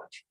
much.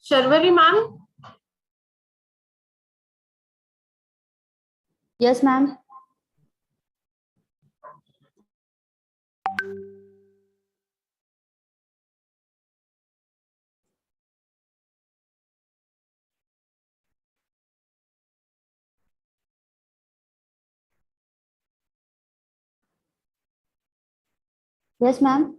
Sharvari ma'am? Yes, ma'am. Yes, ma'am.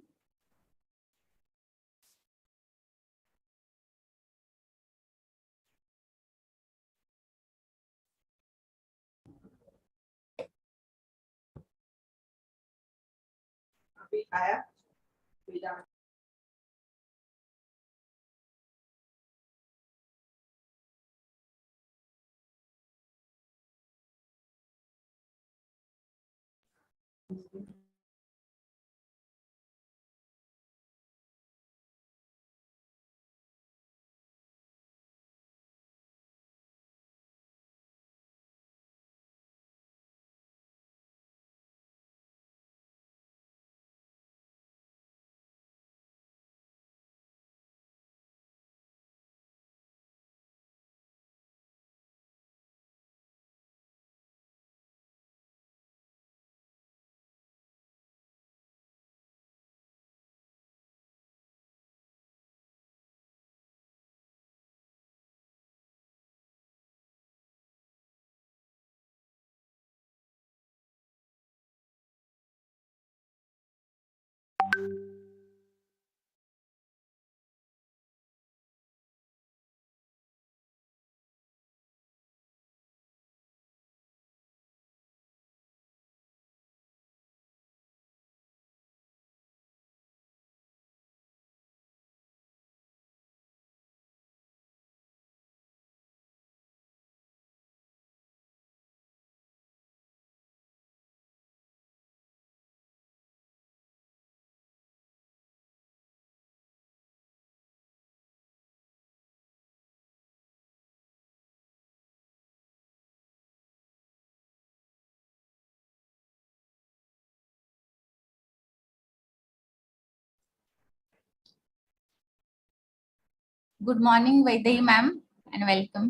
Good morning, Vaidehi ma'am, and welcome.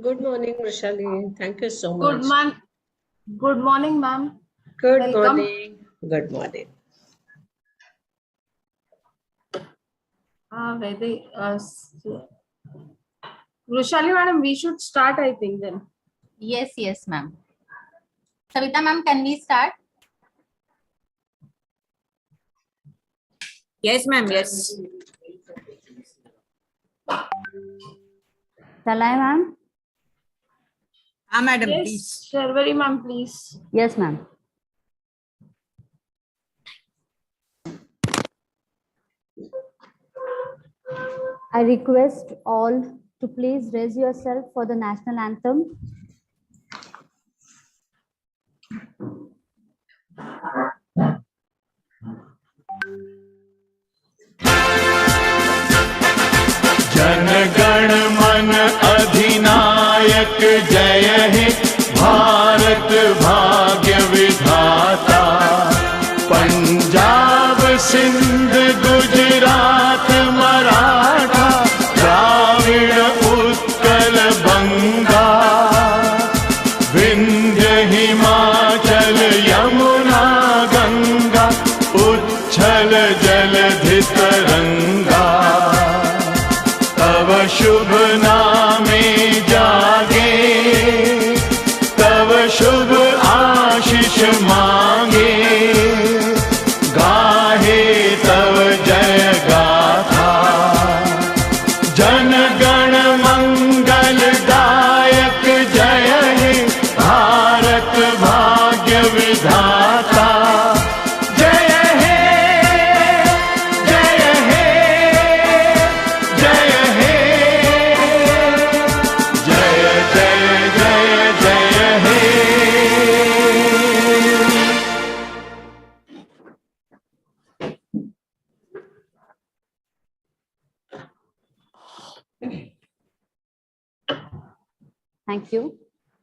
Good morning, Roshali. Thank you so much. Good morning, ma'am. Good Welcome. morning. Good morning. Rushali madam, we should start, I think, then. Yes, yes, ma'am. Savita ma'am, can we start? Yes, ma'am. Yes. Shall I, ma'am? Madam, Yes, please. Sharvari ma'am, please. Yes, ma'am. I request all to please raise yourself for the national anthem. शुभ आशीष मांगे, गाहे तव जय गाथा। जन गण मंगल दायक जय हे भारत भाग्य विधाता। जय हे जय हे जय हे, जय जय जय जय हे। Thank you.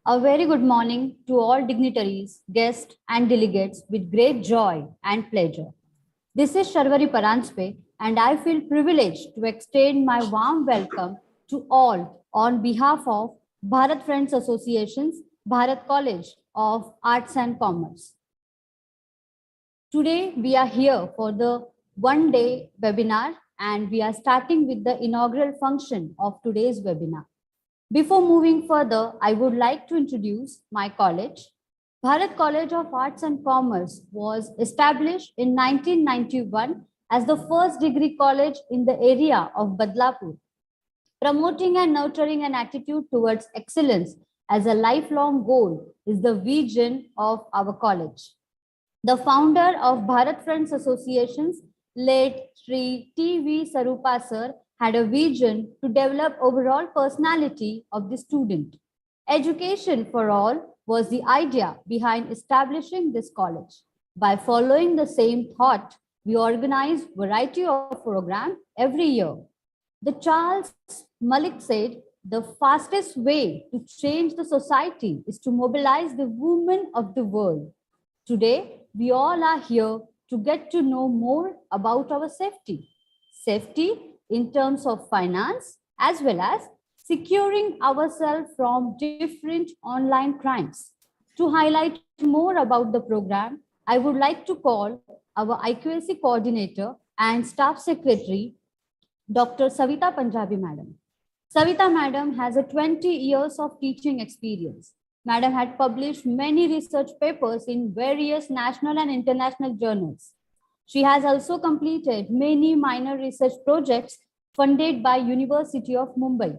A very good morning to all dignitaries, guests, and delegates with great joy and pleasure. This is Sharvari Paranspe, and I feel privileged to extend my warm welcome to all on behalf of Bharat Friends Association's Bharat College of Arts and Commerce. Today, we are here for the one-day webinar, and we are starting with the inaugural function of today's webinar. Before moving further, I would like to introduce my college. Bharat College of Arts and Commerce was established in 1991 as the first degree college in the area of Badlapur. Promoting and nurturing an attitude towards excellence as a lifelong goal is the vision of our college. The founder of Bharat Friends Associations, late Sri T.V. Sarupa sir, had a vision to develop overall personality of the student. Education for all was the idea behind establishing this college. By following the same thought, we organized variety of programs every year. The Charles Malik said, the fastest way to change the society is to mobilize the women of the world. Today, we all are here to get to know more about our safety. Safety in terms of finance, as well as securing ourselves from different online crimes. To highlight more about the program, I would like to call our IQAC coordinator and staff secretary, Dr. Savita Punjabi Madam. Savita Madam has a 20 years of teaching experience. Madam had published many research papers in various national and international journals. She has also completed many minor research projects funded by University of Mumbai.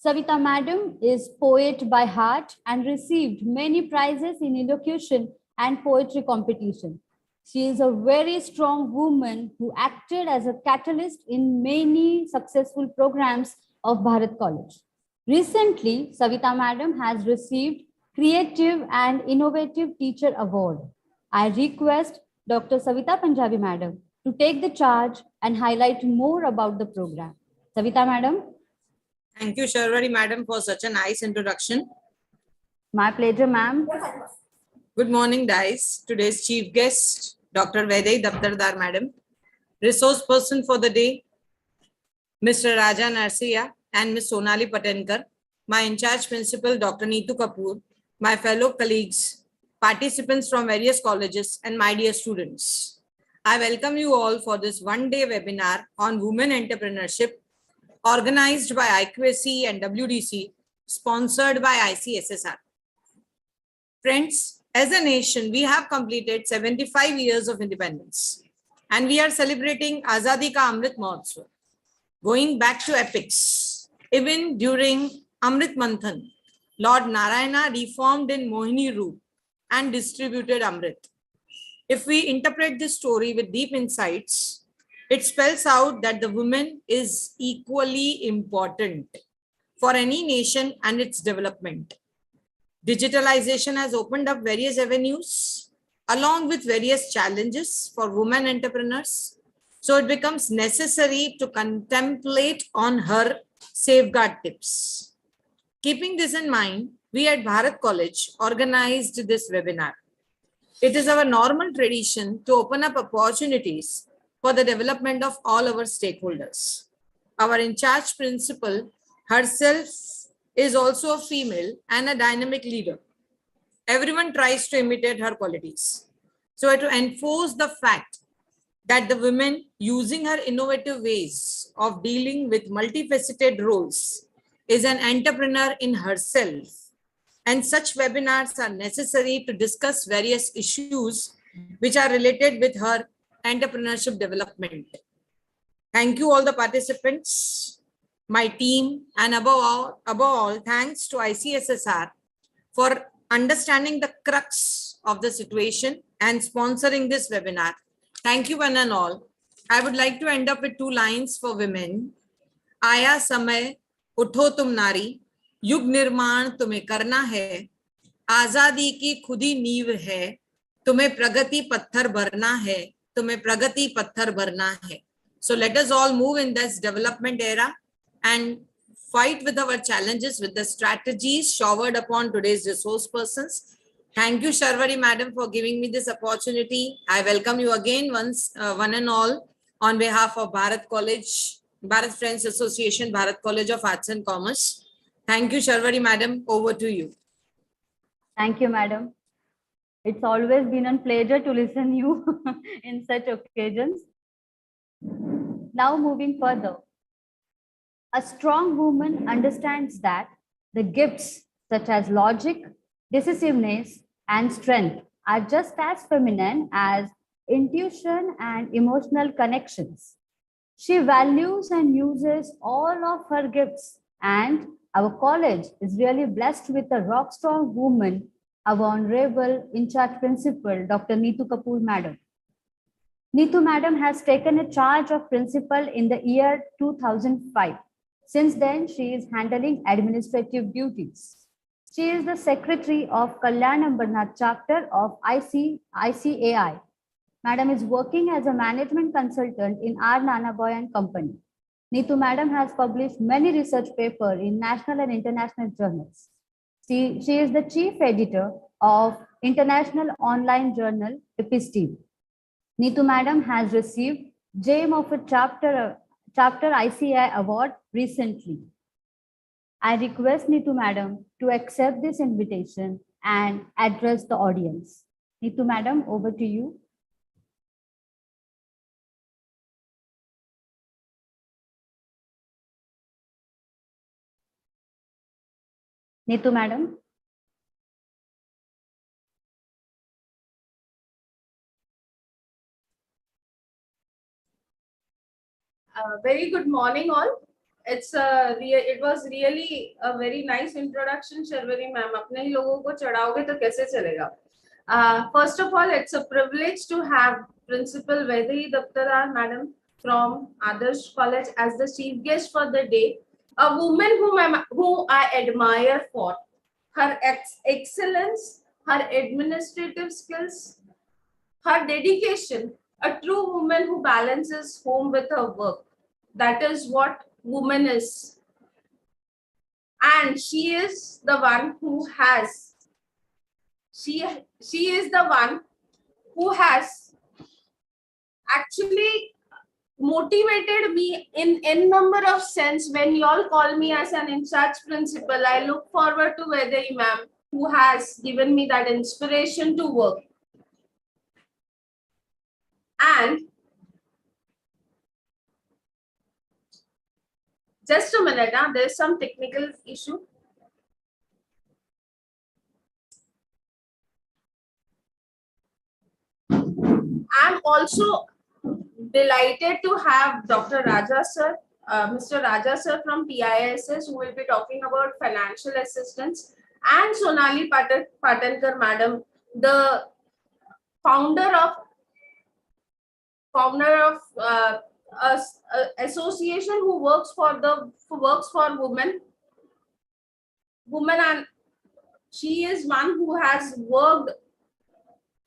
Savita Madam is poet by heart and received many prizes in elocution and poetry competition. She is a very strong woman who acted as a catalyst in many successful programs of Bharat College. Recently, Savita Madam has received Creative and Innovative Teacher Award. I request Dr. Savita Punjabi Madam to take the charge and highlight more about the program. Savita Madam. Thank you, Sharvari Madam, for such a nice introduction. My pleasure, ma'am. Good morning, guys. Today's chief guest, Dr. Vaidehi Dabtardar Madam, resource person for the day, Mr. Raja Narsiya and Ms. Sonali Patenkar, my in-charge principal, Dr. Neetu Kapoor, my fellow colleagues, participants from various colleges, and my dear students. I welcome you all for this one-day webinar on women entrepreneurship, organized by IQAC and WDC, sponsored by ICSSR. Friends, as a nation, we have completed 75 years of independence, and we are celebrating Azadi Ka Amrit Mahotsav, going back to epics. Even during Amrit Manthan, Lord Narayana reformed in Mohini Roop and distributed Amrit. If we interpret this story with deep insights, it spells out that the woman is equally important for any nation and its development. Digitalization has opened up various avenues along with various challenges for women entrepreneurs. So it becomes necessary to contemplate on her safeguard tips. Keeping this in mind, we at Bharat College organized this webinar. It is our normal tradition to open up opportunities for the development of all our stakeholders. Our in-charge principal herself is also a female and a dynamic leader. Everyone tries to imitate her qualities. So to enforce the fact that the women using her innovative ways of dealing with multifaceted roles is an entrepreneur in herself and such webinars are necessary to discuss various issues which are related with her entrepreneurship development. Thank you all the participants, my team, and above all, thanks to ICSSR for understanding the crux of the situation and sponsoring this webinar. Thank you one and all. I would like to end up with 2 lines for women. आया समय, उठो तुम नारी, युग निर्माण तुम्हें करना है, आजादी की खुद ही नींव है, तुम्हें प्रगति पत्थर भरना है, तुम्हें प्रगति पत्थर भरना है. So let us all move in this development era and fight with our challenges with the strategies showered upon today's resource persons. Thank you, Sharvari Madam, for giving me this opportunity. I welcome you again once, one and all, on behalf of Bharat College, Bharat Friends Association, Bharat College of Arts and Commerce. Thank you, Sharvari Madam. Over to you. Thank you, Madam. It's always been a pleasure to listen you in such occasions. Now moving further. A strong woman understands that the gifts such as logic, decisiveness, and strength are just as feminine as intuition and emotional connections. She values and uses all of her gifts, and our college is really blessed with a rock-strong woman, our honorable in-charge principal, Dr. Neetu Kapoor Madam. Neetu Madam has taken a charge of principal in the year 2005. Since then, she is handling administrative duties. She is the secretary of Kalyan Ambarnath chapter of ICAI. Madam is working as a management consultant in R. Nanaboy and Company. Neetu Madam has published many research papers in national and international journals. She is the chief editor of international online journal Episteme. Neetu Madam has received Gem of a Chapter ICI award recently. I request Neetu Madam to accept this invitation and address the audience. Neetu Madam, over to you. Neetu Madam. Very good morning, all. It was really a very nice introduction, Sharvari ma'am. अपने ही लोगों को चढ़ाओगे तो कैसे चलेगा? First of all, it's a privilege to have Principal Vaidehi Daptardar Madam from Adarsh College as the chief guest for the day. A woman whom I admire for her excellence, her administrative skills, her dedication. A true woman who balances home with her work. That is what woman is. And she is the one who has, she is the one who has actually motivated me in n number of sense. When you all call me as an in-charge principal, I look forward to Vaidehi ma'am, who has given me that inspiration to work. And just a minute, there's some technical issue. I'm also delighted to have Dr. Raja sir, Mr. Raja sir from TISS, who will be talking about financial assistance, and Sonali Patankar madam, the founder of association who works for women, and she is one who has worked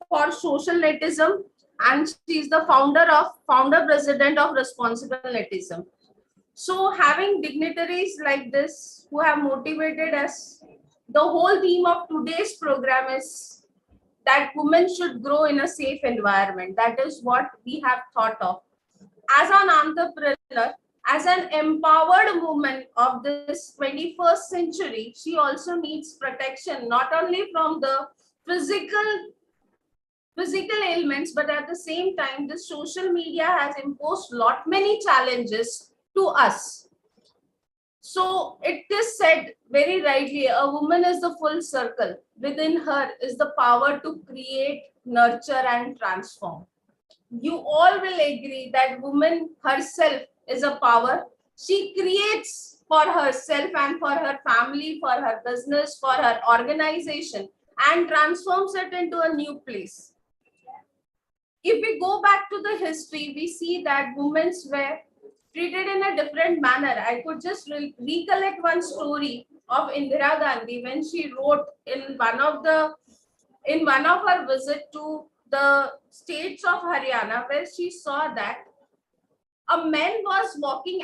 for social netism, and she is the founder president of Responsible Netism. So having dignitaries like this who have motivated us, the whole theme of today's program is that women should grow in a safe environment. That is what we have thought of. As an entrepreneur, as an empowered woman of this 21st century, she also needs protection, not only from the physical ailments, but at the same time, the social media has imposed many challenges to us. So it is said very rightly, a woman is the full circle. Within her is the power to create, nurture, and transform. You all will agree that woman herself is a power. She creates for herself and for her family, for her business, for her organization, and transforms it into a new place. If we go back to the history, we see that women were treated in a different manner. I could just recollect one story of Indira Gandhi when she wrote in one of her visit to the states of Haryana, where she saw that a man was walking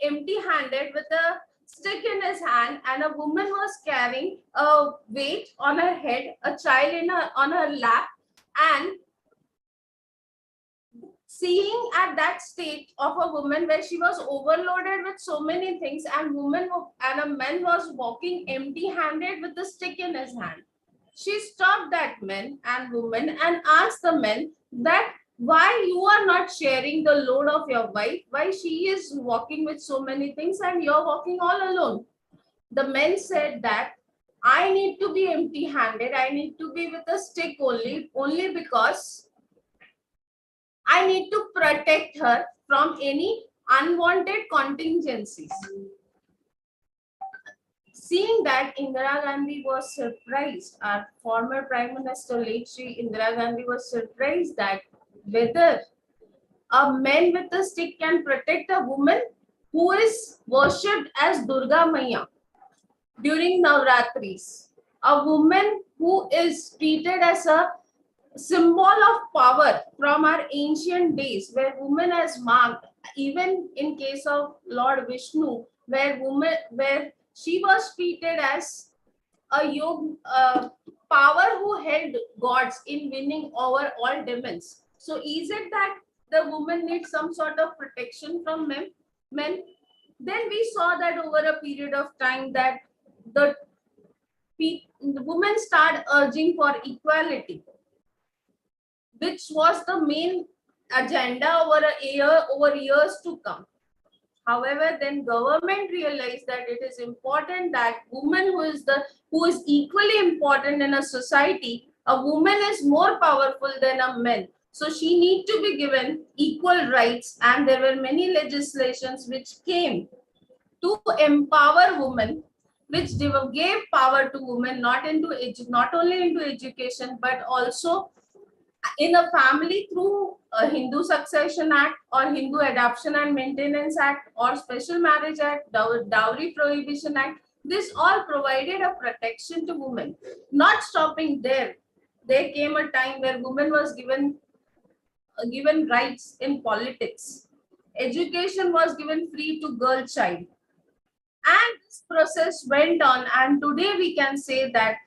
empty-handed with a stick in his hand, and a woman was carrying a weight on her head, a child on her lap, and seeing at that state of a woman where she was overloaded with so many things, and a man was walking empty-handed with the stick in his hand. She stopped that man and woman and asked the men that why you are not sharing the load of your wife, why she is walking with so many things and you're walking all alone. The men said that I need to be empty-handed, I need to be with a stick only because I need to protect her from any unwanted contingencies. Seeing that, Indira Gandhi was surprised. Our former Prime Minister, late Shri Indira Gandhi, was surprised that whether a man with a stick can protect a woman who is worshipped as Durga Maya during Navratris. A woman who is treated as a symbol of power from our ancient days, where woman is marked, even in case of Lord Vishnu, where she was treated as a power who held gods in winning over all demons. So is it that the woman needs some sort of protection from men? Then we saw that over a period of time that the women start urging for equality, which was the main agenda over years to come. However, then government realized that it is important that woman who is equally important in a society, a woman is more powerful than a man. So she need to be given equal rights, and there were many legislations which came to empower women, which gave power to women not only into education but also in a family through a Hindu Succession Act or Hindu Adoption and Maintenance Act or Special Marriage Act, Dowry Prohibition Act. This all provided a protection to women. Not stopping there, there came a time where women was given rights in politics. Education was given free to girl child. And this process went on, and today we can say that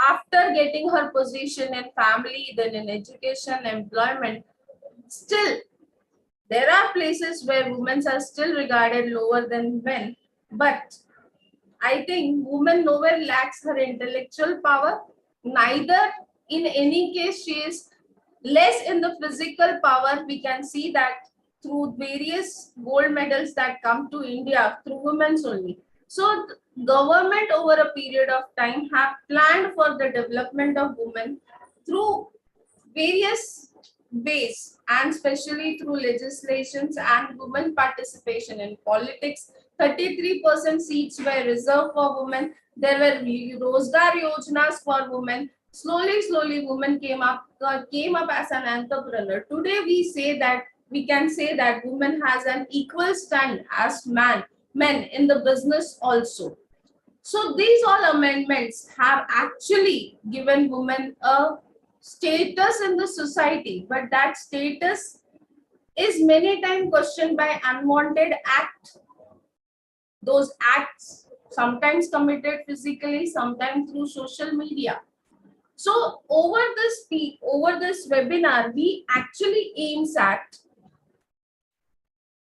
after getting her position in family, then in education, employment, still there are places where women are still regarded lower than men. But I think woman nowhere lacks her intellectual power. Neither in any case she is less in the physical power. We can see that through various gold medals that come to India through women's only. So government over a period of time have planned for the development of women through various ways, and especially through legislations and women participation in politics. 33% seats were reserved for women. There were Rozgar Yojanas for women. Slowly, women came up as an entrepreneur. Today, we can say that women has an equal stand as men in the business also. So these all amendments have actually given women a status in the society, but that status is many times questioned by unwanted acts. Those acts sometimes committed physically, sometimes through social media. So over this webinar, we actually aims at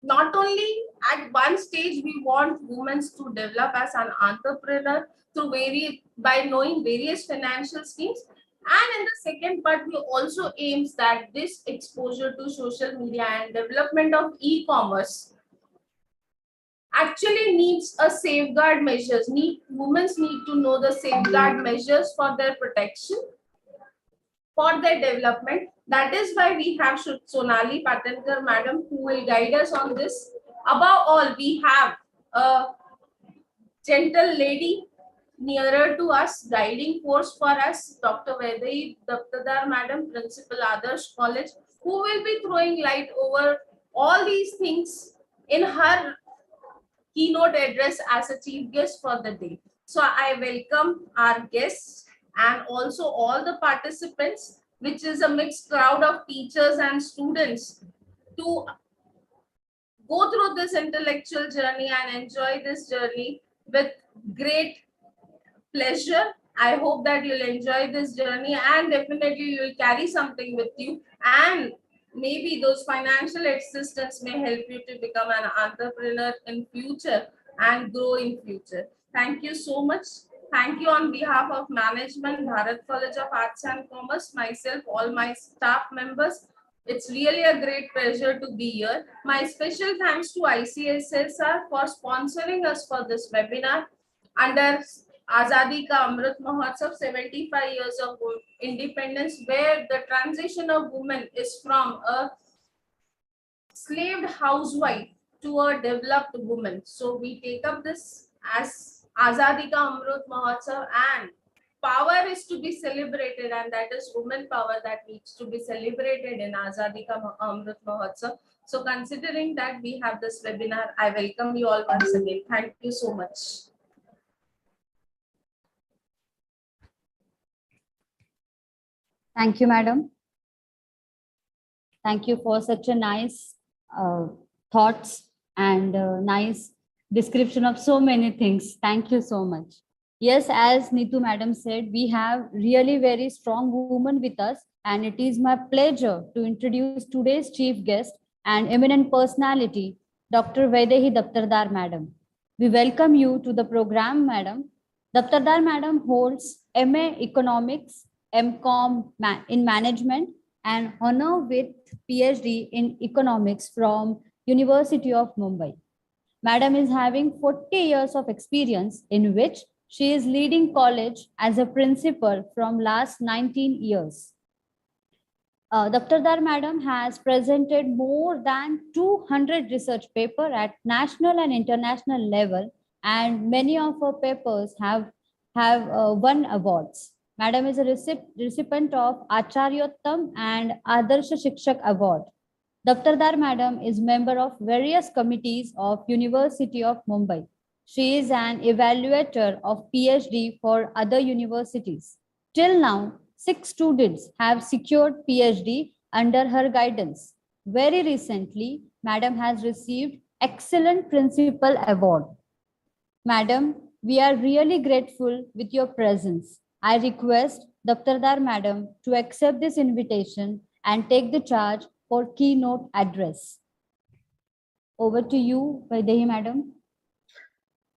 not only at one stage we want women to develop as an entrepreneur by knowing various financial schemes, and in the second part we also aims that this exposure to social media and development of e-commerce actually needs a safeguard measures. Women need to know the safeguard measures for their protection, for their development. That is why we have Sonali Patankar madam who will guide us on this. Above all, we have a gentle lady nearer to us, guiding force for us, Dr. Vedai Daptadar madam, Principal Adarsh College, who will be throwing light over all these things in her keynote address as a chief guest for the day. So I welcome our guests and also all the participants, which is a mixed crowd of teachers and students, to go through this intellectual journey and enjoy this journey with great pleasure. I hope that you'll enjoy this journey and definitely you'll carry something with you, and maybe those financial assistance may help you to become an entrepreneur in future and grow in future. Thank you so much. Thank you on behalf of management, Bharat College of Arts and Commerce, myself, all my staff members. It's really a great pleasure to be here. My special thanks to ICSSR for sponsoring us for this webinar under Azadi Ka Amrit Mahotsav, 75 years of independence, where the transition of women is from a slaved housewife to a developed woman. So we take up this as Azadi Ka Amrit Mahotsav, and power is to be celebrated, and that is woman power that needs to be celebrated in Azadi Ka Amrit Mahotsav. So considering that we have this webinar, I welcome you all once again. Thank you so much. Thank you, madam. Thank you for such a nice thoughts and nice description of so many things. Thank you so much. Yes, as Neetu madam said, we have really very strong women with us, and it is my pleasure to introduce today's chief guest and eminent personality, Dr. Vaidehi Daptardar madam. We welcome you to the program, madam. Daptardar madam holds MA Economics, MCom in Management, and honor with PhD in Economics from University of Mumbai. Madam is having 40 years of experience, in which she is leading college as a principal from last 19 years. Daptardar madam has presented more than 200 research papers at national and international level, and many of her papers have won awards. Madam is a recipient of Acharyottam and Adarsha Shikshak Award. Daptardar madam is member of various committees of University of Mumbai. She is an evaluator of PhD for other universities. Till now, 6 students have secured PhD under her guidance. Very recently, madam has received Excellent Principal Award. Madam, we are really grateful with your presence. I request Daptardar madam to accept this invitation and take the charge for keynote address. Over to you, Vaidehi madam.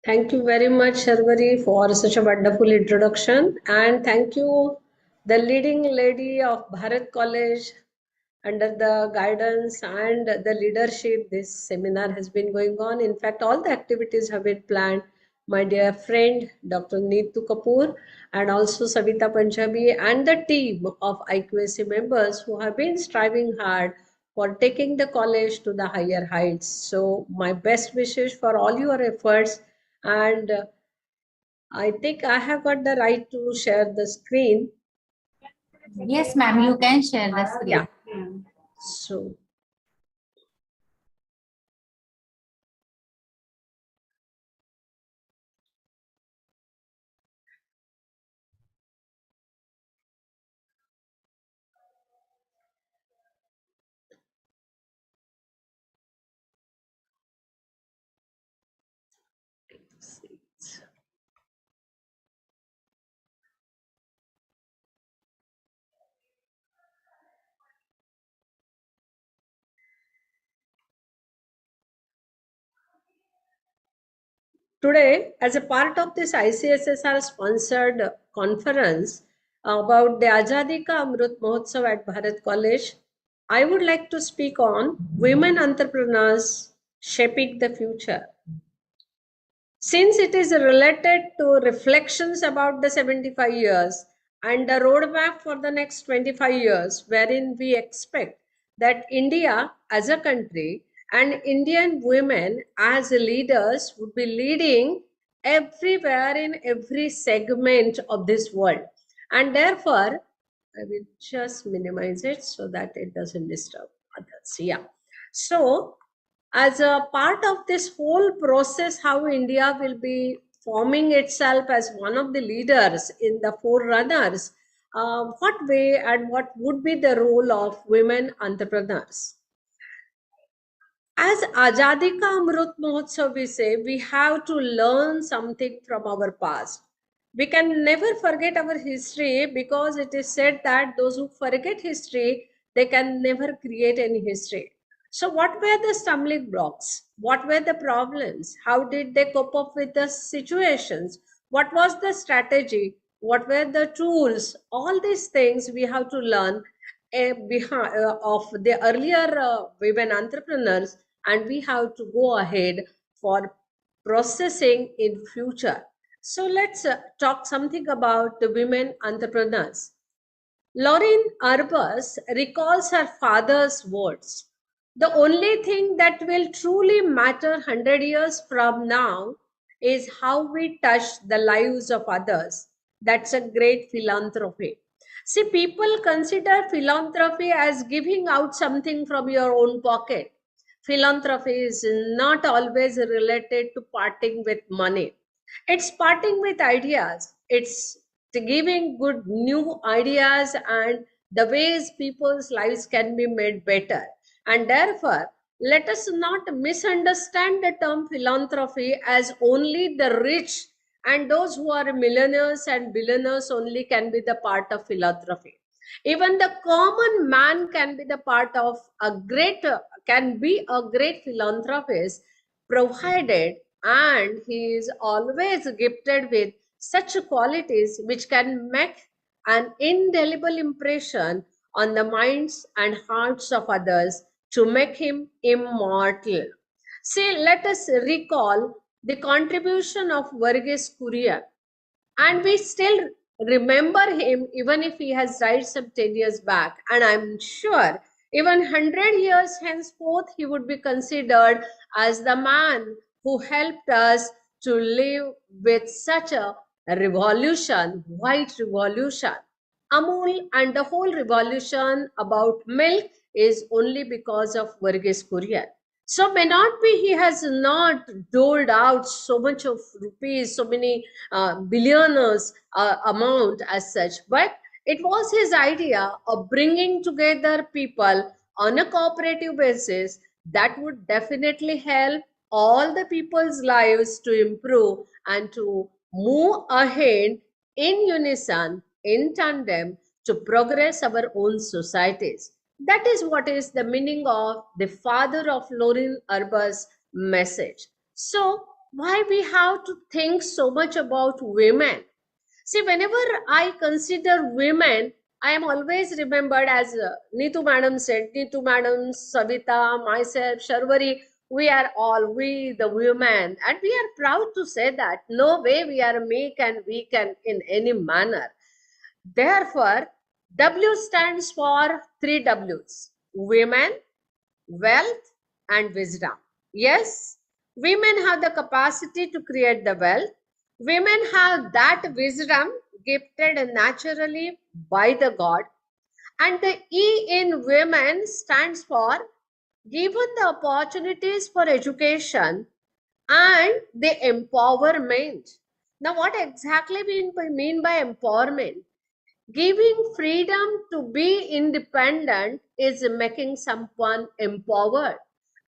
Thank you very much, Sharvari, for such a wonderful introduction. And thank you, the leading lady of Bharat College, under the guidance and the leadership. This seminar has been going on. In fact, all the activities have been planned. My dear friend, Dr. Neetu Kapoor, and also Savita Panjabi, and the team of IQAC members who have been striving hard for taking the college to the higher heights. So my best wishes for all your efforts. And I think I have got the right to share the screen. Yes, ma'am, you can share the screen. Yeah. So today, as a part of this ICSSR sponsored conference about the Azadi Ka Amrit Mahotsav at Bharat College, I would like to speak on women entrepreneurs shaping the future. Since it is related to reflections about the 75 years and the roadmap for the next 25 years, wherein we expect that India as a country and Indian women as leaders would be leading everywhere in every segment of this world. And therefore, I will just minimize it so that it doesn't disturb others. Yeah. So, as a part of this whole process, how India will be forming itself as one of the leaders in the forerunners, what way and what would be the role of women entrepreneurs? As Azadi Ka Amrit Mahotsav, we say we have to learn something from our past. We can never forget our history because it is said that those who forget history, they can never create any history. So, what were the stumbling blocks? What were the problems? How did they cope up with the situations? What was the strategy? What were the tools? All these things we have to learn of the earlier women entrepreneurs, and we have to go ahead for processing in future. So let's talk something about the women entrepreneurs. Lauren Arbus recalls her father's words. The only thing that will truly matter 100 years from now is how we touch the lives of others. That's a great philanthropy. See, people consider philanthropy as giving out something from your own pocket. Philanthropy is not always related to parting with money. It's parting with ideas. It's giving good new ideas and the ways people's lives can be made better. And therefore, let us not misunderstand the term philanthropy as only the rich and those who are millionaires and billionaires only can be the part of philanthropy. Even the common man can be the part of a great, can be a great philanthropist, provided and he is always gifted with such qualities which can make an indelible impression on the minds and hearts of others to make him immortal. See, let us recall the contribution of Varghese Kuria, and we still remember him even if he has died some 10 years back. And I'm sure even 100 years henceforth, he would be considered as the man who helped us to live with such a revolution, white revolution. Amul and the whole revolution about milk is only because of Varghese Kurian. So may not be he has not doled out so much of rupees, so many billionaires amount as such, but it was his idea of bringing together people on a cooperative basis that would definitely help all the people's lives to improve and to move ahead in unison, in tandem, to progress our own societies. That is what is the meaning of the father of Lauren Arbus' message. So, why we have to think so much about women? See, whenever I consider women, I am always remembered as Neetu Madam said, Neetu Madam, Savita, myself, Sharvari, we are all we, the women, and we are proud to say that. No way we are meek and weak and in any manner. Therefore, W stands for three W's: women, wealth, and wisdom. Yes, women have the capacity to create the wealth. Women have that wisdom gifted naturally by the God. And the E in women stands for given the opportunities for education and the empowerment. Now, what exactly mean by empowerment? Giving freedom to be independent is making someone empowered.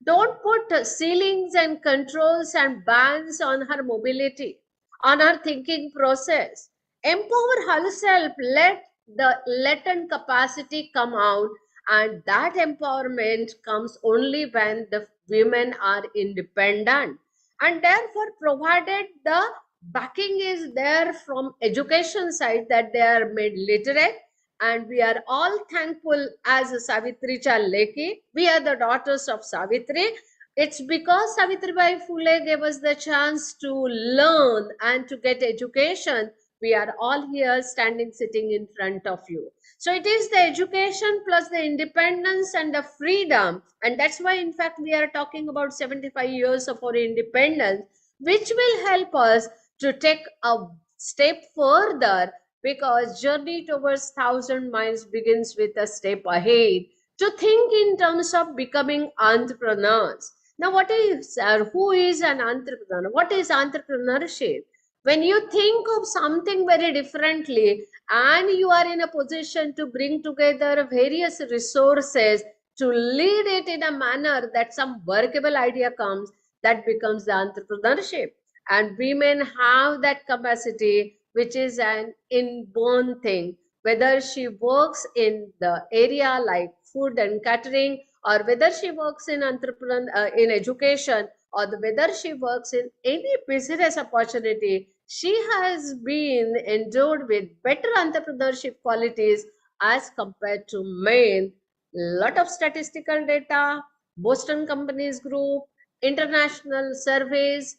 Don't put ceilings and controls and bans on her mobility, on her thinking process. Empower herself, let the latent capacity come out, and that empowerment comes only when the women are independent. And therefore, provided the backing is there from education side that they are made literate, and we are all thankful as Savitri Cha Leki. We are the daughters of Savitri. It's because Savitribai Phule gave us the chance to learn and to get education. We are all here standing, sitting in front of you. So it is the education plus the independence and the freedom. And that's why, in fact, we are talking about 75 years of our independence, which will help us to take a step further, because journey towards 1,000 miles begins with a step ahead, to think in terms of becoming entrepreneurs. Now, what is who is an entrepreneur? What is entrepreneurship? When you think of something very differently and you are in a position to bring together various resources to lead it in a manner that some workable idea comes, that becomes the entrepreneurship. And women have that capacity, which is an inborn thing. Whether she works in the area like food and catering, or whether she works in in education, or whether she works in any business opportunity, she has been endowed with better entrepreneurship qualities as compared to men. Lot of statistical data, Boston Companies Group, international surveys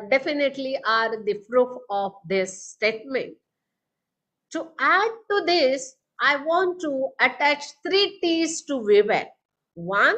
definitely are the proof of this statement. To add to this, I want to attach three T's to women. One,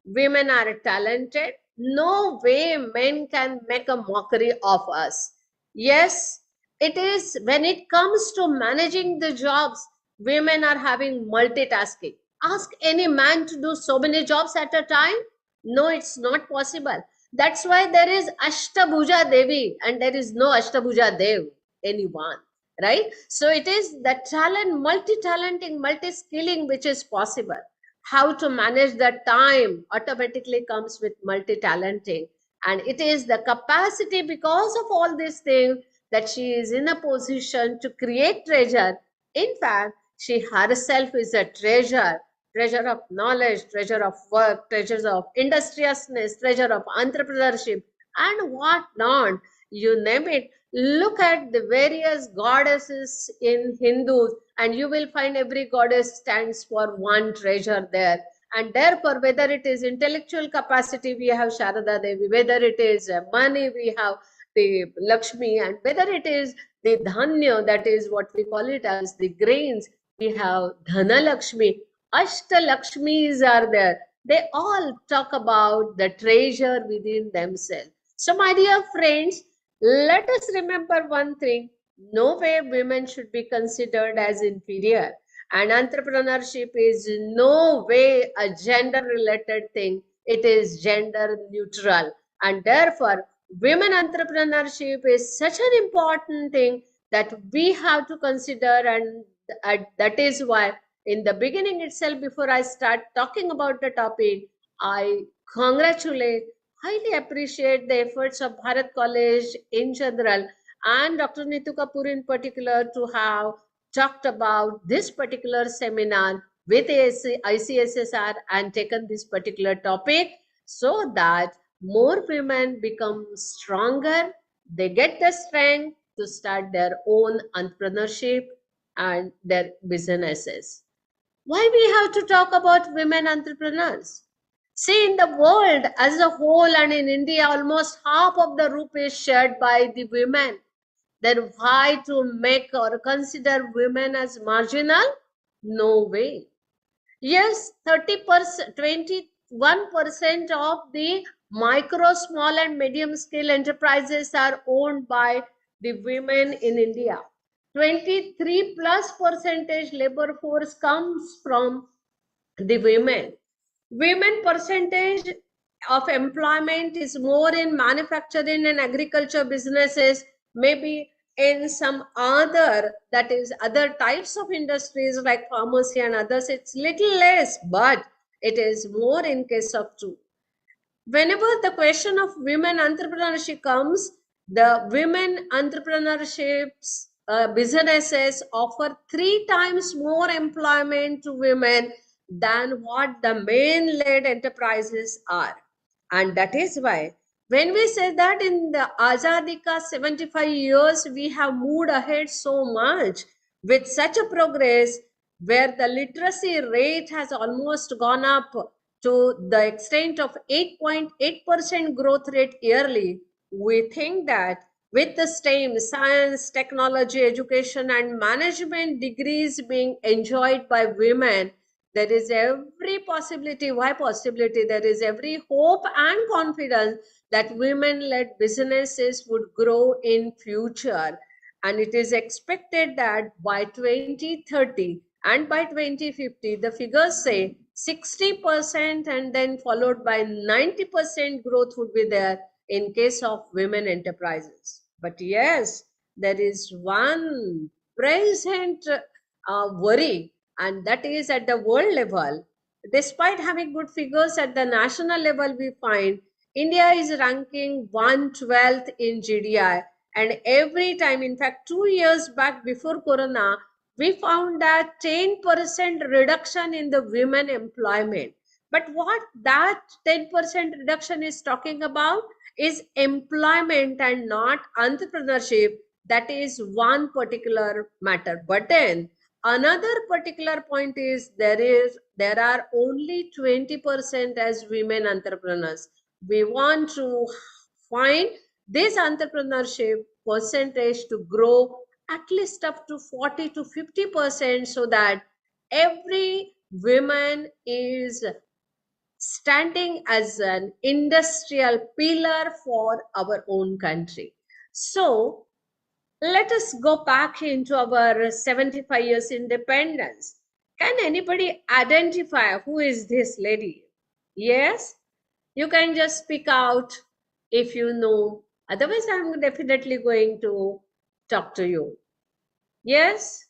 women are talented. No way men can make a mockery of us. Yes, it is when it comes to managing the jobs, women are having multitasking. Ask any man to do so many jobs at a time. No, it's not possible. That's why there is Ashtabhuja Devi and there is no Ashtabhuja Dev, anyone, right? So it is the talent, multi-talenting, multi-skilling which is possible. How to manage the time automatically comes with multi-talenting. And it is the capacity, because of all these things, that she is in a position to create treasure. In fact, she herself is a treasure, treasure of knowledge, treasure of work, treasure of industriousness, treasure of entrepreneurship, and what not. You name it. Look at the various goddesses in Hindus, and you will find every goddess stands for one treasure there. And therefore, whether it is intellectual capacity, we have Sharada Devi, whether it is money, we have the Lakshmi, and whether it is the Dhanya, that is what we call it as the grains, we have Dhana Lakshmi. Ashta Lakshmis are there. They all talk about the treasure within themselves. So, my dear friends, let us remember one thing: no way women should be considered as inferior. And entrepreneurship is no way a gender related thing, it is gender neutral. And therefore, women entrepreneurship is such an important thing that we have to consider. And that is why, in the beginning itself, before I start talking about the topic, I congratulate, highly appreciate the efforts of Bharat College in general and Dr. Nitu Kapoor in particular to have talked about this particular seminar with ICSSR and taken this particular topic, so that more women become stronger, they get the strength to start their own entrepreneurship and their businesses. Why we have to talk about women entrepreneurs? See, in the world as a whole and in India, almost half of the roof is shared by the women. Then why to make or consider women as marginal? No way. Yes, 30%, 21% of the micro, small and medium scale enterprises are owned by the women in India. 23 plus percentage labor force comes from the women. Women percentage of employment is more in manufacturing and agriculture businesses, maybe in some other, that is other types of industries like pharmacy and others, it's little less, but it is more in case of two. Whenever the question of women entrepreneurship comes, the women entrepreneurships businesses offer 3 times more employment to women than what the men-led enterprises are. And that is why when we say that in the Azadi ka 75 years, we have moved ahead so much with such a progress, where the literacy rate has almost gone up to the extent of 8.8% growth rate yearly, we think that with the STEM, science, technology, education, and management degrees being enjoyed by women, there is every possibility. Why possibility? There is every hope and confidence that women-led businesses would grow in future. And it is expected that by 2030 and by 2050, the figures say 60% and then followed by 90% growth would be there in case of women enterprises. But yes, there is one present worry, and that is at the world level. Despite having good figures at the national level, we find India is ranking 112th in GDI. And every time, in fact, 2 years back before Corona, we found that 10% reduction in the women employment. But what that 10% reduction is talking about is employment and not entrepreneurship. That is one particular matter. But then another particular point is there are only 20% as women entrepreneurs. We want to find this entrepreneurship percentage to grow at least up to 40 to 50% so that every woman is standing as an industrial pillar for our own country. So let us go back into our 75 years independence. Can anybody identify who is this lady? Yes, you can just speak out if you know. Otherwise, I'm definitely going to talk to you. Yes?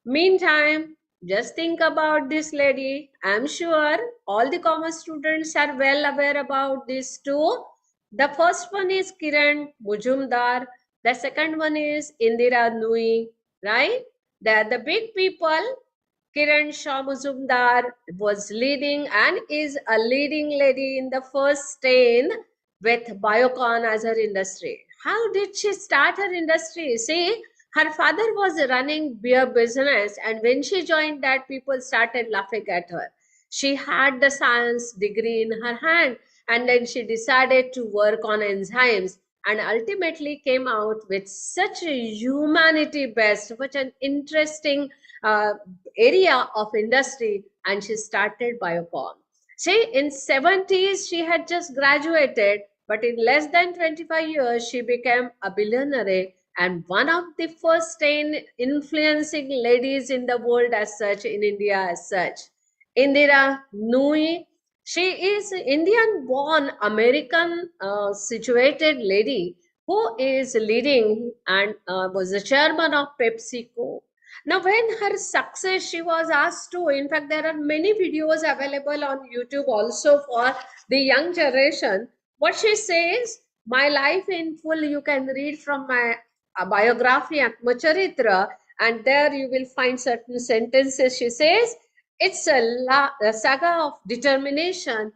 Meantime, just think about this lady. I'm sure all the commerce students are well aware about this too. The first one is Kiran Mujumdar. The second one is Indira Nui, right? They are the big people. Kiran Shah Muzumdar was leading and is a leading lady in the first 10 with Biocon as her industry. How did she start her industry? See, her father was running beer business, and when she joined that, people started laughing at her. She had the science degree in her hand, and then she decided to work on enzymes and ultimately came out with such a humanity based, such an interesting area of industry, and she started Biocon. See, in 70s, she had just graduated, but in less than 25 years, she became a billionaire and one of the first 10 influencing ladies in the world as such, in India as such. Indira Nui, she is Indian born American situated lady who is leading and was the chairman of PepsiCo. Now, when her success, she was asked to, in fact, there are many videos available on YouTube also for the young generation. What she says, my life in full, you can read from my biography, Atmacharitra, and there you will find certain sentences. She says, it's a saga of determination,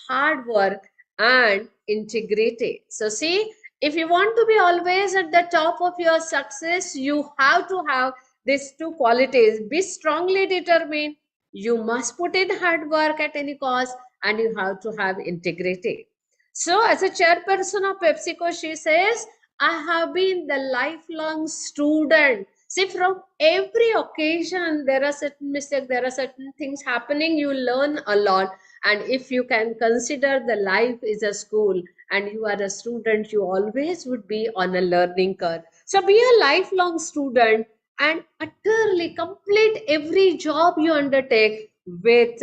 hard work, and integrity. So, see, if you want to be always at the top of your success, you have to have these two qualities. Be strongly determined, you must put in hard work at any cost, and you have to have integrity. So as a chairperson of PepsiCo, she says, I have been the lifelong student. See, from every occasion, there are certain mistakes, there are certain things happening, you learn a lot. And if you can consider the life is a school and you are a student, you always would be on a learning curve. So be a lifelong student and utterly complete every job you undertake with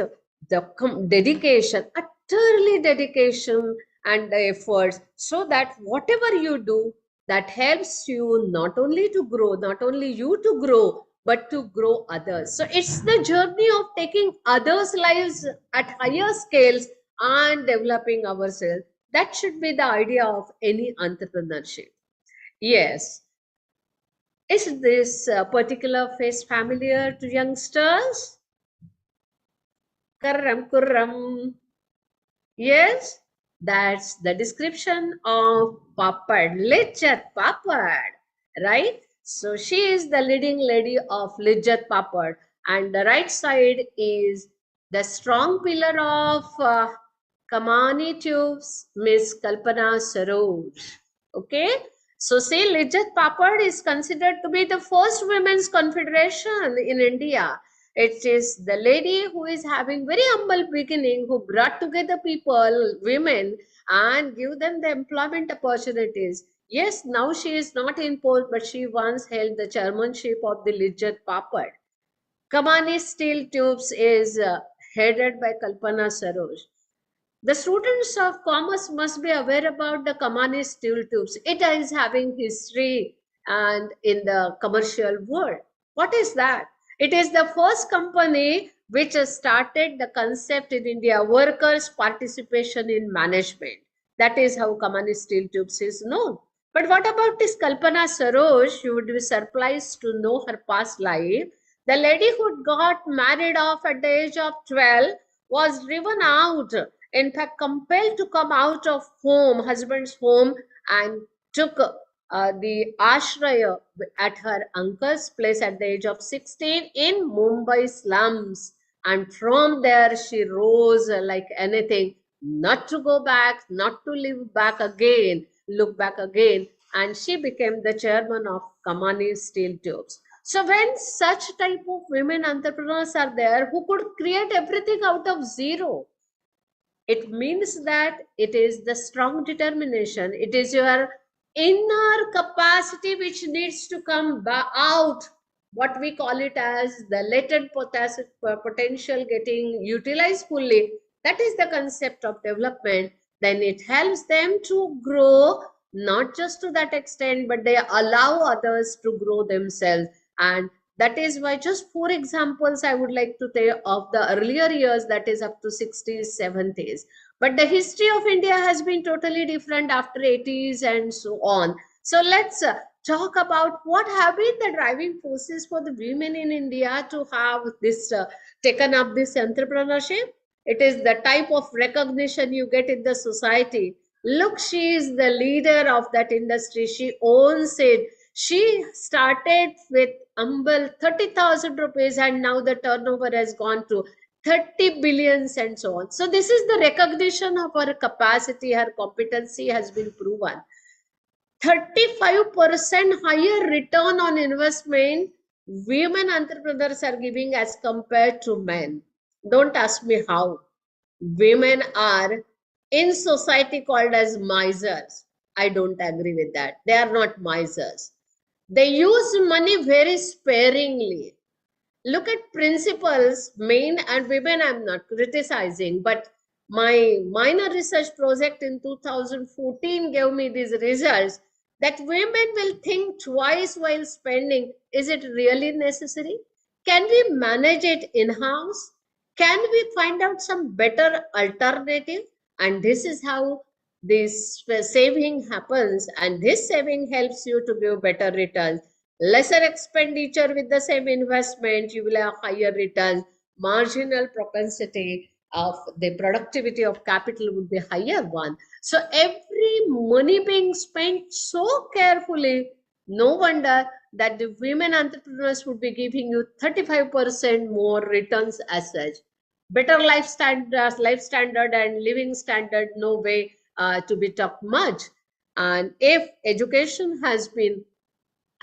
the dedication, utterly dedication and the efforts, so that whatever you do, that helps you not only to grow, not only you to grow, but to grow others. So it's the journey of taking others' lives at higher scales and developing ourselves. That should be the idea of any entrepreneurship. Yes. Is this particular face familiar to youngsters? Karram kurram. Yes, that's the description of Papad, Lijjat Papad, right? So she is the leading lady of Lijjat Papad, and the right side is The strong pillar of Kamani Tubes, Miss Kalpana Saroj. Okay. So say Lijjat Papad is considered to be the first women's confederation in India. It is the lady who is having very humble beginning, who brought together people, women, and give them the employment opportunities. Yes, now she is not in post, but she once held the chairmanship of the Lijjat Papad. Kamani Steel Tubes is headed by Kalpana Saroj. The students of commerce must be aware about the Kamani Steel Tubes. It is having history and in the commercial world. What is that? It is the first company which has started the concept in India, workers' participation in management. That is how Kamani Steel Tubes is known. But what about this Kalpana Saroj? You would be surprised to know her past life. The lady who got married off at the age of 12 was driven out, in fact compelled to come out of home, husband's home, and took the ashraya at her uncle's place at the age of 16 in Mumbai slums. And from there she rose like anything, not to go back, not to look back again. And she became the chairman of Kamani Steel Tubes. So when such type of women entrepreneurs are there who could create everything out of zero, it means that it is the strong determination, it is your inner capacity which needs to come out, what we call it as the latent potential getting utilized fully. That is the concept of development. Then it helps them to grow, not just to that extent, but they allow others to grow themselves. And that is why just 4 examples I would like to take of the earlier years, that is up to 60s, 70s. But the history of India has been totally different after 80s and so on. So let's talk about what have been the driving forces for the women in India to have this taken up this entrepreneurship. It is the type of recognition you get in the society. Look, she is the leader of that industry. She owns it. She started with humble 30,000 rupees and now the turnover has gone to 30 billions and so on. So this is the recognition of her capacity, her competency has been proven. 35% higher return on investment women entrepreneurs are giving as compared to men. Don't ask me how. Women are in society called as misers. I don't agree with that. They are not misers. They use money very sparingly. Look at principles, men and women, I'm not criticizing, but my minor research project in 2014 gave me these results that women will think twice while spending. Is it really necessary? Can we manage it in-house? Can we find out some better alternative? And this is how this saving happens, and this saving helps you to give better returns. Lesser expenditure with the same investment, you will have higher returns. Marginal propensity of the productivity of capital would be higher one. So every money being spent so carefully, no wonder that the women entrepreneurs would be giving you 35% more returns as such. Better life standard and living standard, no way to be talked much. And if education has been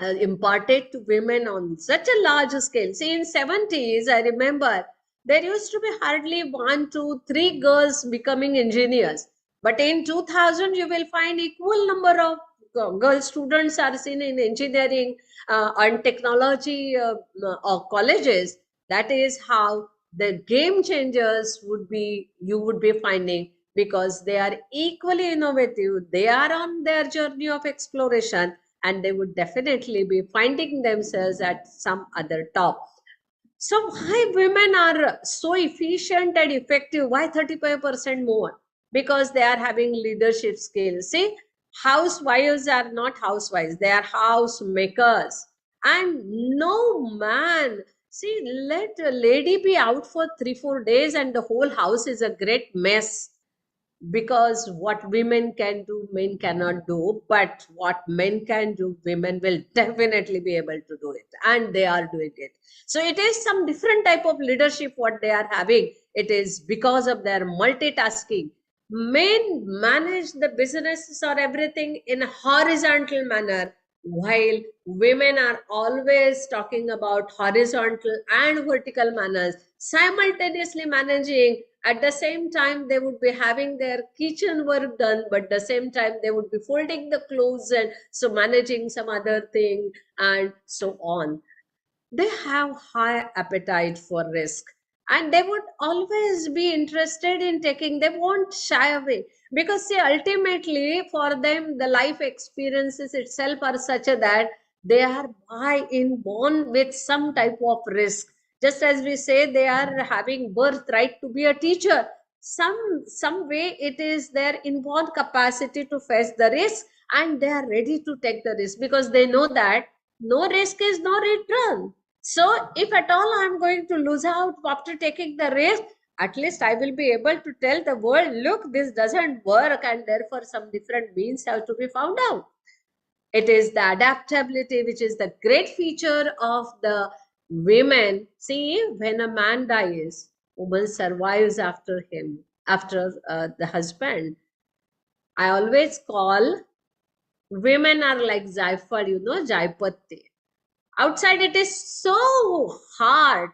imparted to women on such a large scale. See, in 70s, I remember there used to be hardly 1, 2, 3 girls becoming engineers. But in 2000, you will find equal number of girl students are seen in engineering and technology colleges. That is how the game changers would be, you would be finding, because they are equally innovative. They are on their journey of exploration, and they would definitely be finding themselves at some other top. So why women are so efficient and effective? Why 35% more? Because they are having leadership skills. See, housewives are not housewives, they are housemakers. And no man, see, let a lady be out for 3-4 days and the whole house is a great mess. because what women can do, men cannot do, but what men can do, women will definitely be able to do it, and they are doing it. So it is some different type of leadership what they are having. It is because of their multitasking. Men manage the businesses or everything in a horizontal manner, while women are always talking about horizontal and vertical manners, simultaneously managing. At the same time, they would be having their kitchen work done, but at the same time, they would be folding the clothes and so managing some other thing and so on. They have high appetite for risk, and they would always be interested in taking, they won't shy away, because see, ultimately for them the life experiences itself are such a that they are by in born with some type of risk. Just as we say they are having birthright to be a teacher, some way it is their inborn capacity to face the risk, and they are ready to take the risk because they know that no risk is no return. So if at all I'm going to lose out after taking the risk, at least I will be able to tell the world, look, this doesn't work, and therefore some different means have to be found out. It is the adaptability which is the great feature of the women. See, when a man dies, woman survives after him, after the husband. I always call women are like Jaifal, Jaipatti. Outside it is so hard,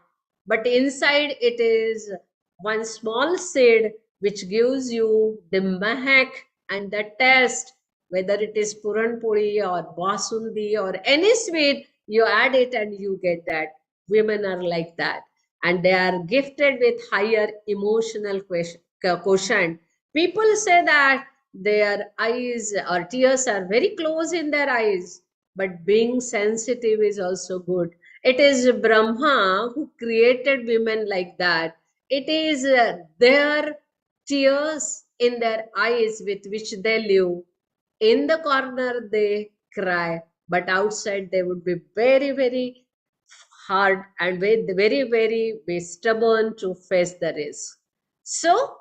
but inside it is one small seed which gives you the mahak and the taste, whether it is puran puri or basundi or any sweet, you add it and you get that. Women are like that, and they are gifted with higher emotional quotient. People say that their eyes or tears are very close in their eyes, but being sensitive is also good. It is Brahma who created women like that. It is their tears in their eyes with which they live. In the corner they cry, but outside they would be very, very hard and very, very stubborn to face the risk. So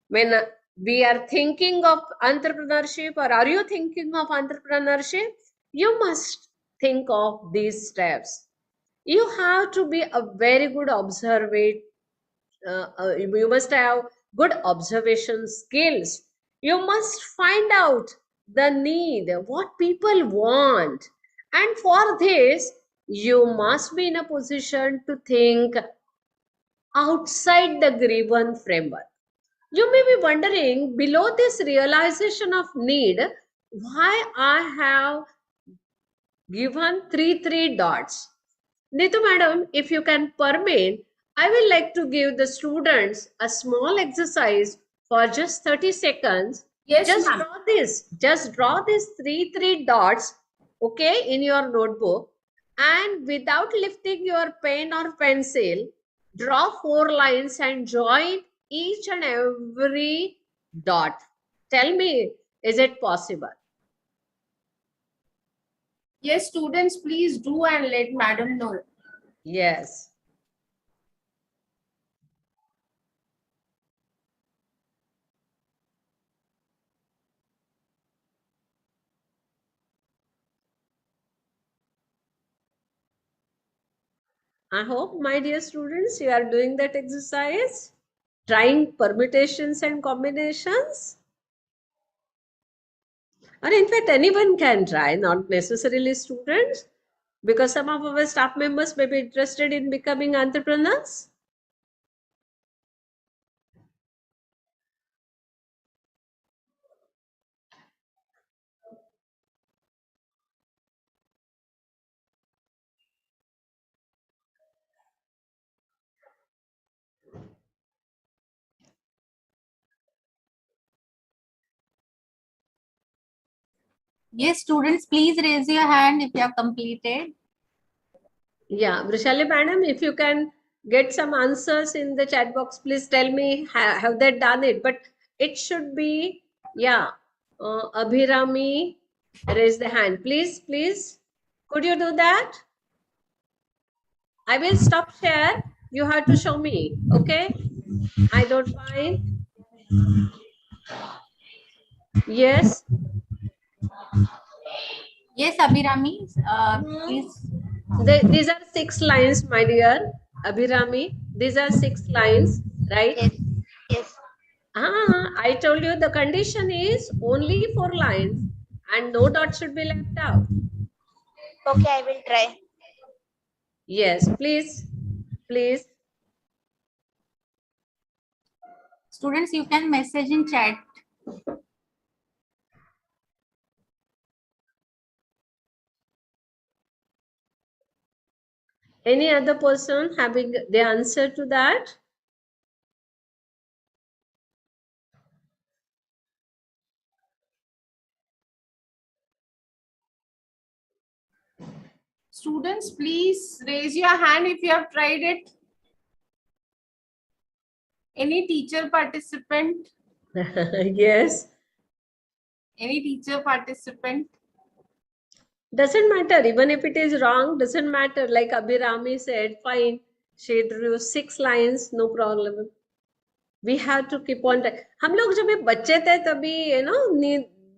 when we are thinking of entrepreneurship, or are you thinking of entrepreneurship, you must think of these steps. You have to be a very good observer. You must have good observation skills. You must find out the need, what people want, and for this you must be in a position to think outside the given framework. You may be wondering, below this realization of need, why I have given three dots. Neetu madam, if you can permit, I will like to give the students a small exercise for just 30 seconds. Yes, Just ma'am. draw this. Just draw these three dots, okay, in your notebook. And without lifting your pen or pencil, draw 4 lines and join each and every dot. Tell me, is it possible? Yes, students, please do and let madam know. Yes. I hope, my dear students, you are doing that exercise, trying permutations and combinations. Or in fact, anyone can try, not necessarily students, because some of our staff members may be interested in becoming entrepreneurs. Yes, students, please raise your hand if you have completed. Yeah, Vrishali madam, if you can get some answers in the chat box, please tell me, have they done it? But it should be, yeah, Abhirami, raise the hand. Please, please, could you do that? I will stop share. You have to show me, okay? I don't mind. Yes. Yes, Abhirami, please. These are 6 lines, my dear Abhirami. These are 6 lines, right? Yes. Yes. I told you the condition is only 4 lines and no dot should be left out. Okay, I will try. Yes, please, please. Students, you can message in chat. Any other person having the answer to that? Students, please raise your hand if you have tried it. Any teacher participant? Yes. Any teacher participant? Doesn't matter. Even if it is wrong, doesn't matter. Like Abhirami said, fine. She drew 6 lines, no problem. We have to keep on. हम लोग जब ये बच्चे थे तभी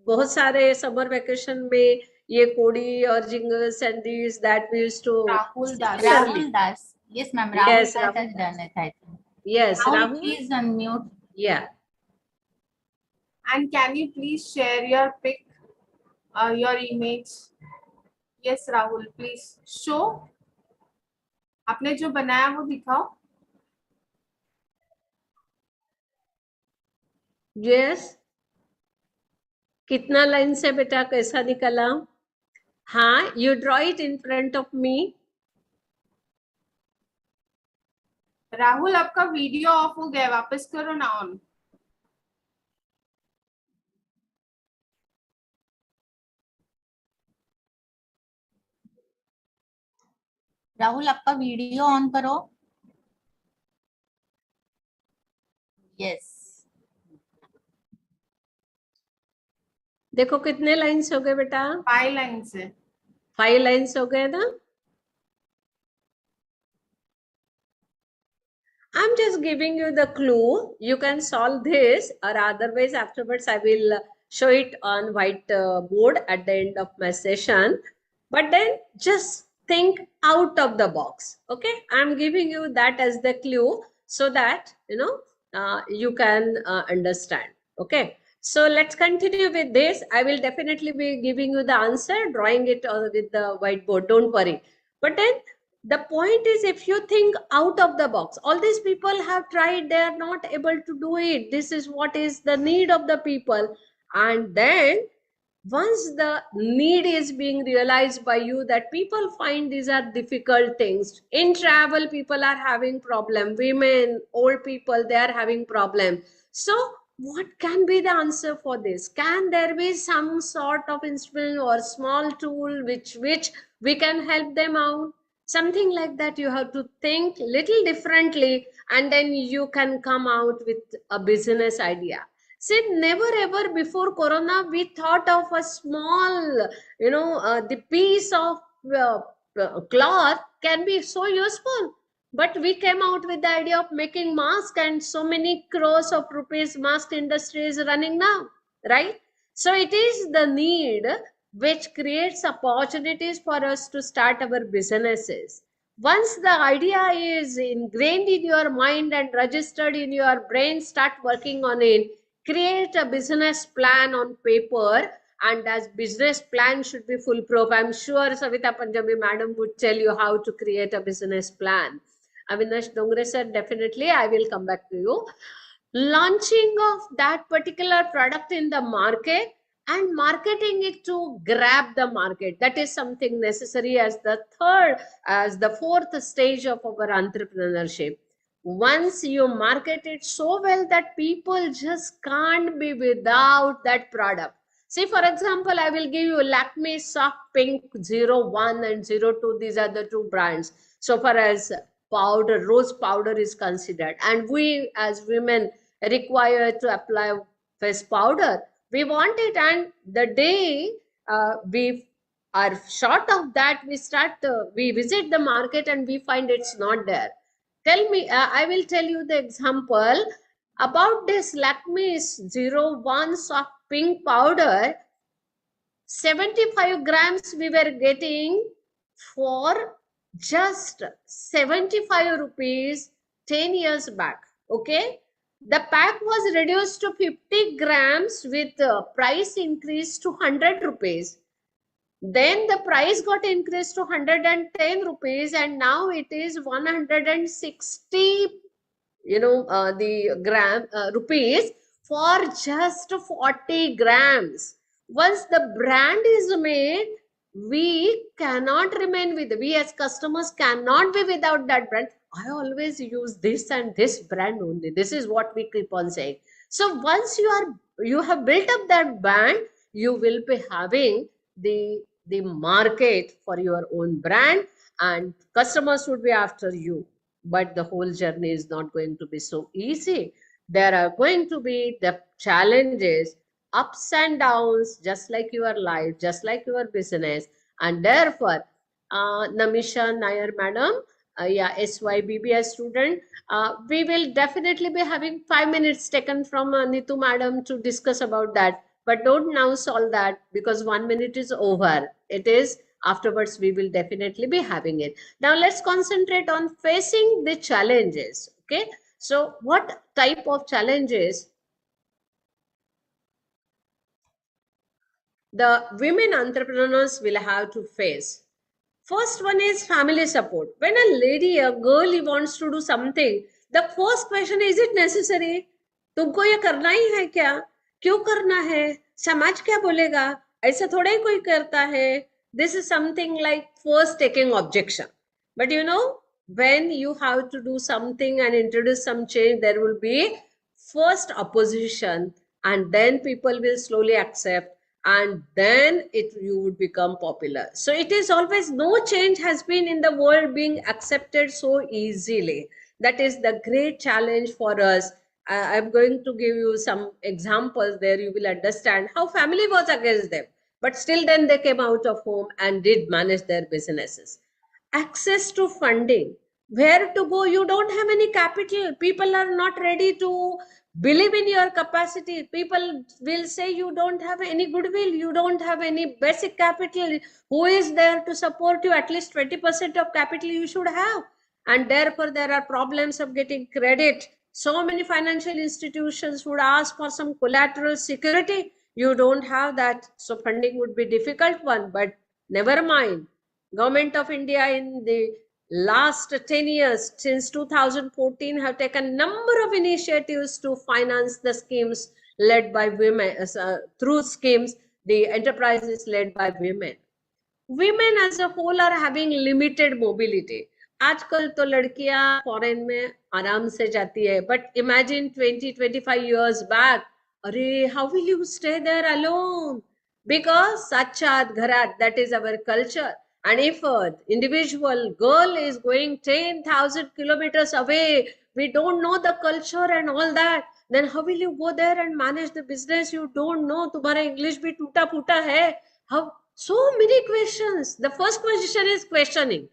बहुत सारे summer vacation में ये कोडी और jingles and this that we used to Rahul Das. Rahul Das. Yes, ma'am. Rahul Yes, Das Rahul has done it, I think. Yes, Rahul, Rahul. please unmute. Yeah. And can you please share your pic, your image? Yes, Rahul, please show. आपने जो बनाया वो दिखाओ. Yes. कितना line से बेटा कैसा निकला? हाँ, you draw it in front of me. Rahul आपका वीडियो ऑफ हो गया, वापस करो ना ऑन. राहुल, आपका वीडियो ऑन करो. Yes. देखो कितने लाइन्स हो गए बेटा? 5 लाइन्स है. 5 लाइन्स हो गए ना? I'm just giving you the clue. You can solve this, or otherwise afterwards I will show it on white board at the end of my session. But then just think out of the box. Okay, I'm giving you that as the clue so that you can understand. Okay, so let's continue with this. I will definitely be giving you the answer, drawing it with the whiteboard. Don't worry. But then the point is, if you think out of the box, all these people have tried, they are not able to do it. This is what is the need of the people. And then once the need is being realized by you, that people find these are difficult things. In travel, people are having problem. Women, old people, they are having problem. So what can be the answer for this? Can there be some sort of instrument or small tool which we can help them out? Something like that. You have to think little differently, and then you can come out with a business idea. See, never ever before corona we thought of a small the piece of cloth can be so useful, but we came out with the idea of making mask, and so many crores of rupees mask industry is running now, right? So it is the need which creates opportunities for us to start our businesses. Once the idea is ingrained in your mind and registered in your brain, start working on it. Create a business plan on paper, and as business plan should be foolproof. I'm sure Savita Panjabi madam would tell you how to create a business plan. Avinash Dongre sir, definitely I will come back to you. Launching of that particular product in the market and marketing it to grab the market, that is something necessary as the fourth stage of our entrepreneurship. Once you market it so well that people just can't be without that product. See, for example, I will give you Lakme Soft Pink 01 and 02. These are the two brands. So far as powder, rose powder is considered, and we as women require to apply face powder. We want it, and the day we are short of that, we visit the market and we find it's not there. Tell me, I will tell you the example. About this Lakme's 01 soft pink powder, 75 grams we were getting for just 75 rupees 10 years back. Okay. The pack was reduced to 50 grams with price increase to 100 rupees. Then the price got increased to 110 rupees and now it is 160, the gram rupees for just 40 grams. Once the brand is made, we as customers cannot be without that brand. I always use this and this brand only. This is what we keep on saying. So once you have built up that brand, you will be having the market for your own brand and customers would be after you. But the whole journey is not going to be so easy. There are going to be the challenges, ups and downs, just like your life, just like your business. And therefore, Namisha Nair madam, SYBBS student, we will definitely be having 5 minutes taken from Nitu madam to discuss about that. But don't now solve that because 1 minute is over. It is afterwards we will definitely be having it. Now let's concentrate on facing the challenges. Okay. So what type of challenges the women entrepreneurs will have to face? First one is family support. When a lady, a girl wants to do something, the first question is it necessary? तुमको ये करना ही है क्या? क्यों करना है? समाज क्या बोलेगा? ऐसा थोड़ा ही कोई करता है. This is something like first taking objection. But when you have to do something and introduce some change, there will be first opposition and then people will slowly accept and then you would become popular. So it is always, no change has been in the world being accepted so easily. That is the great challenge for us. I'm going to give you some examples there. You will understand how family was against them, but still then they came out of home and did manage their businesses. Access to funding, where to go? You don't have any capital. People are not ready to believe in your capacity. People will say you don't have any goodwill, you don't have any basic capital. Who is there to support you? At least 20% of capital you should have. And therefore there are problems of getting credit. So many financial institutions would ask for some collateral security. You don't have that, so funding would be difficult one. But never mind, Government of India in the last 10 years, since 2014, have taken number of initiatives to finance the schemes led by women, through schemes, the enterprises led by women. Women as a whole are having limited mobility. आजकल तो लड़कियां foreign में आराम से जाती है, but imagine 20-25 years back, अरे how will you stay there alone? Because sachat gharat, that is our culture. And if an individual girl is going 10,000 kilometers away, we don't know the culture and all that, then how will you go there and manage the business? You don't know. तुम्हारा English भी टूटा फूटा है. How? So many questions. The first question is questioning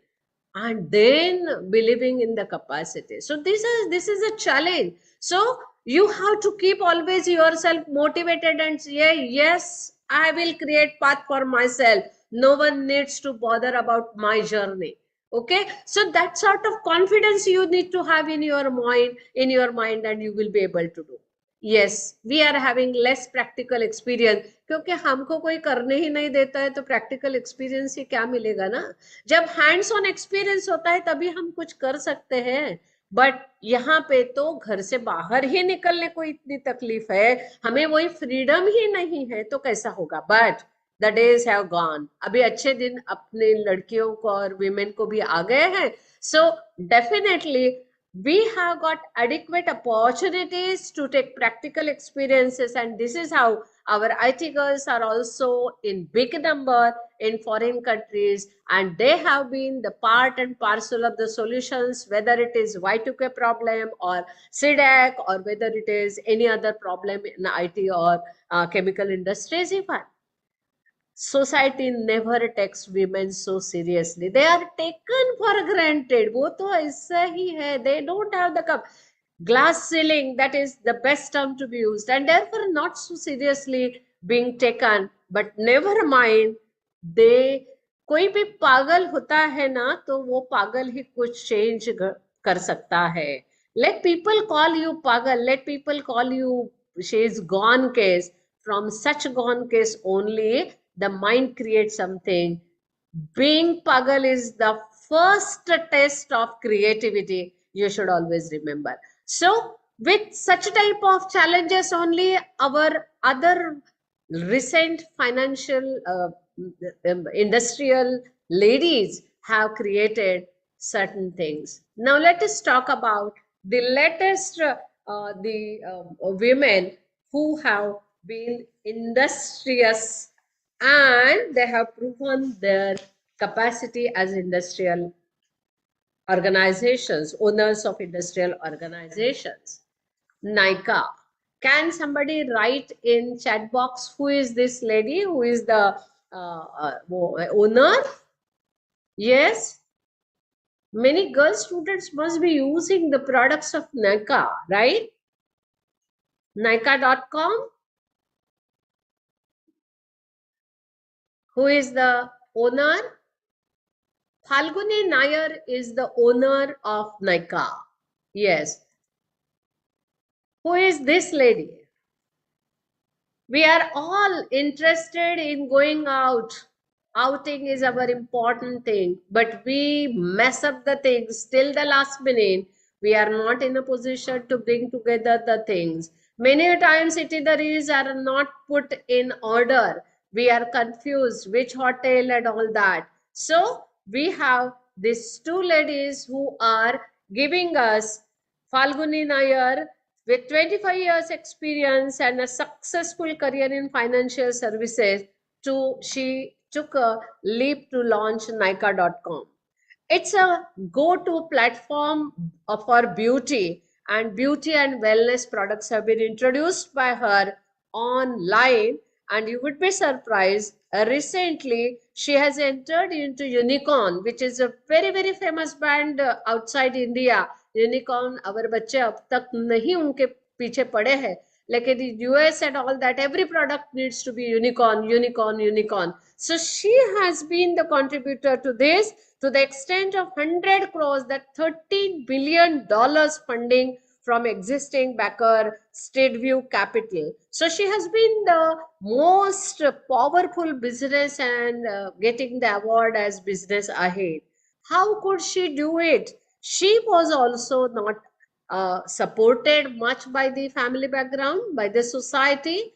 and then believing in the capacity. So this is a challenge. So you have to keep always yourself motivated and say, yes, I will create path for myself. No one needs to bother about my journey. Okay, so that sort of confidence you need to have in your mind, and you will be able to do. Yes, we are having less practical experience क्योंकि हमको कोई करने ही नहीं देता है, तो practical experience ही क्या मिलेगा ना. जब हैंड्स ऑन एक्सपीरियंस होता है तभी हम कुछ कर सकते हैं. बट यहाँ पे तो घर से बाहर ही निकलने को इतनी तकलीफ है, हमें वही फ्रीडम ही नहीं है, तो कैसा होगा. But the days have gone. अभी अच्छे दिन अपने लड़कियों को और विमेन को भी आ गए हैं. So definitely we have got adequate opportunities to take practical experiences, and this is how our IT girls are also in big number in foreign countries, and they have been the part and parcel of the solutions, whether it is Y2K problem or CDAC or whether it is any other problem in IT or chemical industries even. Society never takes women so seriously. They are taken for granted. वो तो ऐसा ही है. They don't have the cup. glass ceiling, that is the best term to be used, and therefore not so seriously being taken. But never mind, they, कोई भी पागल होता है ना तो वो पागल ही कुछ चेंज कर सकता है. Let people call you pagal, let people call you she is gone case. From such gone case only the mind creates something. Being pagal is the first test of creativity, you should always remember. So with such type of challenges only our other recent financial industrial ladies have created certain things. Now let us talk about the latest women who have been industrious and they have proven their capacity as industrial organizations, owners of industrial organizations. Nika. Can somebody write in chat box who is this lady? Who is the owner? Yes. Many girl students must be using the products of Nika, right? Nika.com. Who is the owner? Falguni Nair is the owner of Nika. Yes. Who is this lady? We are all interested in going out. Outing is our important thing, but we mess up the things till the last minute. We are not in a position to bring together the things. Many times itineraries are not put in order. We are confused which hotel and all that. So we have these two ladies who are giving us Falguni Nair with 25 years experience and a successful career in financial services, she took a leap to launch Nika.com. It's a go-to platform for beauty, and beauty and wellness products have been introduced by her online, and you would be surprised. Recently, she has entered into Unicorn, which is a very, very famous brand outside India. Unicorn our बच्चे अब तक नहीं उनके पीछे पड़े हैं, लेकिन US and all that every product needs to be unicorn unicorn unicorn. So she has been the contributor to this to the extent of 100 crores, that $13 billion funding from existing backer Stateview Capital. So she has been the most powerful business and getting the award as business ahead. How could she do it? She was also not supported much by the family background, by the society.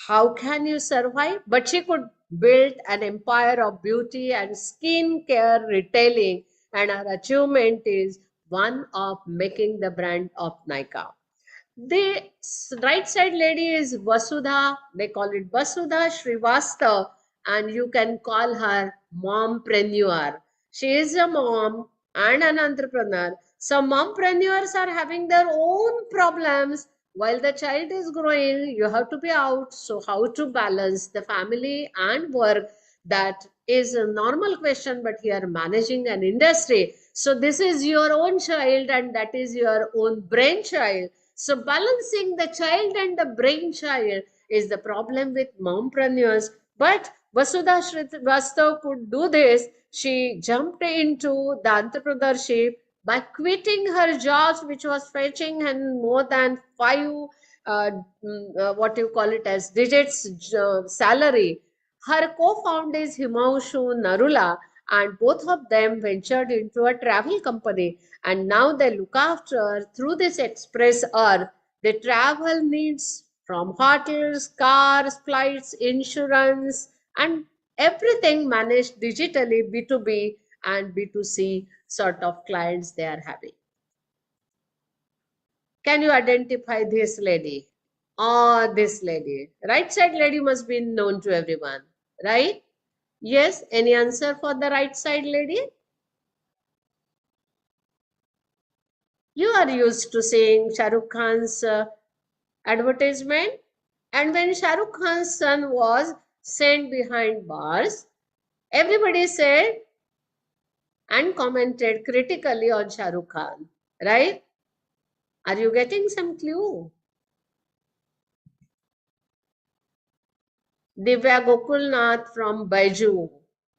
How can you survive? But she could build an empire of beauty and skin care retailing, and her achievement is one of making the brand of Nika. The right side lady is Vasudha. They call it Vasudha Srivastav, and you can call her mompreneur. She is a mom and an entrepreneur. So mompreneurs are having their own problems while the child is growing. You have to be out. So how to balance the family and work? That is a normal question, but here managing an industry. So this is your own child and that is your own brainchild. So balancing the child and the brainchild is the problem with mompreneurs. But Vasudha Srivastav could do this. She jumped into the entrepreneurship by quitting her jobs, which was fetching her more than what you call it as digits salary. Her co-founder is Himanshu Narula, and both of them ventured into a travel company, and now they look after through this express earth the travel needs from hotels, cars, flights, insurance, and everything managed digitally, B2B and B2C sort of clients they are having. Can you identify this lady or this lady? Right side lady must be known to everyone, right? Yes, any answer for the right side lady? You are used to seeing Shah Rukh Khan's advertisement, and when Shah Rukh Khan's son was sent behind bars, everybody said and commented critically on Shah Rukh Khan, right? Are you getting some clue? Divya Gokulnath from Baiju,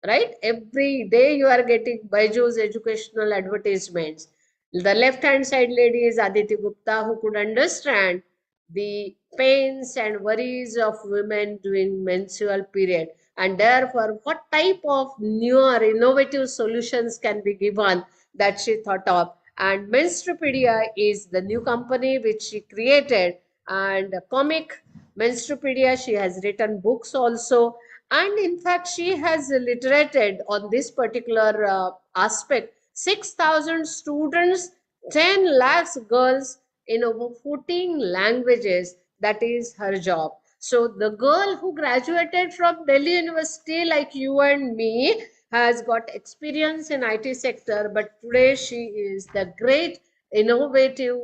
right? Every day you are getting Baiju's educational advertisements. The left-hand side lady is Aditi Gupta, who could understand the pains and worries of women during menstrual period. And therefore, what type of newer innovative solutions can be given that she thought of. And Menstrupedia is the new company which she created, and a comic Menstrupedia. She has written books also, and in fact, she has literated on this particular aspect. 6,000 students, 10 lakhs girls in over 14 languages. That is her job. So the girl who graduated from Delhi University, like you and me, has got experience in IT sector, but today she is the great innovative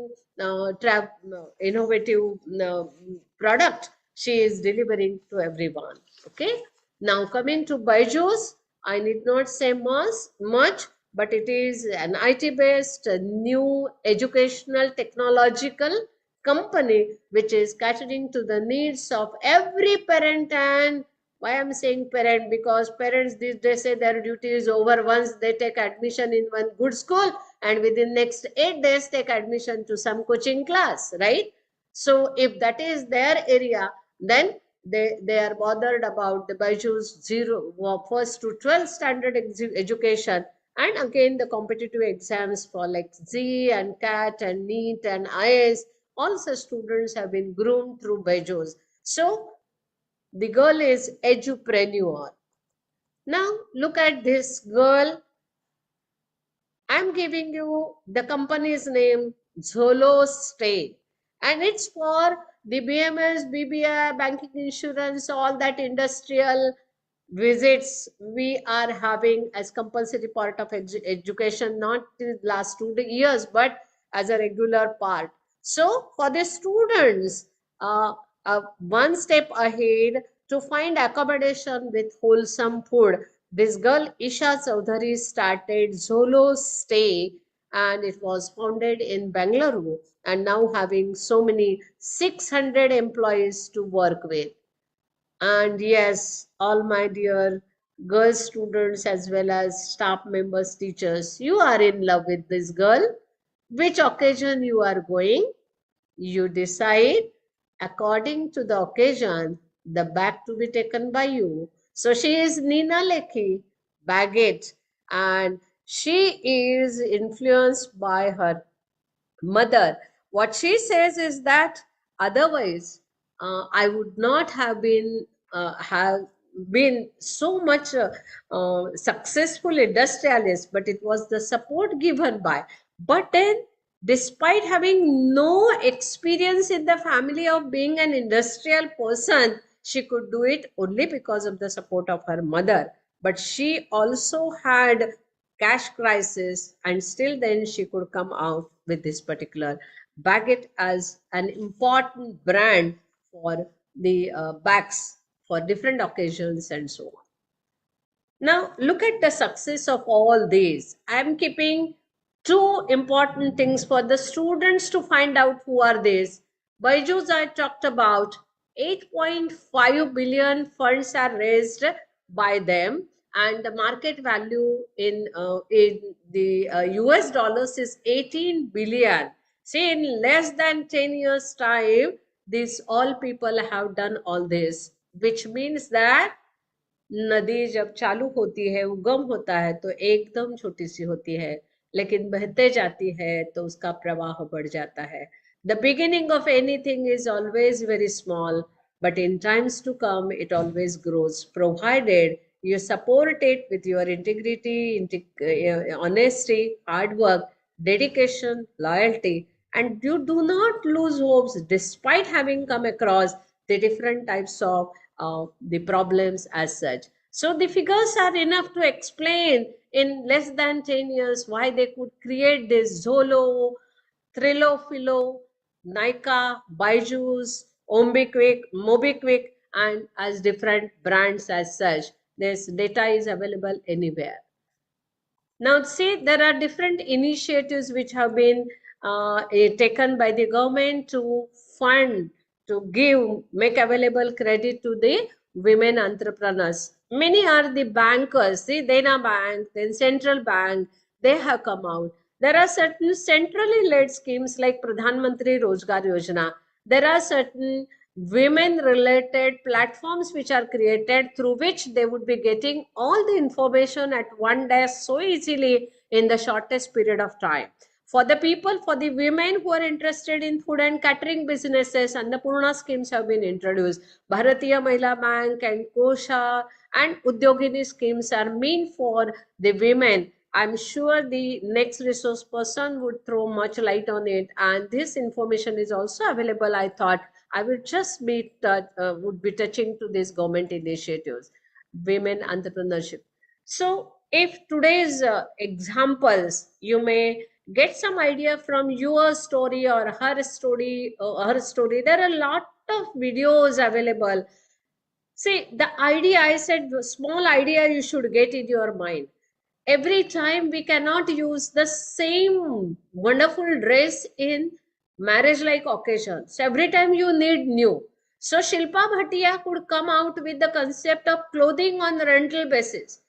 innovative product she is delivering to everyone. Okay. Now coming to Byju's, I need not say much, but it is an IT-based new educational technological company which is catering to the needs of every parent. And why I'm saying parent, because parents these days say their duty is over once they take admission in one good school, and within next 8 days take admission to some coaching class, right? So if that is their area, then they are bothered about the Byju's first to 12th standard education, and again the competitive exams for like Z and CAT and NEET and IAS. All such students have been groomed through Byju's. So the girl is edupreneur. Now look at this girl. I'm giving you the company's name, Zolo Stay, and it's for the BMS, BBI, banking, insurance, all that industrial visits we are having as compulsory part of education, not the last 2 years, but as a regular part. So for the students, one step ahead to find accommodation with wholesome food, this girl Isha Chaudhary started Zolo Stay, and it was founded in Bangalore, and now having so many 600 employees to work with. And yes, all my dear girl students as well as staff members, teachers, you are in love with this girl. Which occasion you are going? You decide according to the occasion, the bag to be taken by you. So she is Nina Lekhi Baggett, and she is influenced by her mother. What she says is that otherwise, I would not have been so much successful industrialist, but it was the support given by. But then, despite having no experience in the family of being an industrial person, she could do it only because of the support of her mother. But she also had cash crisis, and still then she could come out with this particular baguette as an important brand for the bags for different occasions and so on. Now look at the success of all these. I am keeping two important things for the students to find out who are these. Byju's I talked about. 8.5 billion funds are raised by them, and the market value in the US dollars is 18 billion. See, in less than 10 years time, these all people have done all this, which means that नदी जब चालू होती है, उगम होता है तो एकदम छोटी सी होती है, लेकिन बहते जाती है तो उसका प्रवाह बढ़ जाता है. The beginning of anything is always very small, but in times to come it always grows, provided you support it with your integrity, honesty, hard work, dedication, loyalty, and you do not lose hopes despite having come across the different types of the problems as such. So the figures are enough to explain in less than 10 years why they could create this Zolo, Philo, Nika, Byju's, Mobiquick, and as different brands as such. This data is available anywhere. Now see, there are different initiatives which have been taken by the government to fund, to make available credit to the women entrepreneurs. Many are the bankers, see Dena Bank, then Central Bank, they have come out. There are certain centrally led schemes like Pradhan Mantri Rozgar Yojana. There are certain women related platforms which are created through which they would be getting all the information at one desk so easily in the shortest period of time. For the people, for the women who are interested in food and catering businesses, Annapurna schemes have been introduced. Bharatiya Mahila Bank and Kosha and Udyogini schemes are meant for the women. I'm sure the next resource person would throw much light on it, and this information is also available. I thought I would just would be touching to these government initiatives, women entrepreneurship. So, if today's examples, you may get some idea from your story or her story. There are a lot of videos available. See, the idea I said, small idea you should get in your mind. Every time we cannot use the same wonderful dress in marriage like occasions. Every time you need new. So Shilpa Bhatia could come out with the concept of clothing on rental basis.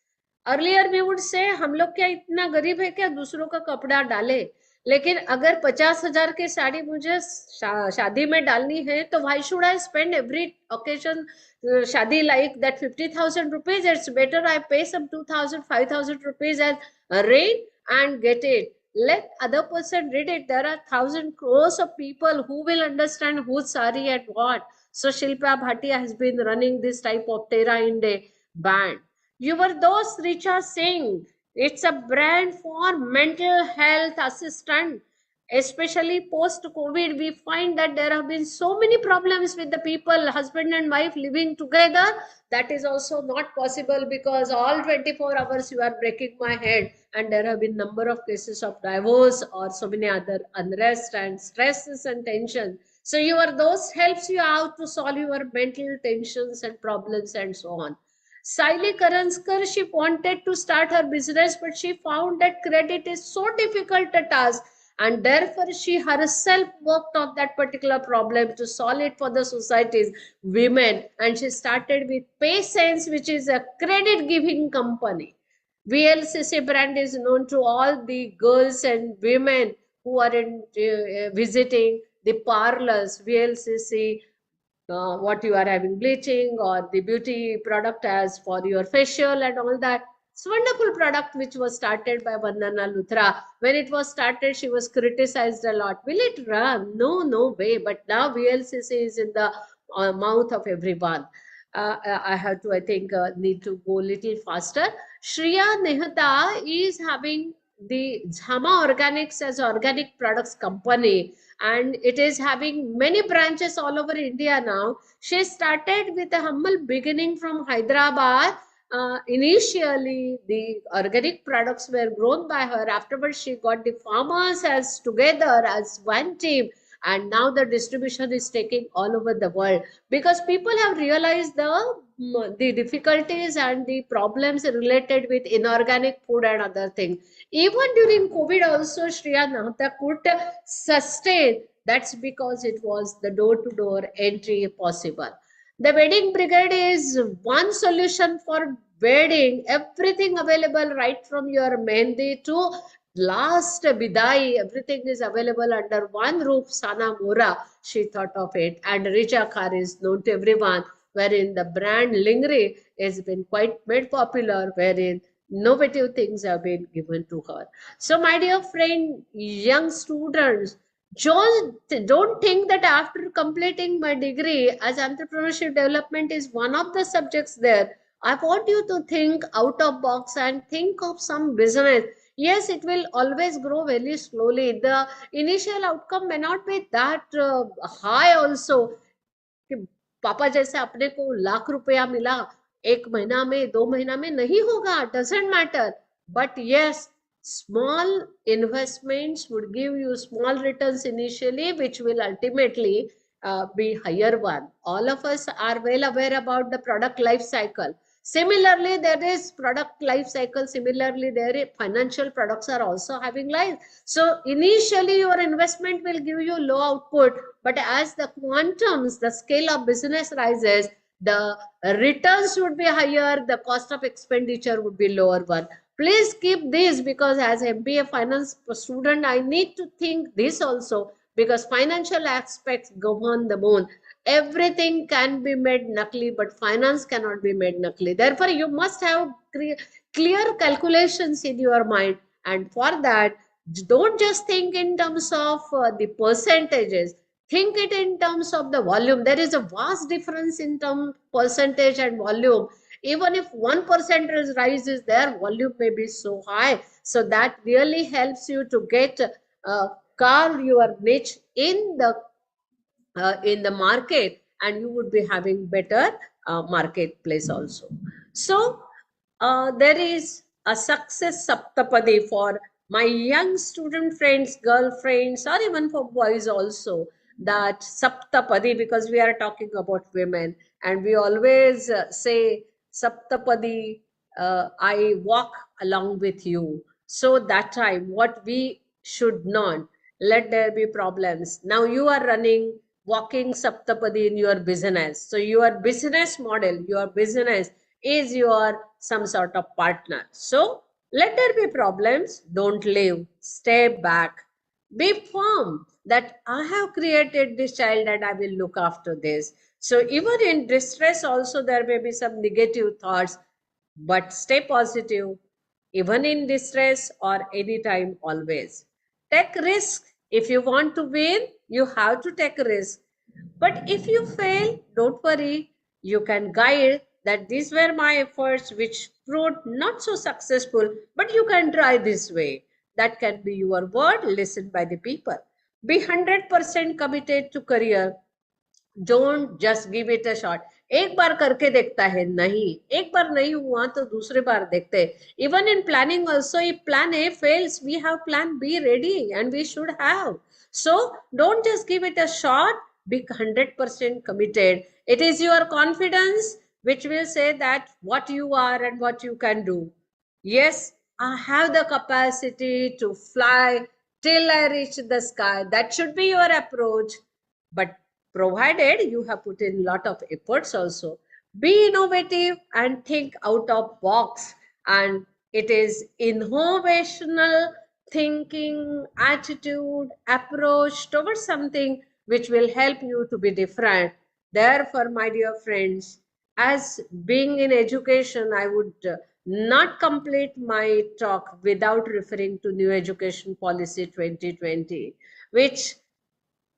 Earlier we would say हम लोग क्या इतना गरीब है क्या दूसरों का कपड़ा डाले, लेकिन अगर 50,000 की साड़ी मुझे शादी में डालनी है तो why should I spend every occasion शादी like that 50,000 rupees. It's better I pay some 2,000 5,000 rupees as rent and get it. Let other person read it. There are 1,000 crores of people who will understand whose sari and what. So Shilpa Bhatia has been running this type of Tera Inde band. You were those Richa Singh. It's a brand for mental health assistant. Especially post-COVID, we find that there have been so many problems with the people, husband and wife living together. That is also not possible because all 24 hours you are breaking my head. And there have been number of cases of divorce or so many other unrest and stresses and tension. So those helps you out to solve your mental tensions and problems and so on. Saili Karanskar, she wanted to start her business, but she found that credit is so difficult a task, and therefore she herself worked on that particular problem to solve it for the society's women. And she started with Patience, which is a credit giving company. VLCC brand is known to all the girls and women who are visiting the parlors. VLCC, what you are having, bleaching or the beauty product as for your facial and all that. It's a wonderful product which was started by Vandana Luthra. When it was started, she was criticized a lot. Will it run? No, no way. But now VLCC is in the mouth of everyone. I have to, I think, need to go a little faster. Shriya Nehata is having the Jhama Organics as organic products company, and it is having many branches all over India now. She started with a humble beginning from Hyderabad. Initially, the organic products were grown by her. Afterwards, she got the farmers as together as one team, and now the distribution is taking all over the world because people have realized the difficulties and the problems related with inorganic food and other things. Even during COVID also, Shriya Nahata could sustain. That's because it was the door-to-door entry possible. The wedding brigade is one solution for wedding. Everything available right from your mehndi to last bidai. Everything is available under one roof. Sana Mora, she thought of it. And Richa Khar is known to everyone, wherein the brand Lingri has been quite made popular, wherein innovative things have been given to her. So my dear friend, young students, don't think that after completing my degree as entrepreneurship development is one of the subjects there. I want you to think out of box and think of some business. Yes, it will always grow very slowly. The initial outcome may not be that high also. पापा जैसे अपने को लाख रुपया मिला, एक महीना में 2 महीना में नहीं होगा, doesn't matter. But yes, small investments would give you small returns initially, which will ultimately be higher one. All of us are well aware about the product life cycle. Similarly, there is product life cycle. Similarly, there is financial products are also having life. So initially your investment will give you low output, but as the quantums, the scale of business rises, the returns would be higher, the cost of expenditure would be lower one. Please keep this, because as MBA finance student, I need to think this also, because financial aspects govern the moon. Everything can be made nakli, but finance cannot be made nakli. Therefore, you must have clear calculations in your mind. And for that, don't just think in terms of the percentages. Think it in terms of the volume. There is a vast difference in term percentage and volume. Even if 1% rise is there, volume may be so high. So that really helps you to get carve your niche in the market, and you would be having better marketplace also. So there is a success saptapadi for my young student friends, girlfriends, or even for boys also. That saptapadi, because we are talking about women, and we always say saptapadi, I walk along with you. So that time, what we should not let there be problems. Now you are running walking saptapadi in your business. So your business model, your business is your some sort of partner. So let there be problems, don't leave, stay back, be firm that I have created this child and I will look after this. So even in distress also there may be some negative thoughts, but stay positive even in distress or anytime, always. Take risk. If you want to win, you have to take risk. But if you fail, don't worry. You can guide that these were my efforts which proved not so successful, but you can try this way. That can be your word listened by the people. Be 100% committed to career. Don't just give it a shot. एक बार करके देखता है, नहीं, एक बार नहीं हुआ तो दूसरी बार देखते हैं. Even in planning also, if plan A fails, we have plan B ready and we should have. So don't just give it a shot, be 100% committed. It is your confidence which will say that what you are and what you can do. Yes, I have the capacity to fly till I reach the sky. That should be your approach. But provided you have put in lot of efforts also. Be innovative and think out of box. And it is innovational thinking, attitude, approach towards something which will help you to be different. Therefore, my dear friends, as being in education, I would not complete my talk without referring to New Education Policy 2020, which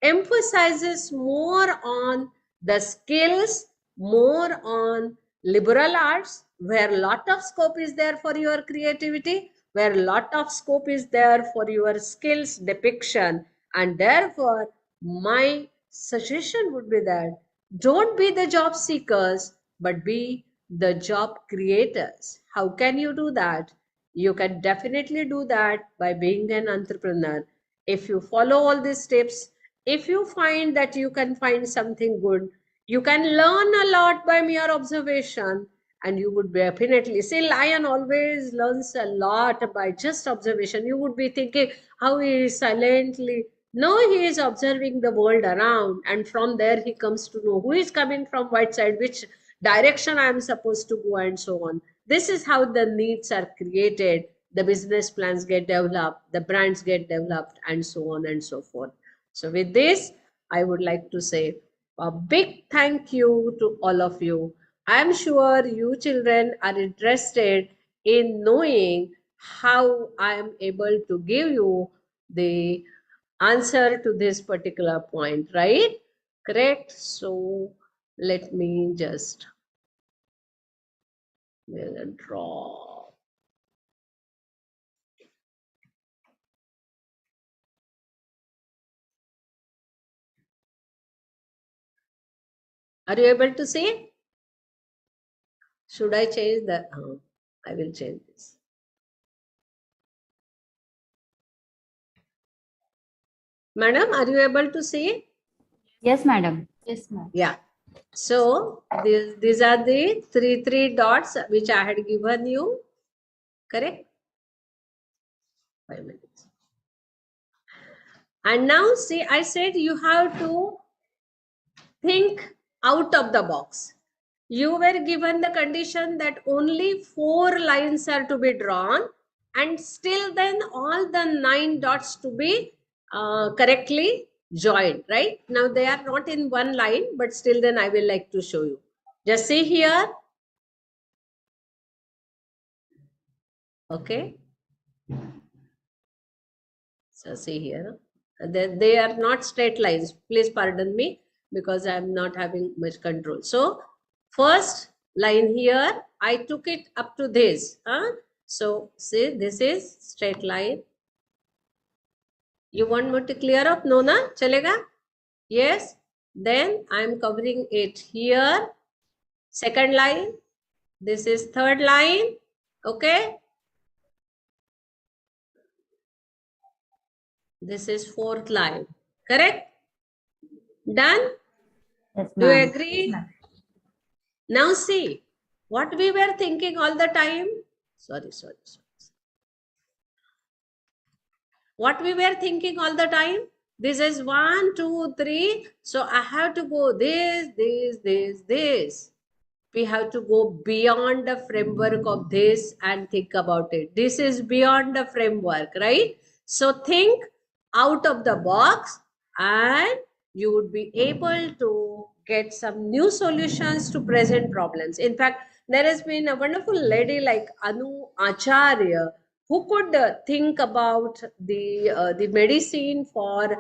emphasizes more on the skills, more on liberal arts, where lot of scope is there for your creativity, where lot of scope is there for your skills depiction. And therefore, my suggestion would be that don't be the job seekers, but be the job creators. How can you do that? You can definitely do that by being an entrepreneur. If you follow all these steps, if you find that you can find something good, you can learn a lot by mere observation, and you would definitely see lion always learns a lot by just observation. You would be thinking how he is silently, no, he is observing the world around, and from there he comes to know who is coming from what side, which direction I am supposed to go, and so on. This is how the needs are created, the business plans get developed, the brands get developed, and so on and so forth. So with this, I would like to say a big thank you to all of you. I am sure you children are interested in knowing how I am able to give you the answer to this particular point, right? Correct? So let me just draw. Are you able to see? Should I change the? I will change this. Madam, are you able to see? Yes, madam. Yes, ma'am. Yeah. So these are the three dots which I had given you. Correct? 5 minutes. And now see, I said you have to think out of the box. You were given the condition that only 4 lines are to be drawn, and still then all the 9 dots to be correctly joined, right? Now they are not in one line, but still then I will like to show you. Just see here. Okay. So see here. They are not straight lines. Please pardon me because I am not having much control. So first line here, I took it up to this. So see, this is straight line. You want me to clear up? No, na? Chalega? Yes. Then I am covering it here. Second line. This is third line. Okay. This is fourth line. Correct? Done? Yes, Do you ma'am. agree? Now see, what we were thinking all the time. Sorry. What we were thinking all the time. This is 1, 2, 3. So I have to go this. We have to go beyond the framework of this and think about it. This is beyond the framework, right? So think out of the box and you would be able to get some new solutions to present problems. In fact, there has been a wonderful lady like Anu Acharya who could think about the medicine for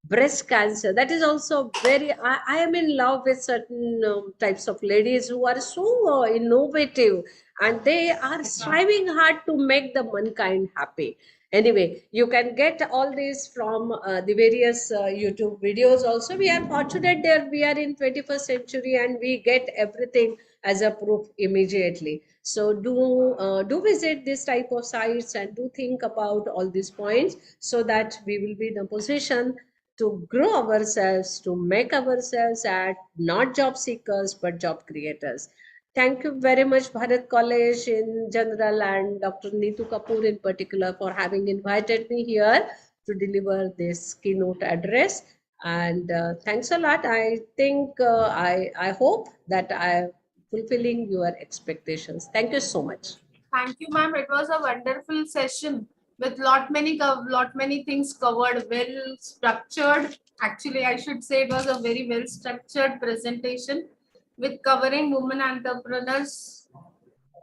breast cancer. That is also very, I am in love with certain types of ladies who are so innovative and they are striving hard to make the mankind happy. Anyway, you can get all these from the various YouTube videos also. We are fortunate that we are in 21st century and we get everything as a proof immediately. So do visit this type of sites and do think about all these points so that we will be in a position to grow ourselves, to make ourselves at not job seekers but job creators. Thank you very much, Bharat College in general and Dr. Neetu Kapoor in particular for having invited me here to deliver this keynote address. And thanks a lot. I think I hope that I am fulfilling your expectations. Thank you so much. Thank you, ma'am. It was a wonderful session with lot many things covered, well structured. Actually, I should say it was a very well structured presentation with covering women entrepreneurs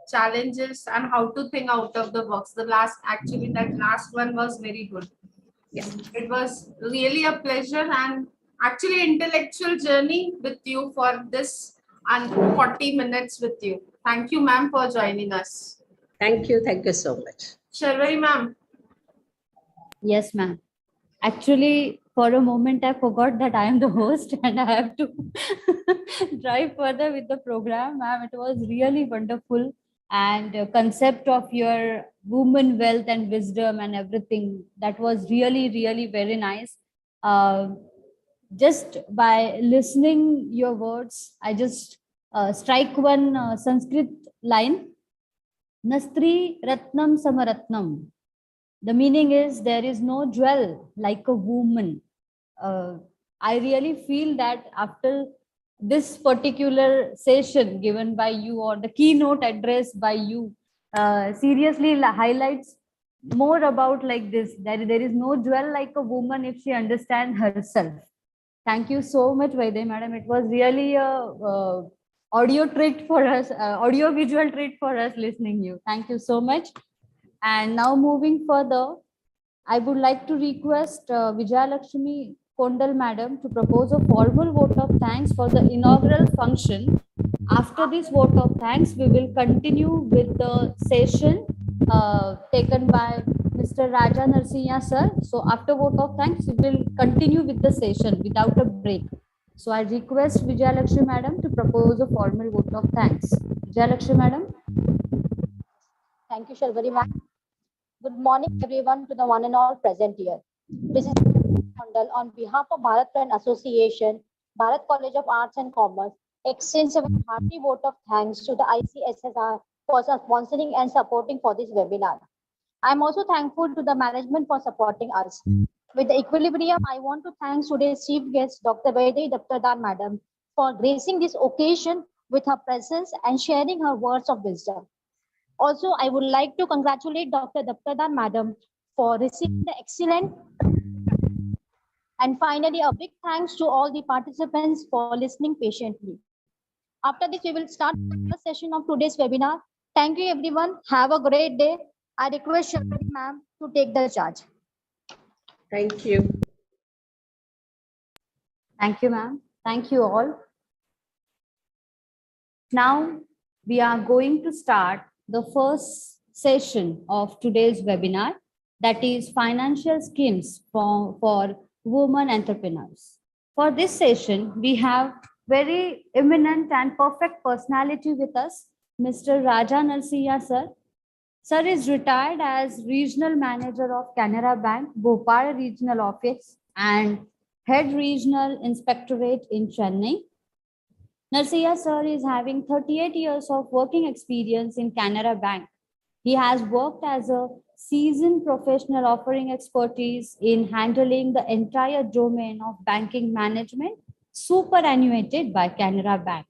challenges and how to think out of the box. That last one was very good. Yeah. It was really a pleasure and actually intellectual journey with you for this and 40 minutes with you. Thank you, ma'am, for joining us. Thank you. Thank you so much. Sharvari, ma'am. Yes, ma'am. Actually, for a moment, I forgot that I am the host and I have to drive further with the program. Ma'am, it was really wonderful. And concept of your woman wealth and wisdom and everything, that was really, really very nice. Just by listening your words, I just strike one Sanskrit line, Nastri Ratnam Samaratnam. The meaning is there is no jewel like a woman. I really feel that after this particular session given by you or the keynote address by you, seriously highlights more about like this, that there is no jewel like a woman if she understands herself. Thank you so much, Vaidya madam. It was really a audio treat for us, audio visual treat for us listening you. Thank you so much. And now moving further, I would like to request Vijayalakshmi Kondal madam to propose a formal vote of thanks for the inaugural function. After this vote of thanks, we will continue with the session taken by Mr. Raja Narsinya sir. So after vote of thanks, we will continue with the session without a break. So I request Vijayalakshmi madam to propose a formal vote of thanks. Vijayalakshmi madam. Thank you, Sharvari ma'am. Good morning, everyone, to the one and all present here. This is Mondal on behalf of Bharat Friend Association, Bharat College of Arts and Commerce, extends a hearty vote of thanks to the ICSSR for sponsoring and supporting for this webinar. I'm also thankful to the management for supporting us. With the equilibrium, I want to thank today's chief guest, Dr. Vaidhi Daptardar Madam, for gracing this occasion with her presence and sharing her words of wisdom. Also, I would like to congratulate Dr. Daptardar Madam for receiving the excellent. And finally, a big thanks to all the participants for listening patiently. After this, we will start the session of today's webinar. Thank you, everyone. Have a great day. I request Shalini ma'am to take the charge. Thank you. Thank you, ma'am. Thank you all. Now, we are going to start the first session of today's webinar, that is financial schemes for women entrepreneurs. For this session, we have very eminent and perfect personality with us, Mr. Raja Narsiya sir. Sir is retired as Regional Manager of Canara Bank, Bhopal Regional Office and Head Regional Inspectorate in Chennai. Narsiya sir is having 38 years of working experience in Canara Bank. He has worked as a seasoned professional offering expertise in handling the entire domain of banking management, superannuated by Canara Bank.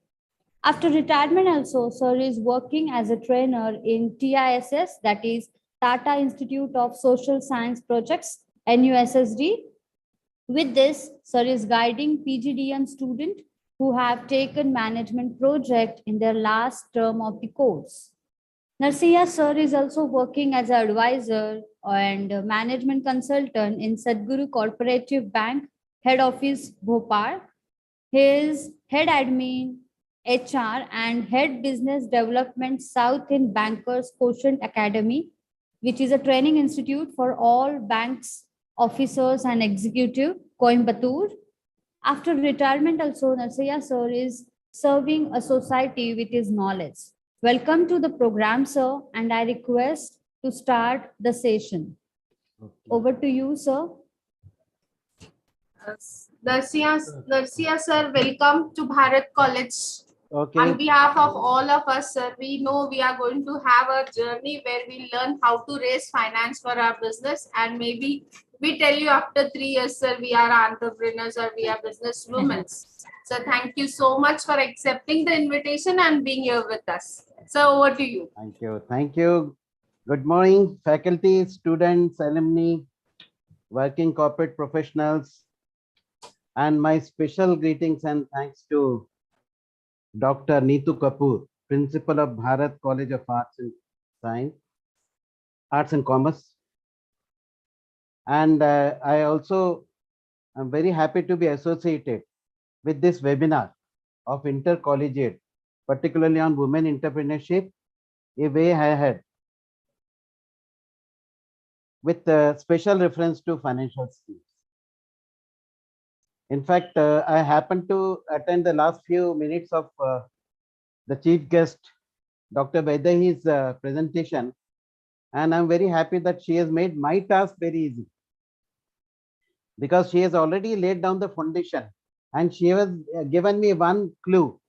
After retirement also, sir is working as a trainer in TISS, that is Tata Institute of Social Science Projects, NUSSD. With this, sir is guiding PGDM students who have taken management project in their last term of the course. Narsiya sir is also working as an advisor and a management consultant in Sadhguru Cooperative Bank, head office Bhopal. He is head admin, HR and head business development South in Bankers Quotient Academy, which is a training institute for all banks, officers and executive, Coimbatore. After retirement also, Narsiya sir is serving a society with his knowledge. Welcome to the program, sir, and I request to start the session. Okay. Over to you, sir. Narsiya sir, welcome to Bharat College. Okay. On behalf of all of us, sir, we know we are going to have a journey where we learn how to raise finance for our business, and maybe we tell you after 3 years, sir, we are entrepreneurs or we are businesswomen. So thank you so much for accepting the invitation and being here with us. So over to you. Thank you. Thank you. Good morning, faculty, students, alumni, working corporate professionals, and my special greetings and thanks to Dr. Neetu Kapoor, Principal of Bharat College of Arts and Science, Arts and Commerce. And I also am very happy to be associated with this webinar of intercollegiate, particularly on women entrepreneurship, a way ahead, with special reference to financial schemes. In fact, I happened to attend the last few minutes of the chief guest, Dr. Vaidehi's presentation, and I'm very happy that she has made my task very easy, because she has already laid down the foundation and she has given me one clue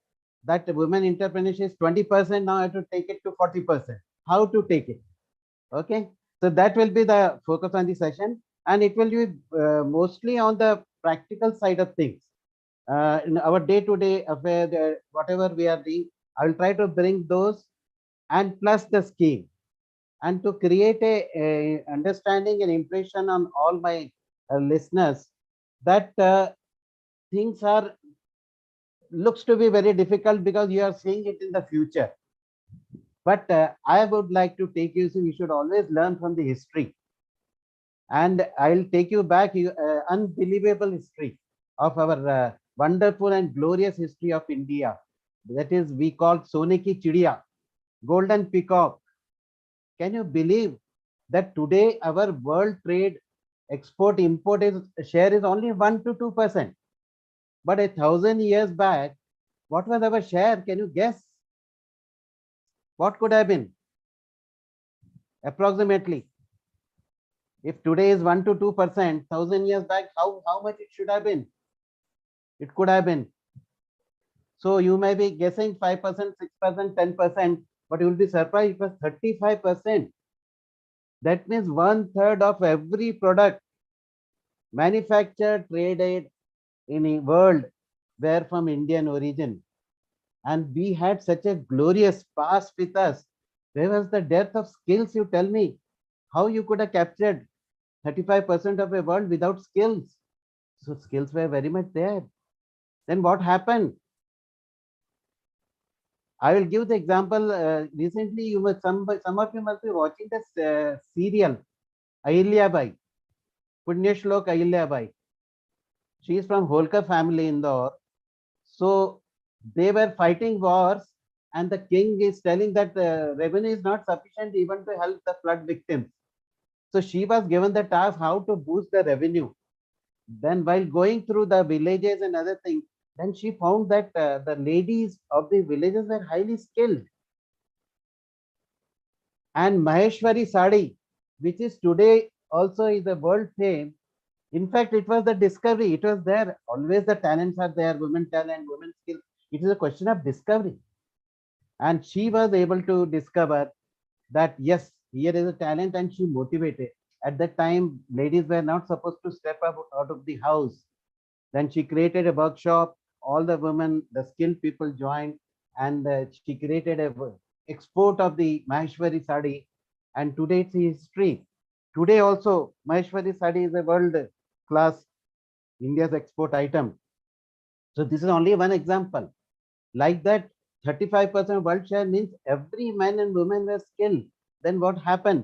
that women entrepreneurship is 20%, now I have to take it to 40%. How to take it? Okay, so that will be the focus on the session, and it will be mostly on the practical side of things. In our day-to-day affair, whatever we are doing, I will try to bring those and plus the scheme, and to create a understanding and impression on all my listeners that things are looks to be very difficult because you are seeing it in the future. But I would like to take you, so we should always learn from the history. And I'll take you back unbelievable history of our wonderful and glorious history of India. That is, we call Sone ki Chidiya, golden peacock. Can you believe that today our world trade export import share is only 1 to 2%? But 1,000 years back, what was our share? Can you guess? What could have been? Approximately. If today is 1 to 2%, 1,000 years back, how much it should have been? It could have been. So you may be guessing 5%, 6%, 10%, but you will be surprised it was 35%. That means 1/3 of every product manufactured, traded in the world were from Indian origin. And we had such a glorious past with us. Where was the depth of skills, you tell me? How you could have captured 35% of a world without skills? So skills were very much there. Then what happened? I will give the example. Recently, some of you must be watching this serial, Ahilya Bai, Punyashlok Ahilya Bai. She is from Holkar family in Indore. So they were fighting wars, and the king is telling that revenue is not sufficient even to help the flood victims. So she was given the task how to boost the revenue. Then while going through the villages and other things, then she found that the ladies of the villages were highly skilled. And Maheshwari Sadi, which is today also is a world fame. In fact, it was the discovery. It was there. Always the talents are there, women talent, women skill. It is a question of discovery. And she was able to discover that yes, here is a talent, and she motivated. At that time, ladies were not supposed to step up out of the house. Then she created a workshop. All the women, the skilled people joined, and she created a export of the Maheshwari Sadi. And today it's history. Today also, Maheshwari Sadi is a world class India's export item. So this is only one example. Like that, 35% world share means every man and woman were skilled. Then what happened?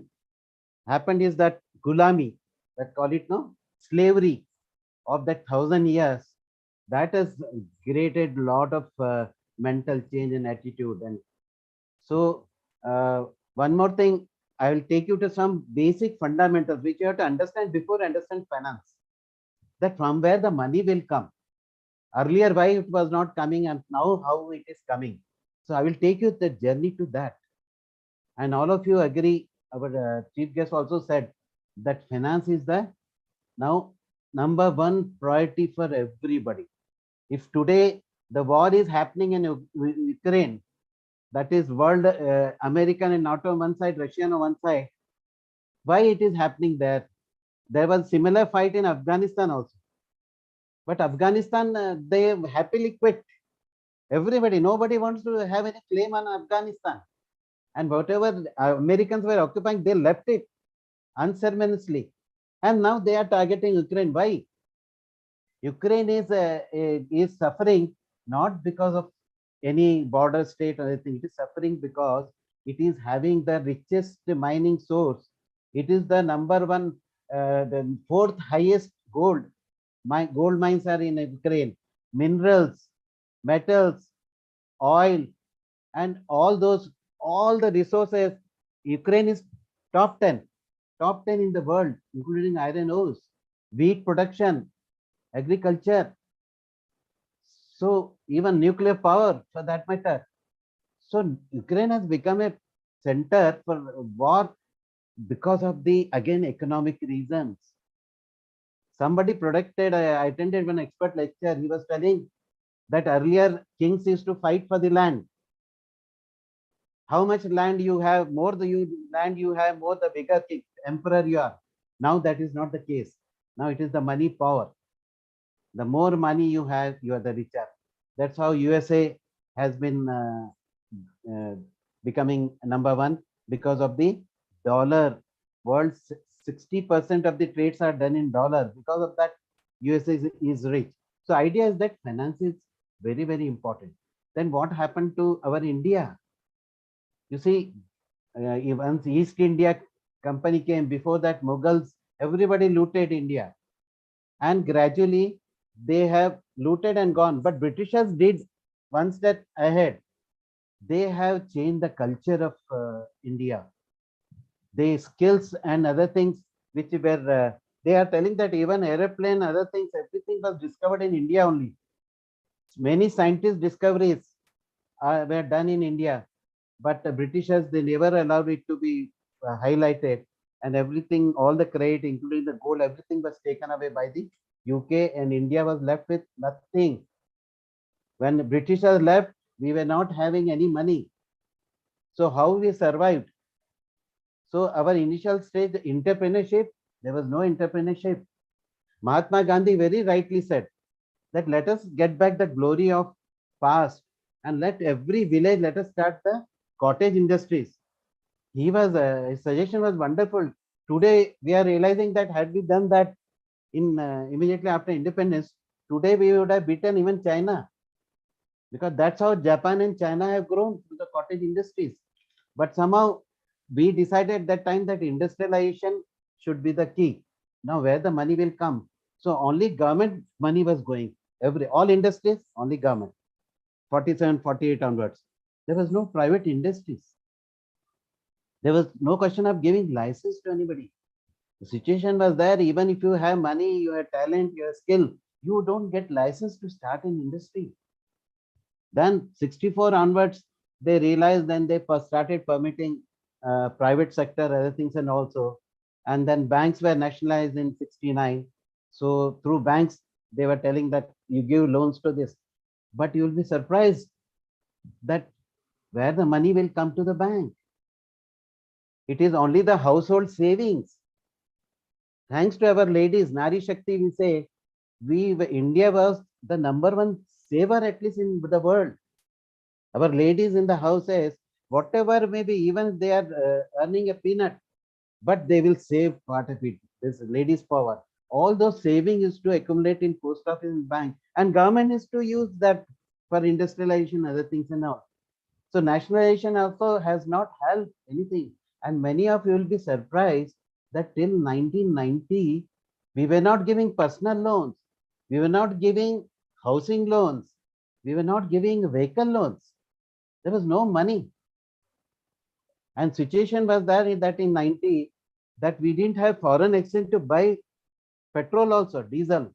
Happened is that gulami, that call it no slavery of that 1,000 years, that has created a lot of mental change and attitude. And so one more thing, I will take you to some basic fundamentals which you have to understand before understand finance. That from where the money will come. Earlier, why it was not coming, and now how it is coming. So I will take you the journey to that. And all of you agree, our chief guest also said that finance is the now number one priority for everybody. If today the war is happening in Ukraine, that is world American and NATO on one side, Russian on one side, why it is happening there? There was similar fight in Afghanistan also. But Afghanistan, they happily quit. Everybody, nobody wants to have any claim on Afghanistan. And whatever Americans were occupying, they left it unceremoniously. And now they are targeting Ukraine. Why? Ukraine is suffering not because of any border state or anything. It is suffering because it is having the richest mining source. It is the number one, the fourth highest gold. Gold mines are in Ukraine. Minerals, metals, oil, and all the resources. Ukraine is top 10 in the world, including iron ores, wheat production, agriculture, so even nuclear power for that matter. So Ukraine has become a center for war because of the again economic reasons. Somebody predicted, I attended one expert lecture, he was telling that earlier kings used to fight for the land. How much land you have, more land you have, more the bigger king, emperor you are. Now that is not the case. Now it is the money power. The more money you have, you are the richer. That's how USA has been becoming number one because of the dollar. World's 60% of the trades are done in dollar. Because of that, USA is rich. So idea is that finance is very, very important. Then what happened to our India? You see, once East India Company came, before that Mughals, everybody looted India. And gradually they have looted and gone. But Britishers did one step ahead. They have changed the culture of India. The skills and other things which were, they are telling that even airplane, other things, everything was discovered in India only. Many scientist discoveries were done in India, but the Britishers, they never allowed it to be highlighted, and everything, all the credit, including the gold, everything was taken away by the UK, and India was left with nothing. When the Britishers left, we were not having any money. So how we survived? So our initial stage, the entrepreneurship, there was no entrepreneurship. Mahatma Gandhi very rightly said that let us get back the glory of past and let every village, let us start the cottage industries. His suggestion was wonderful. Today we are realizing that had we done that in immediately after independence, today we would have beaten even China, because that's how Japan and China have grown through the cottage industries. But somehow we decided at that time that industrialization should be the key. Now where the money will come? So only government money was going. All industries, only government. 47, 48 onwards. There was no private industries. There was no question of giving license to anybody. The situation was there. Even if you have money, you have talent, you have skill, you don't get license to start an industry. Then 64 onwards, they realized, then they started permitting private sector, other things, and also. And then banks were nationalized in 69. So through banks, they were telling that you give loans to this. But you will be surprised that where the money will come to the bank. It is only the household savings. Thanks to our ladies, Nari Shakti, we say, India was the #1 saver, at least in the world. Our ladies in the houses, whatever maybe, even they are earning a peanut, but they will save part of it. This ladies' power. All those saving is to accumulate in post office and bank, and government is to use that for industrialization, other things and all. So nationalization also has not helped anything. And many of you will be surprised that till 1990, we were not giving personal loans. We were not giving housing loans. We were not giving vehicle loans. There was no money. And situation was there that in 90, that we didn't have foreign exchange to buy petrol also, diesel,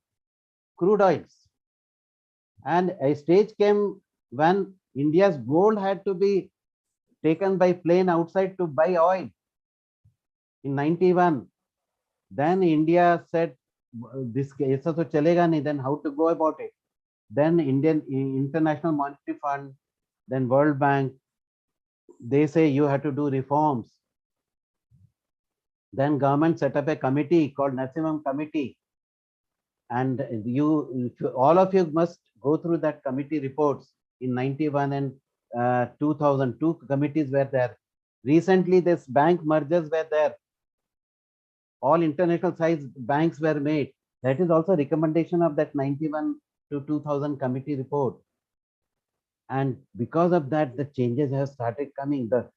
crude oils. And a stage came when India's gold had to be taken by plane outside to buy oil in 91. Then India said, this aisa to chalega nahi, then how to go about it? Then International Monetary Fund, then World Bank, they say you have to do reforms. Then government set up a committee called Nasimam Committee. And all of you must go through that committee reports in 91 and 2002 committees were there. Recently, this bank mergers were there. All international size banks were made. That is also recommendation of that 91 to 2000 committee report. And because of that, the changes have started coming. The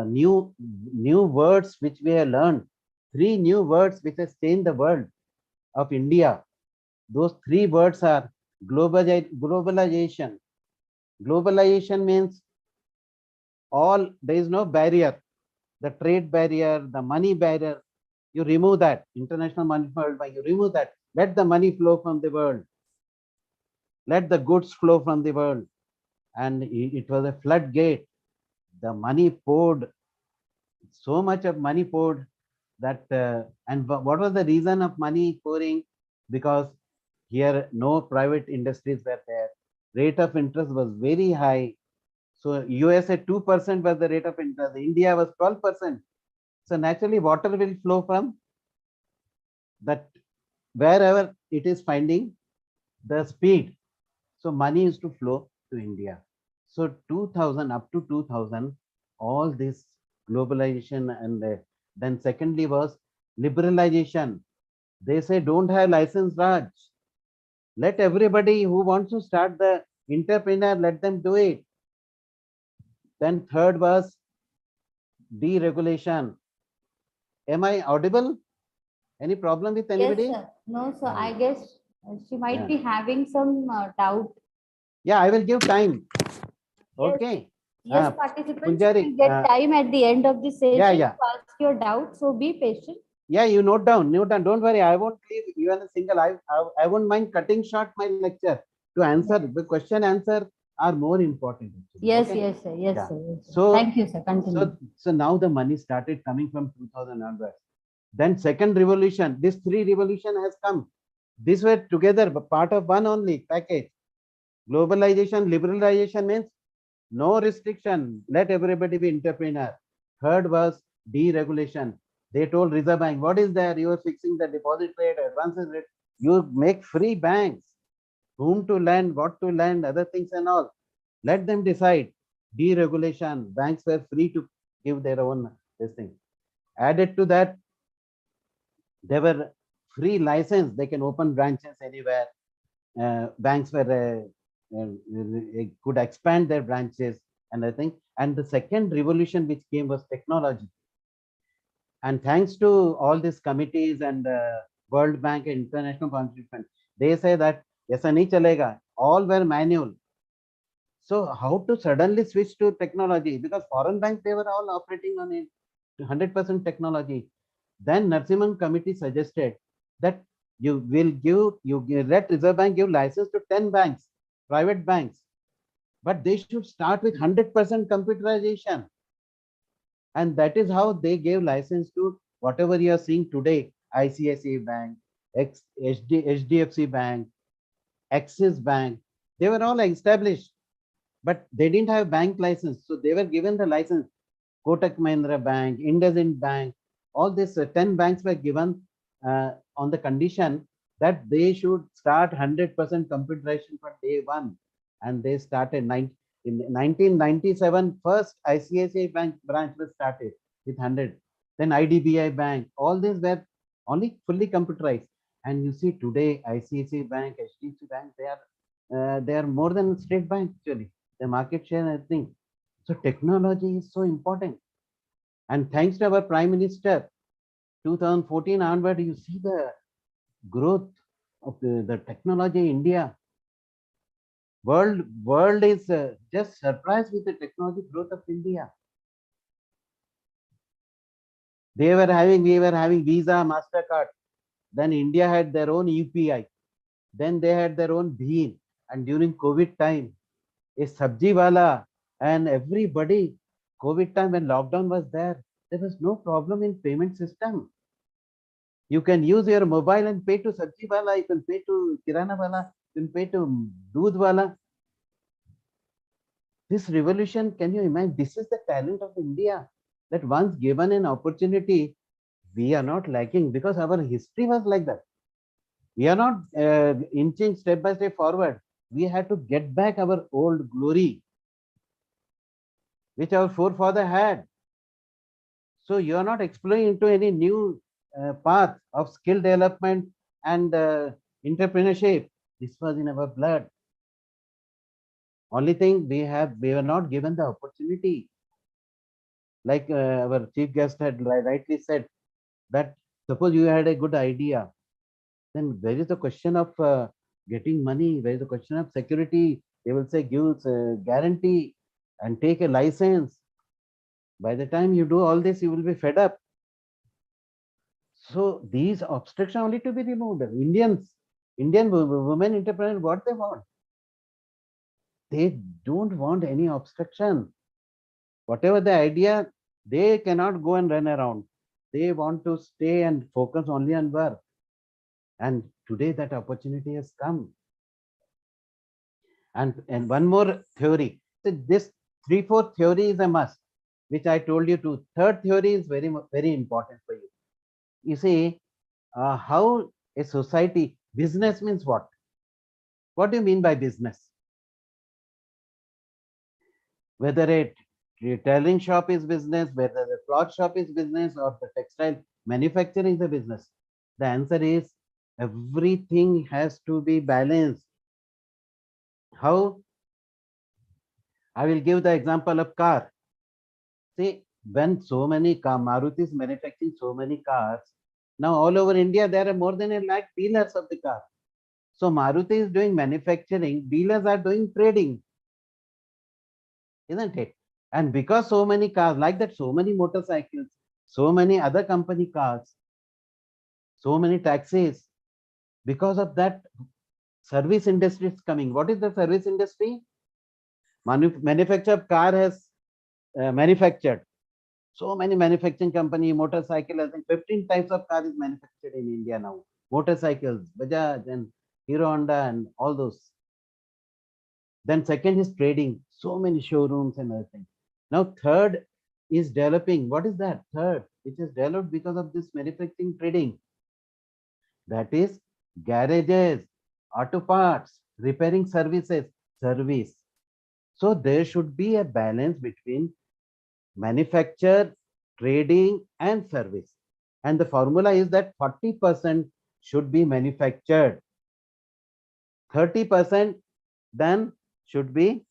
new words which we have learned, 3 new words which have changed the world of India. Those 3 words are globalization. Globalization means there is no barrier. The trade barrier, the money barrier, you remove that. International money world, you remove that. Let the money flow from the world. Let the goods flow from the world. And it was a floodgate. The money poured, so much of money poured that, and what was the reason of money pouring? Because here no private industries were there. Rate of interest was very high. So USA 2% was the rate of interest. India was 12%. So naturally water will flow from that wherever it is finding the speed. So money is to flow to India. So 2000 up to 2000, all this globalization, and then secondly was liberalization. They say don't have license, Raj. Let everybody who wants to start the entrepreneur, let them do it. Then third was deregulation. Am I audible? Any problem with anybody? Yes, sir. No, sir. I guess she might Yeah. be having some doubt. Yeah, I will give time. Yes. Okay. Yes, participants Punjari, will get time at the end of the session yeah. to ask your doubt. So be patient. Yeah, you note down. Don't worry. I won't leave even a single. I won't mind cutting short my lecture to answer. The question answer are more important. Actually. Yes, Okay? yes, sir. Yes, Yeah. sir. Yes, sir. So Thank you, sir. Continue. So now the money started coming from 2000 onwards. Then second revolution. This 3 revolution has come. These were together, but part of one only package. Globalization, liberalization means no restriction. Let everybody be entrepreneur. Third was deregulation. They told Reserve Bank, what is there? You are fixing the deposit rate, advances rate. You make free banks. Whom to lend, what to lend, other things and all. Let them decide. Deregulation. Banks were free to give their own this thing. Added to that, they were free license. They can open branches anywhere. Banks were could expand their branches and I think. And the second revolution which came was technology. And thanks to all these committees and World Bank and International Monetary Fund, they say that yes, nahi chalega. All were manual. So how to suddenly switch to technology? Because foreign banks, they were all operating on it 100% technology. Then Narsimhan committee suggested that let Reserve Bank give license to 10 banks, private banks, but they should start with 100% computerization. And that is how they gave license to whatever you are seeing today, ICICI Bank, HDFC Bank, Axis Bank. They were all established, but they didn't have bank license. So they were given the license. Kotak Mahindra Bank, IndusInd Bank, all these 10 banks were given on the condition that they should start 100% computerization from day one. And they started in 1997, first ICICI Bank branch was started with 100. Then IDBI Bank, all these were only fully computerized. And you see today, ICICI Bank, HDFC Bank, they are more than State Bank actually. The market share, I think. So technology is so important. And thanks to our Prime Minister, 2014 onward, you see the growth of the technology in India. World is just surprised with the technology growth of India. We were having Visa, MasterCard. Then India had their own UPI. Then they had their own Bhim. And during COVID time, a sabji wala and everybody, COVID time when lockdown was there was no problem in payment system. You can use your mobile and pay to sabji wala, you can pay to kirana wala, you can pay to doodh wala. This revolution, can you imagine? This is the talent of India, that once given an opportunity, we are not lacking because our history was like that. We are not inching step by step forward. We had to get back our old glory, which our forefather had. So you are not exploring into any new path of skill development and entrepreneurship. This was in our blood. Only thing we were not given the opportunity. Like our chief guest had rightly said, that suppose you had a good idea, then where is the question of getting money? Where is the question of security? They will say give guarantee and take a license. By the time you do all this, you will be fed up. So these obstructions only to be removed. Indian women entrepreneurs, what they want? They don't want any obstruction. Whatever the idea, they cannot go and run around. They want to stay and focus only on work. And today that opportunity has come. And one more theory. So this 3/4 theory is a must, which I told you to. Third theory is very important for you. You see, how a society, business means what? What do you mean by business? Whether a tailoring shop is business, whether the cloth shop is business, or the textile manufacturing is a business. The answer is everything has to be balanced. How? I will give the example of car. See, when so many Maruti is manufacturing so many cars, now all over India there are more than 1 lakh dealers of the car. So Maruti is doing manufacturing, dealers are doing trading, isn't it? And because so many cars, like that, so many motorcycles, so many other company cars, so many taxis, because of that, service industry is coming. What is the service industry? Manufacture of car has manufactured. So many manufacturing company, motorcycle, I think 15 types of car is manufactured in India now. Motorcycles, Bajaj and Hero Honda and all those. Then second is trading, so many showrooms and other things. Now third is developing. What is that? Third, which is developed because of this manufacturing trading. That is garages, auto parts, repairing services, service. So there should be a balance between manufacture, trading, and service. And the formula is that 40% should be manufactured, 30% then should be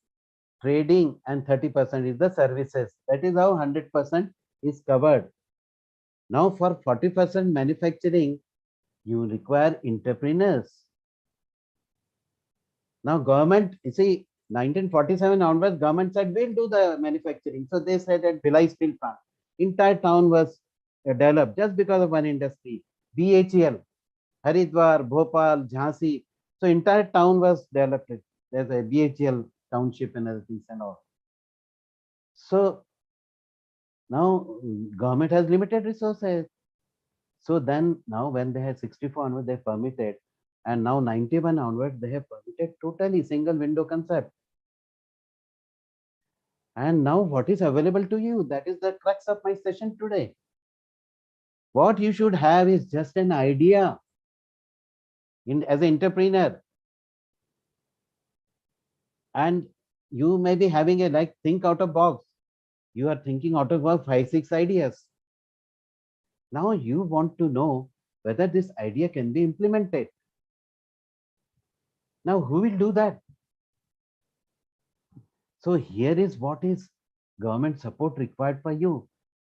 trading, and 30% is the services. That is how 100% is covered. Now for 40% manufacturing, you require entrepreneurs. Now government, you see, 1947 onwards, government said we'll do the manufacturing. So they said at Bhilai Steel Plant, entire town was developed just because of one industry. BHEL, Haridwar, Bhopal, Jhansi. So entire town was developed. There's a BHEL township and other things and all. So now government has limited resources. So then now when they had 64 onwards, they permitted, and now 91 onwards, they have permitted totally single window concept. And now what is available to you? That is the crux of my session today. What you should have is just an idea as an entrepreneur. And you may be having a like think out of box. You are thinking out of box 5-6 ideas. Now you want to know whether this idea can be implemented. Now who will do that? So here is what is government support required for you.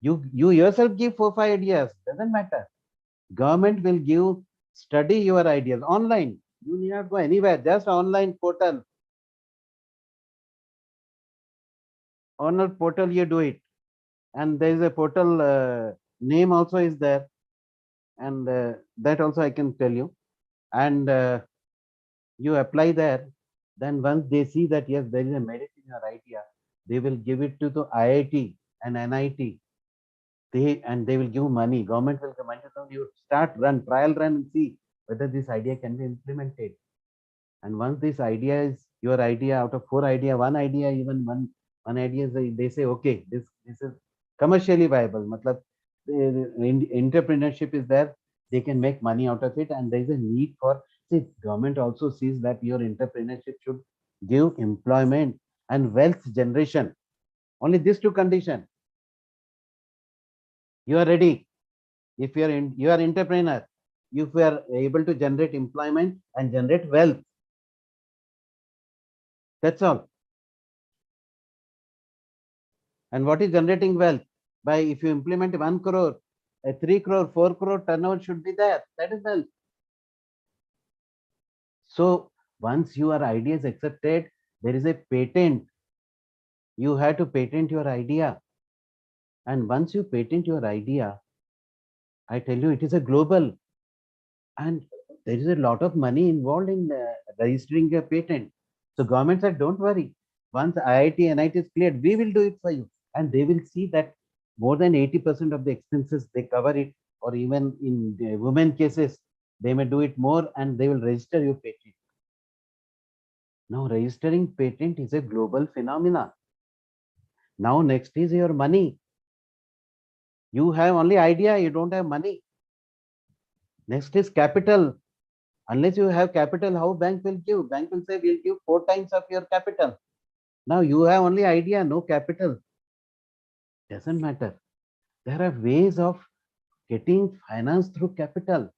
You yourself give 4-5 ideas, doesn't matter. Government will give, study your ideas online. You need not go anywhere, just online portal. Online portal you do it. And there is a portal name also is there. And that also I can tell you. And you apply there. Then once they see that yes, there is a merit in your idea, they will give it to the IIT and NIT. They will give money. Government will give money. So you start trial run and see whether this idea can be implemented. And once this idea is your idea, out of 4 idea, one idea, even one idea, they say, okay, this is commercially viable. Matlab, entrepreneurship is there. They can make money out of it, and there is a need for. See, government also sees that your entrepreneurship should give employment and wealth generation. Only these two conditions. You are ready. If you are entrepreneur, if you are able to generate employment and generate wealth, that's all. And what is generating wealth? By if you implement 1 crore, a 3 crore, 4 crore turnover should be there. That is wealth. So once your idea is accepted, there is a patent. You have to patent your idea. And once you patent your idea, I tell you, it is a global. And there is a lot of money involved in registering a patent. So government said, don't worry. Once IIT, NIT is cleared, we will do it for you. And they will see that more than 80% of the expenses, they cover it. Or even in the women cases, they may do it more and they will register your patent. Now registering patent is a global phenomena. Now next is your money. You have only idea, you don't have money. Next is capital. Unless you have capital, how bank will give? Bank will say, we'll give 4 times of your capital. Now you have only idea, no capital. Doesn't matter. There are ways of getting finance through capital.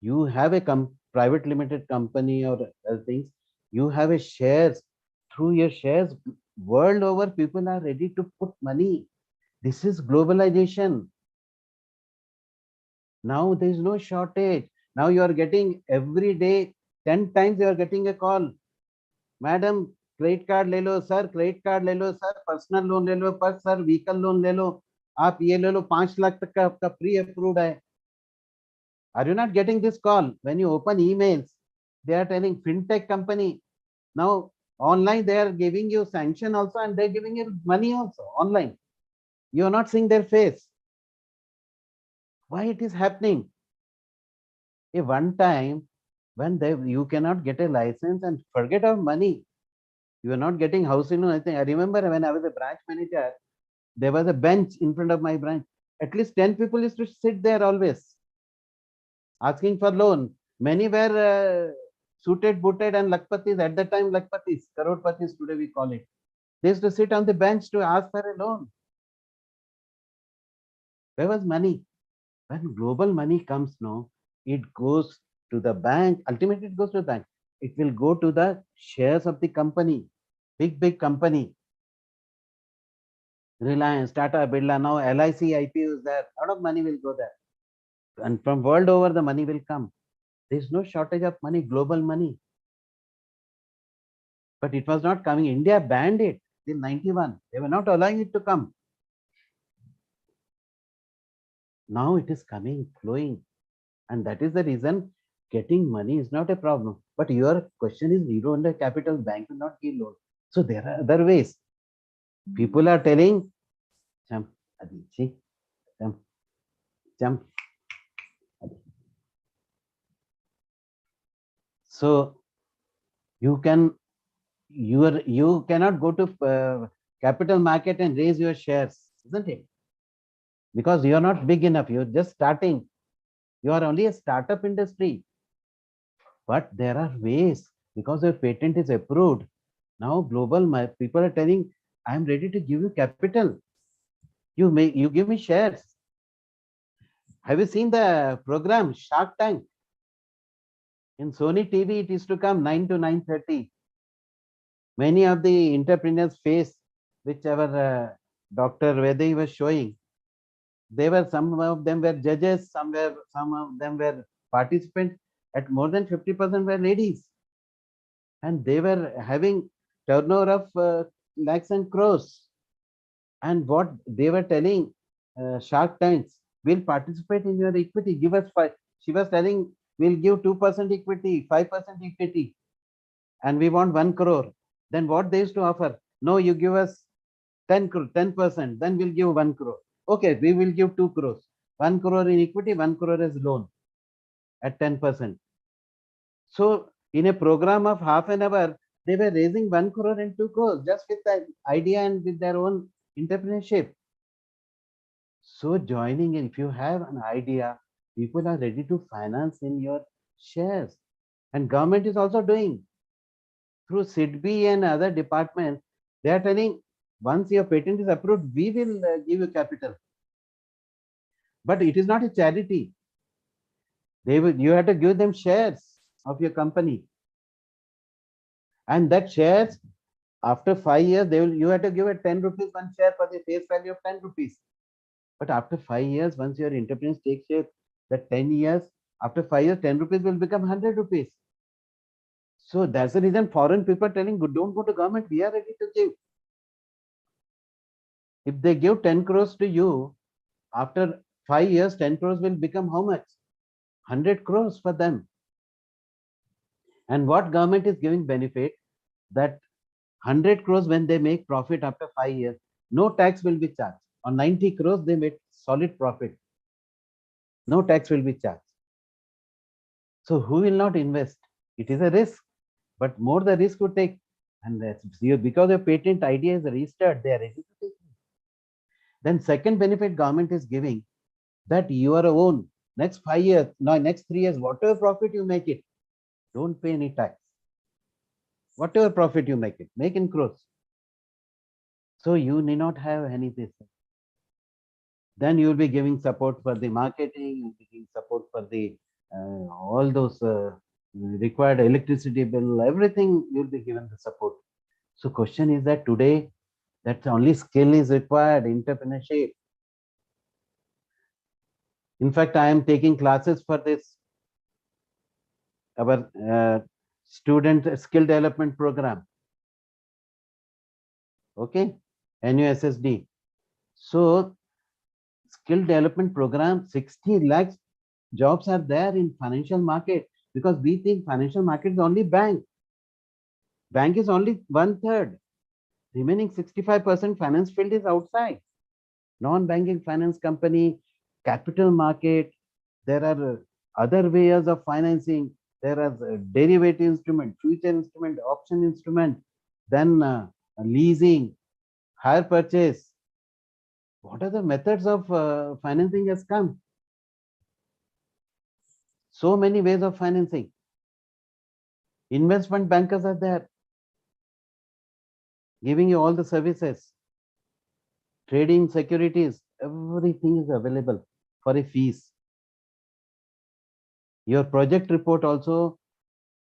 You have a private limited company or other things. You have a shares. Through your shares, world over, people are ready to put money. This is globalization. Now there is no shortage. Now you are getting every day 10 times you are getting a call. Madam, credit card ले लो sir, credit card ले लो sir, personal loan ले लो, पर sir vehicle loan ले लो, आप ये ले लो, 5 लाख तक का आपका प्री अप्रूव्ड है. Are you not getting this call? When you open emails, they are telling fintech company. Now online they are giving you sanction also, and they're giving you money also online. You are not seeing their face. Why it is happening? A one time when you cannot get a license and forget of money. You are not getting housing loan. I think I remember when I was a branch manager, there was a bench in front of my branch. At least 10 people used to sit there always asking for loan. Many were suited, booted, and lakpatis. At that time, lakpatis, crorpatis today we call it. They used to sit on the bench to ask for a loan. Where was money? When global money comes, no, it goes to the bank. Ultimately, it goes to the bank. It will go to the shares of the company, big company. Reliance, Tata, Birla, now LIC, IPO is there. A lot of money will go there. And from world over, the money will come. There's no shortage of money, global money. But it was not coming. India banned it till 91. They were not allowing it to come. Now it is coming, flowing. And that is the reason getting money is not a problem. But your question is zero under capital, bank will not give loan. So there are other ways. People are telling, jump, Adichi, jump. So you cannot go to capital market and raise your shares, isn't it? Because you are not big enough. You're just starting. You are only a startup industry. But there are ways because your patent is approved. Now global people are telling, I am ready to give you capital. You give me shares. Have you seen the program Shark Tank? In Sony TV, it used to come 9 to 9:30. Many of the entrepreneurs face, which our Dr. Vedi was showing. Some of them were judges, some of them were participants. At more than 50% were ladies. And they were having turnover of lakhs and crores. And what they were telling Shark Tanks, will participate in your equity. Give us 5. She was telling, we'll give 2% equity, 5% equity, and we want 1 crore. Then what they used to offer? No, you give us 10%, then we'll give 1 crore. Okay, we will give 2 crores. 1 crore in equity, 1 crore as loan at 10%. So in a program of half an hour, they were raising 1 crore and 2 crores just with the idea and with their own entrepreneurship. So joining in, if you have an idea, people are ready to finance in your shares. And government is also doing through SIDBI and other departments. They are telling, once your patent is approved, we will give you capital. But it is not a charity. You have to give them shares of your company. And that shares, after 5 years, you have to give a 10 rupees one share for the face value of 10 rupees. But after 5 years, once your entrepreneurs take shape, that 10 years, after 5 years, 10 rupees will become 100 rupees. So that's the reason foreign people are telling, don't go to government, we are ready to give. If they give 10 crores to you, after 5 years, 10 crores will become how much? 100 crores for them. And what government is giving benefit, that 100 crores when they make profit after 5 years, no tax will be charged. On 90 crores, they made solid profit. No tax will be charged. So who will not invest? It is a risk, but more the risk you take. And that's because your patent idea is registered, they are ready to take it. Then second benefit government is giving, that your own next 5 years, no, next 3 years, whatever profit you make it, don't pay any tax. Whatever profit you make it, make in crores. So you need not have anything. Then you will be giving support for the marketing, you will be giving support for the all those required electricity bill, everything you will be given the support. So question is that today, that only skill is required, entrepreneurship. In fact, I am taking classes for this, our student skill development program. Okay, NUSSD. So skill development program, 60 lakhs jobs are there in financial market, because we think financial market is only bank. Bank is only 1/3. Remaining 65% finance field is outside. Non-banking finance company, capital market, there are other ways of financing. There are derivative instrument, future instrument, option instrument. then leasing, hire purchase. What are the methods of financing has come? So many ways of financing. Investment bankers are there, giving you all the services. Trading securities, everything is available for a fees. Your project report also,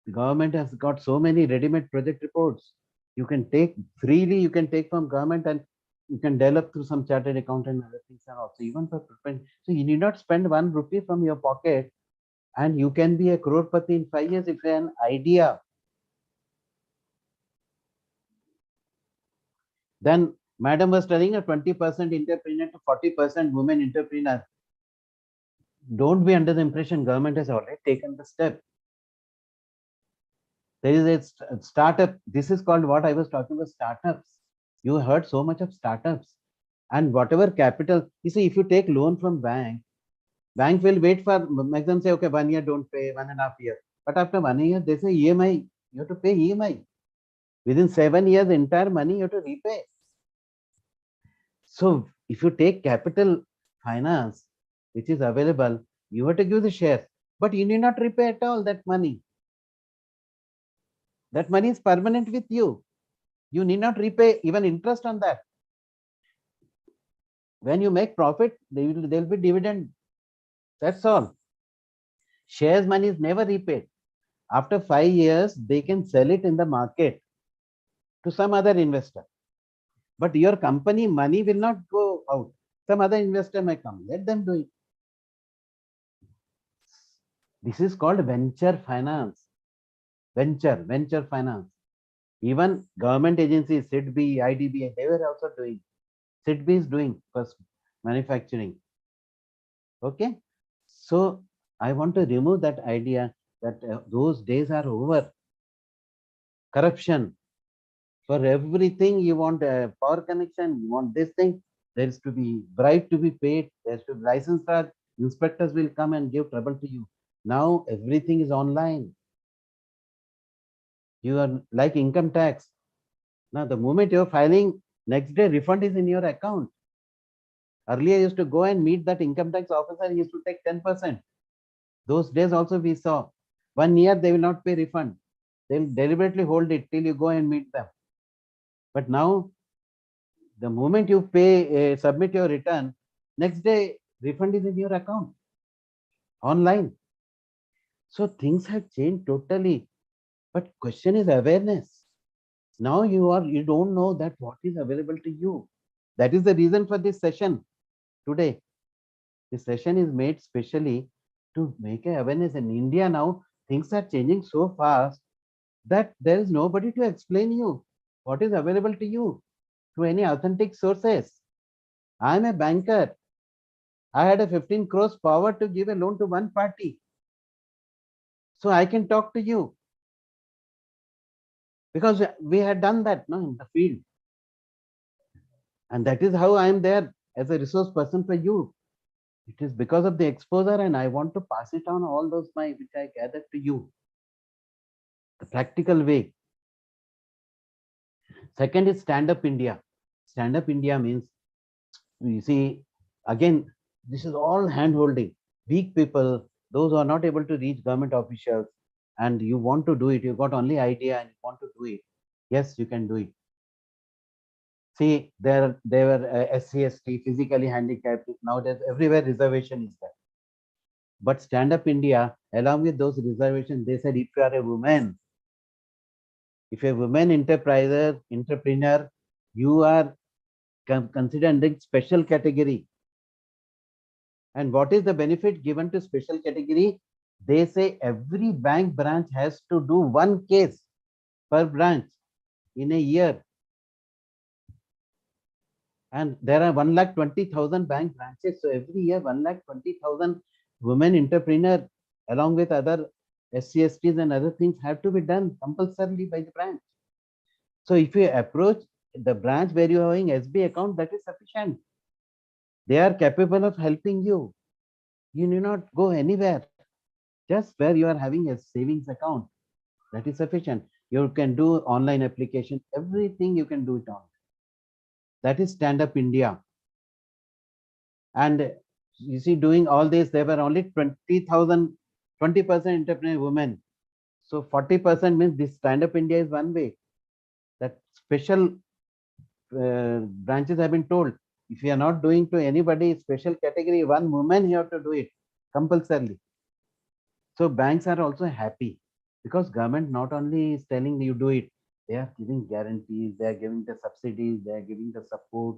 the government has got so many ready-made project reports. You can take freely, you can take from government and you can develop through some chartered accountant and other things are also even for preparing. So you need not spend 1 rupee from your pocket and you can be a crorepati in 5 years if you have an idea. Then madam was telling a 20% entrepreneur to 40% women entrepreneur. Don't be under the impression government has already taken the step. There is a startup. This is called what I was talking about, startups. You heard so much of startups. And whatever capital, you see, if you take loan from bank will wait for maximum say, okay, 1 year don't pay, 1.5 years. But after 1 year, they say EMI, you have to pay EMI. Within 7 years, entire money you have to repay. So if you take capital finance, which is available, you have to give the shares, but you need not repay at all that money. That money is permanent with you. You need not repay even interest on that. When you make profit, there will be dividend. That's all. Shares money is never repaid. After 5 years, they can sell it in the market to some other investor. But your company money will not go out. Some other investor may come. Let them do it. This is called venture finance. Venture finance. Even government agencies, SIDBI, IDBI, they were also doing. SIDBI is doing first manufacturing. Okay. So I want to remove that idea that those days are over. Corruption. For everything you want a power connection, you want this thing, there is to be bribe to be paid, there's to be license charge, inspectors will come and give trouble to you. Now everything is online. You are like income tax. Now the moment you're filing, next day refund is in your account. Earlier you used to go and meet that income tax officer, he used to take 10%. Those days also we saw. 1 year they will not pay refund. They'll deliberately hold it till you go and meet them. But now, the moment you pay, submit your return, next day refund is in your account online. So things have changed totally. But question is awareness. Now you don't know that what is available to you. That is the reason for this session today. This session is made specially to make an awareness. In India now, things are changing so fast that there is nobody to explain you what is available to you through any authentic sources. I am a banker. I had a 15 crores power to give a loan to one party. So I can talk to you because we had done that in the field. And that is how I am there as a resource person for you. It is because of the exposure and I want to pass it on all those which I gathered to you. The practical way. Second is Stand Up India. Stand Up India means, you see, again, this is all hand holding. Weak people, those who are not able to reach government officials, and you want to do it, you got only idea and you want to do it. Yes, you can do it. See, they were SC/ST, physically handicapped. Nowadays, everywhere reservation is there. But Stand Up India, along with those reservations, they said if you are a woman, if a woman entrepreneur, you are considered in special category. And what is the benefit given to special category? They say every bank branch has to do one case per branch in a year. And there are 1,20,000 bank branches. So every year, 1,20,000 women entrepreneur along with other SC/STs and other things have to be done compulsorily by the branch. So if you approach the branch where you are having SB account, that is sufficient. They are capable of helping you. You need not go anywhere. Just where you are having a savings account, that is sufficient. You can do online application, everything you can do it on. That is Stand Up India. And you see, doing all this, there were only 20,000, 20% entrepreneur women. So 40% means this Stand Up India is one way. That special branches have been told, if you are not doing to anybody special category, one woman, you have to do it compulsorily. So banks are also happy because government not only is telling you do it, they are giving guarantees, they are giving the subsidies, they are giving the support,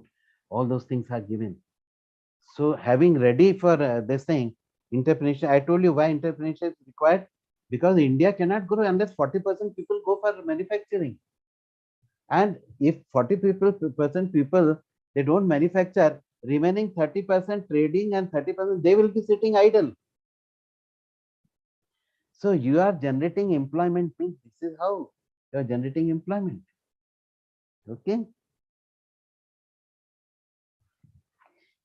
all those things are given. So having ready for this thing, entrepreneurship, I told you why entrepreneurship is required, because India cannot grow unless 40% people go for manufacturing. And if 40% people, they don't manufacture, remaining 30% trading and 30% they will be sitting idle. So you are generating employment means this is how you are generating employment. Okay.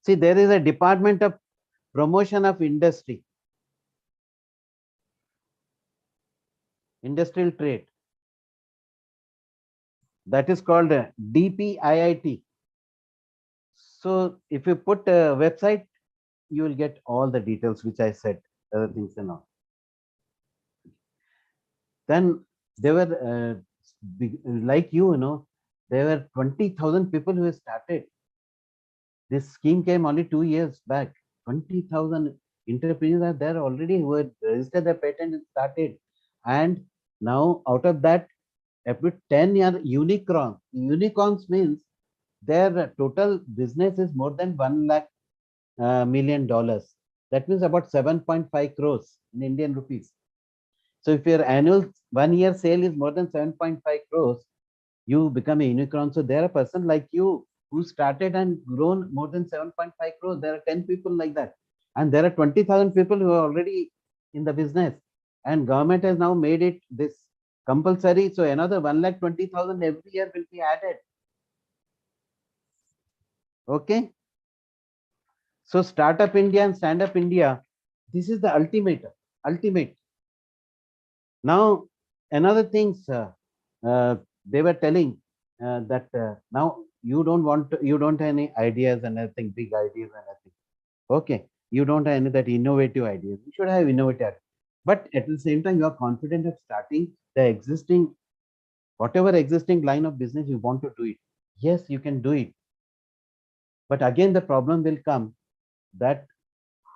See, there is a department of promotion of industry, industrial trade. That is called DPIIT. So if you put a website, you will get all the details which I said, other things and all. Then there were like you know, there were 20,000 people who started. This scheme came only 2 years back. 20,000 entrepreneurs are there already who had registered their patent and started. And now out of that, about 10 are unicorns. Unicorns means their total business is more than $1 lakh million. That means about 7.5 crores in Indian rupees. So if your annual 1 year sale is more than 7.5 crores, you become a unicorn. So there are a person like you who started and grown more than 7.5 crores. There are 10 people like that. And there are 20,000 people who are already in the business. And government has now made it this compulsory. So another 1,20,000 every year will be added. Okay. So Startup India and Stand Up India, this is the ultimate. Now, another things they were telling that now you don't want to, you don't have any ideas and anything, big ideas and anything. Okay, you don't have any that innovative ideas. You should have innovative, but at the same time, you are confident of starting the existing, whatever existing line of business you want to do it. Yes, you can do it. But again, the problem will come that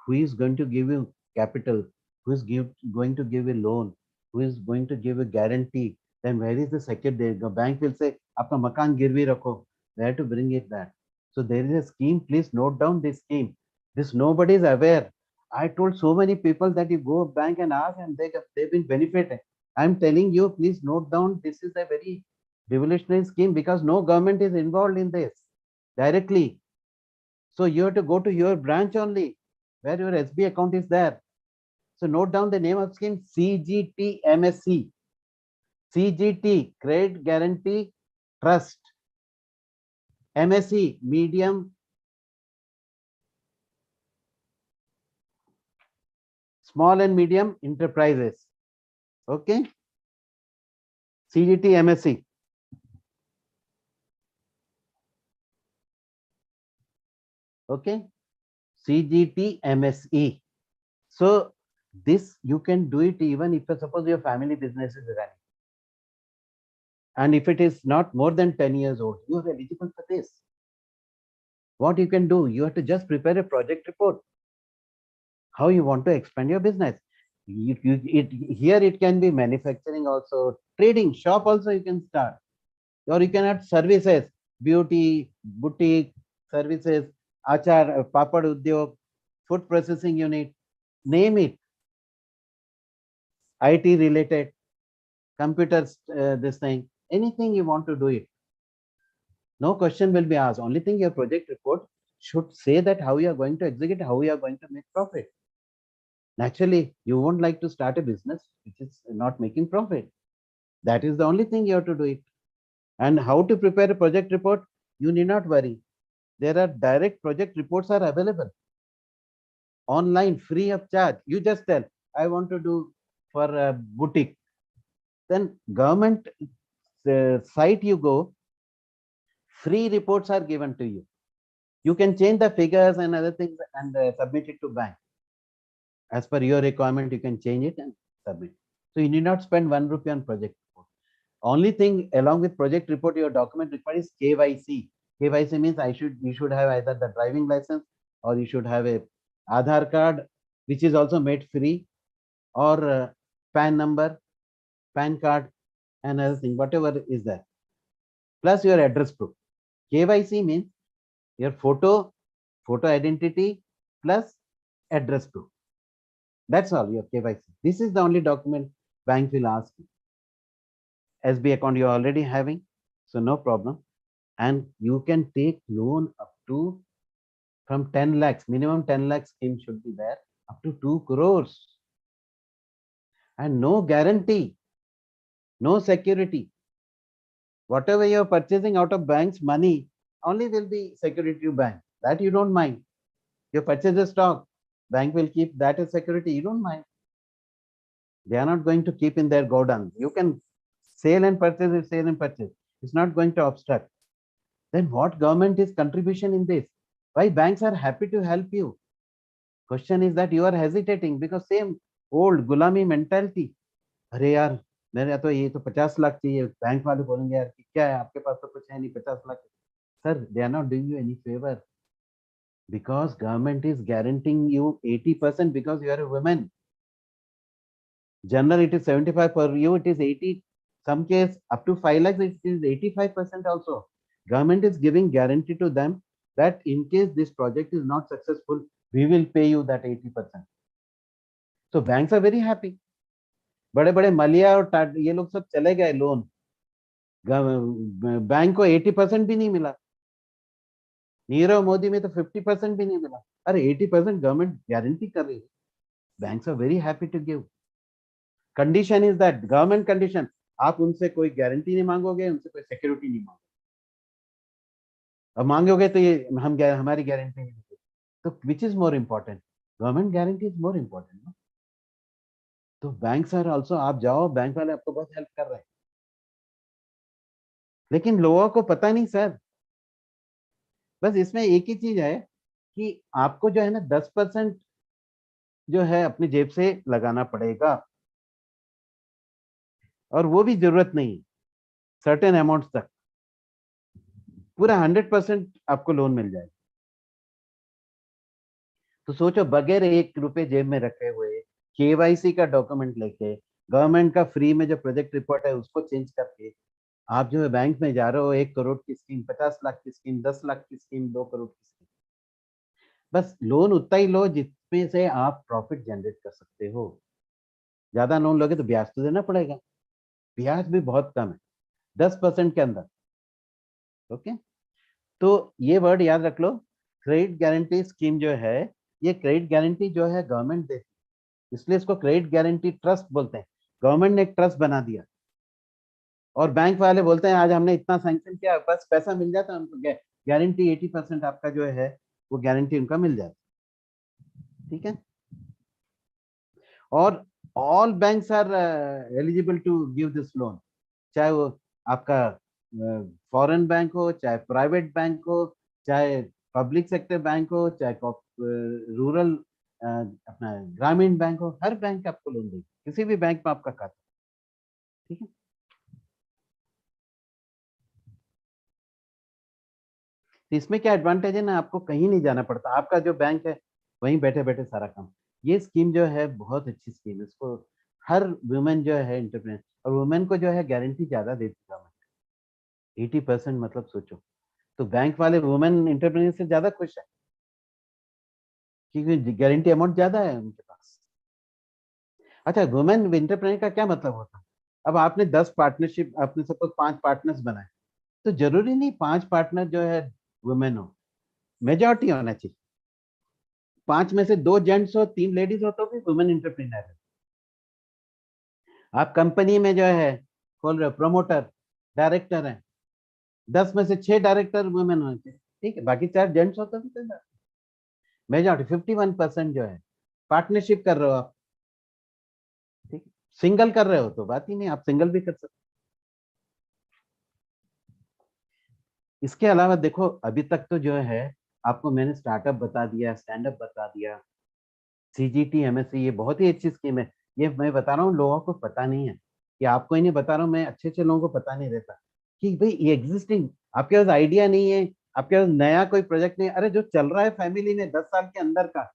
who is going to give you capital, who is going to give a loan, who is going to give a guarantee, then where is the security? The bank will say, "Aapka makan girvi rakho." They have to bring it back. So there is a scheme. Please note down this scheme. This nobody is aware. I told so many people that you go bank and ask, and they've been benefited. I'm telling you, please note down. This is a very revolutionary scheme because no government is involved in this directly. So you have to go to your branch only where your SB account is there. So note down the name of scheme, CGT MSC. CGT, Credit Guarantee Trust. MSC, Medium Small and Medium Enterprises. Okay. CGT MSC. Okay. CGT MSE. So this you can do it even if suppose your family business is running. And if it is not more than 10 years old, you are eligible for this. What you can do, you have to just prepare a project report. How you want to expand your business. Here it can be manufacturing also, trading, shop also you can start. Or you can add services, beauty, boutique, services, achar, papad udyog, food processing unit, name it. IT related, computers, this thing, anything you want to do it. No question will be asked. Only thing your project report should say that how you are going to execute, how you are going to make profit. Naturally, you won't like to start a business which is not making profit. That is the only thing you have to do it. And how to prepare a project report, you need not worry. There are direct project reports are available online, free of charge. You just tell, I want to do for a boutique. then government site you go, free reports are given to you. You can change the figures and other things and submit it to bank. As per your requirement, you can change it and submit. So you need not spend 1 rupee on project report. Only thing along with project report, your document required is KYC. KYC means you should have either the driving license or you should have a Aadhaar card, which is also made free, or PAN number, PAN card, and other thing, whatever is there. Plus your address proof. KYC means your photo identity plus address proof. That's all your KYC. This is the only document bank will ask you. SB account you're already having, so no problem. And you can take loan up to from 10 lakhs, minimum 10 lakhs scheme should be there, up to 2 crores. And no guarantee, no security. Whatever you're purchasing out of bank's money only will be security to bank. That you don't mind. You purchase a stock, bank will keep that as security, you don't mind. They are not going to keep in their godown. You can sell and purchase, sale and purchase. It's not going to obstruct. Then what government is contribution in this? Why banks are happy to help you? Question is that you are hesitating because same old gulami mentality. अरे यार मेरे तो ये तो 50 लाख चाहिए, bank वाले बोलेंगे यार कि क्या है आपके पास तो कुछ है नहीं 50 lakh. Sir, they are not doing you any favor because government is guaranteeing you 80% because you are a woman. General it is 75, for you it is 80. Some case up to 5 lakhs it is 85% also. Government is giving guarantee to them that in case this project is not successful, we will pay you that 80%. So banks are very happy. बड़े बड़े मलिया और ये लोग सब चले गए loan, bank को 80% भी नहीं मिला. नीरव मोदी में तो 50% भी नहीं मिला. अरे 80% गवर्नमेंट गारंटी कर रही है. Banks are very happy to give. Condition is that government condition, आप उनसे कोई गारंटी नहीं मांगोगे, उनसे कोई सिक्योरिटी नहीं मांगोगे. अब मांगोगे तो ये हमारी गारंटी नहीं देगी. तो which is more important? Government guarantee is more important. तो बैंक्स आर आल्सो, आप जाओ बैंक वाले आपको बहुत हेल्प कर रहे हैं, लेकिन लोगों को पता नहीं सर. बस इसमें एक ही चीज है कि आपको जो है ना 10% जो है अपनी जेब से लगाना पड़ेगा, और वो भी जरूरत नहीं, सर्टेन अमाउंट तक. पूरा 100% आपको लोन मिल जाएगा. तो सोचो, बगैर 1 रुपए जेब में रखे हुए, केवाईसी का डॉक्यूमेंट लेके, गवर्नमेंट का फ्री में जो प्रोजेक्ट रिपोर्ट है उसको चेंज करके आप जो है बैंक में जा रहे हो, 1 करोड़ की स्कीम, 50 लाख की स्कीम, 10 लाख की स्कीम, 2 करोड़ की स्कीम. बस लोन उतना ही लो जिसमें से आप प्रॉफिट जनरेट कर सकते हो. ज्यादा लोन लोगे तो ब्याज तो देना पड़ेगा. ब्याज भी बहुत कम है, 10% के अंदर. ओके, तो ये वर्ड याद रख लो. क्रेडिट गारंटी स्कीम जो है, ये क्रेडिट गारंटी जो है गवर्नमेंट देती है, इसलिए इसको क्रेडिट गारंटी ट्रस्ट बोलते हैं. गवर्नमेंट ने एक ट्रस्ट बना दिया और बैंक वाले बोलते हैं आज हमने इतना सैंक्शन किया, बस पैसा मिल जाता है उनको. गारंटी 80% आपका जो है वो गारंटी उनका मिल जाता है. ठीक है. और all banks are eligible to give this loan, चाहे वो आपका फॉरेन बैंक हो, चाहे प्राइवेट बैंक हो, चाहे पब्लिक सेक्टर बैंक हो, चाहे रूरल अपना ग्रामीण बैंक हो. हर बैंक आपको लोन देगी, किसी भी बैंक में आपका खाता. ठीक है. तो इसमें क्या एडवांटेज है ना, आपको कहीं नहीं जाना पड़ता, आपका जो बैंक है वहीं बैठे बैठे सारा काम. ये स्कीम जो है बहुत अच्छी स्कीम है. इसको हर वुमेन जो है एंटरप्रेन्योर, और वुमेन को जो है गारंटी ज्यादा देती है गवर्नमेंट, 80%. मतलब सोचो, तो बैंक वाले वुमेन एंटरप्रेन्योर से ज्यादा खुश है क्योंकि गारंटी अमाउंट ज्यादा है उनके पास. अच्छा, वुमेन एंटरप्रेन्योर का क्या मतलब होता है? अब आपने 10 पार्टनरशिप, आपने सपोज 5 पार्टनर्स बनाए, तो जरूरी नहीं 5 पार्टनर जो है वुमेन हो, मेजॉरिटी होना चाहिए. 5 में से 2 जेंट्स हो, 3 लेडीज हो, तो भी वुमेन एंटरप्रेन्योर है. आप कंपनी में जो है खोल रहे हो, प्रमोटर, डायरेक्टर है, 10 में से 6 डायरेक्टर वुमेन होने चाहिए. ठीक है, बाकी 4 जेंट्स हो तो भी मेजॉरिटी 51% जो है पार्टनरशिप कर रहे हो आप. ठीक है. सिंगल कर रहे हो तो बात ही नहीं, आप सिंगल भी कर सकते। इसके अलावा देखो अभी तक तो जो है आपको मैंने स्टार्टअप बता दिया, स्टैंड अप बता दिया, सीजीटी एमएससी, ये बहुत ही अच्छी स्कीम है। ये मैं बता रहा हूँ लोगों को पता नहीं है, कि आपको ही नहीं बता रहा हूँ मैं, अच्छे अच्छे लोगों को पता नहीं रहता कि भाई ये एग्जिस्टिंग, आपके पास आइडिया नहीं है, आपके पास नया कोई प्रोजेक्ट नहीं है, अरे जो चल रहा है फैमिली में 10 साल के अंदर का,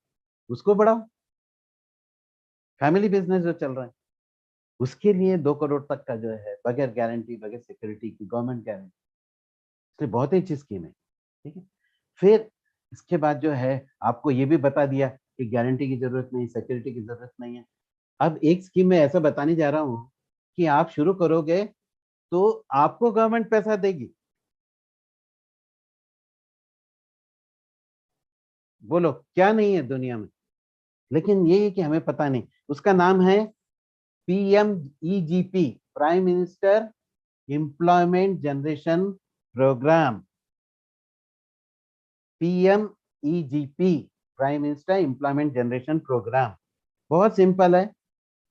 उसको बढ़ाओ। फैमिली बिजनेस जो चल रहा है उसके लिए 2 करोड़ तक का जो है, बगैर गारंटी बगैर सिक्योरिटी की, गवर्नमेंट गारंटी, इसलिए बहुत ही अच्छी स्कीम है। ठीक है, फिर इसके बाद जो है आपको ये भी बता दिया कि गारंटी की जरूरत नहीं, सिक्योरिटी की जरूरत नहीं है। अब एक स्कीम में ऐसा बताने जा रहा हूँ कि आप शुरू करोगे तो आपको गवर्नमेंट पैसा देगी। बोलो क्या नहीं है दुनिया में, लेकिन ये है कि हमें पता नहीं। उसका नाम है PMEGP, prime minister employment generation programme. PMEGP, prime minister employment generation programme. बहुत सिंपल है,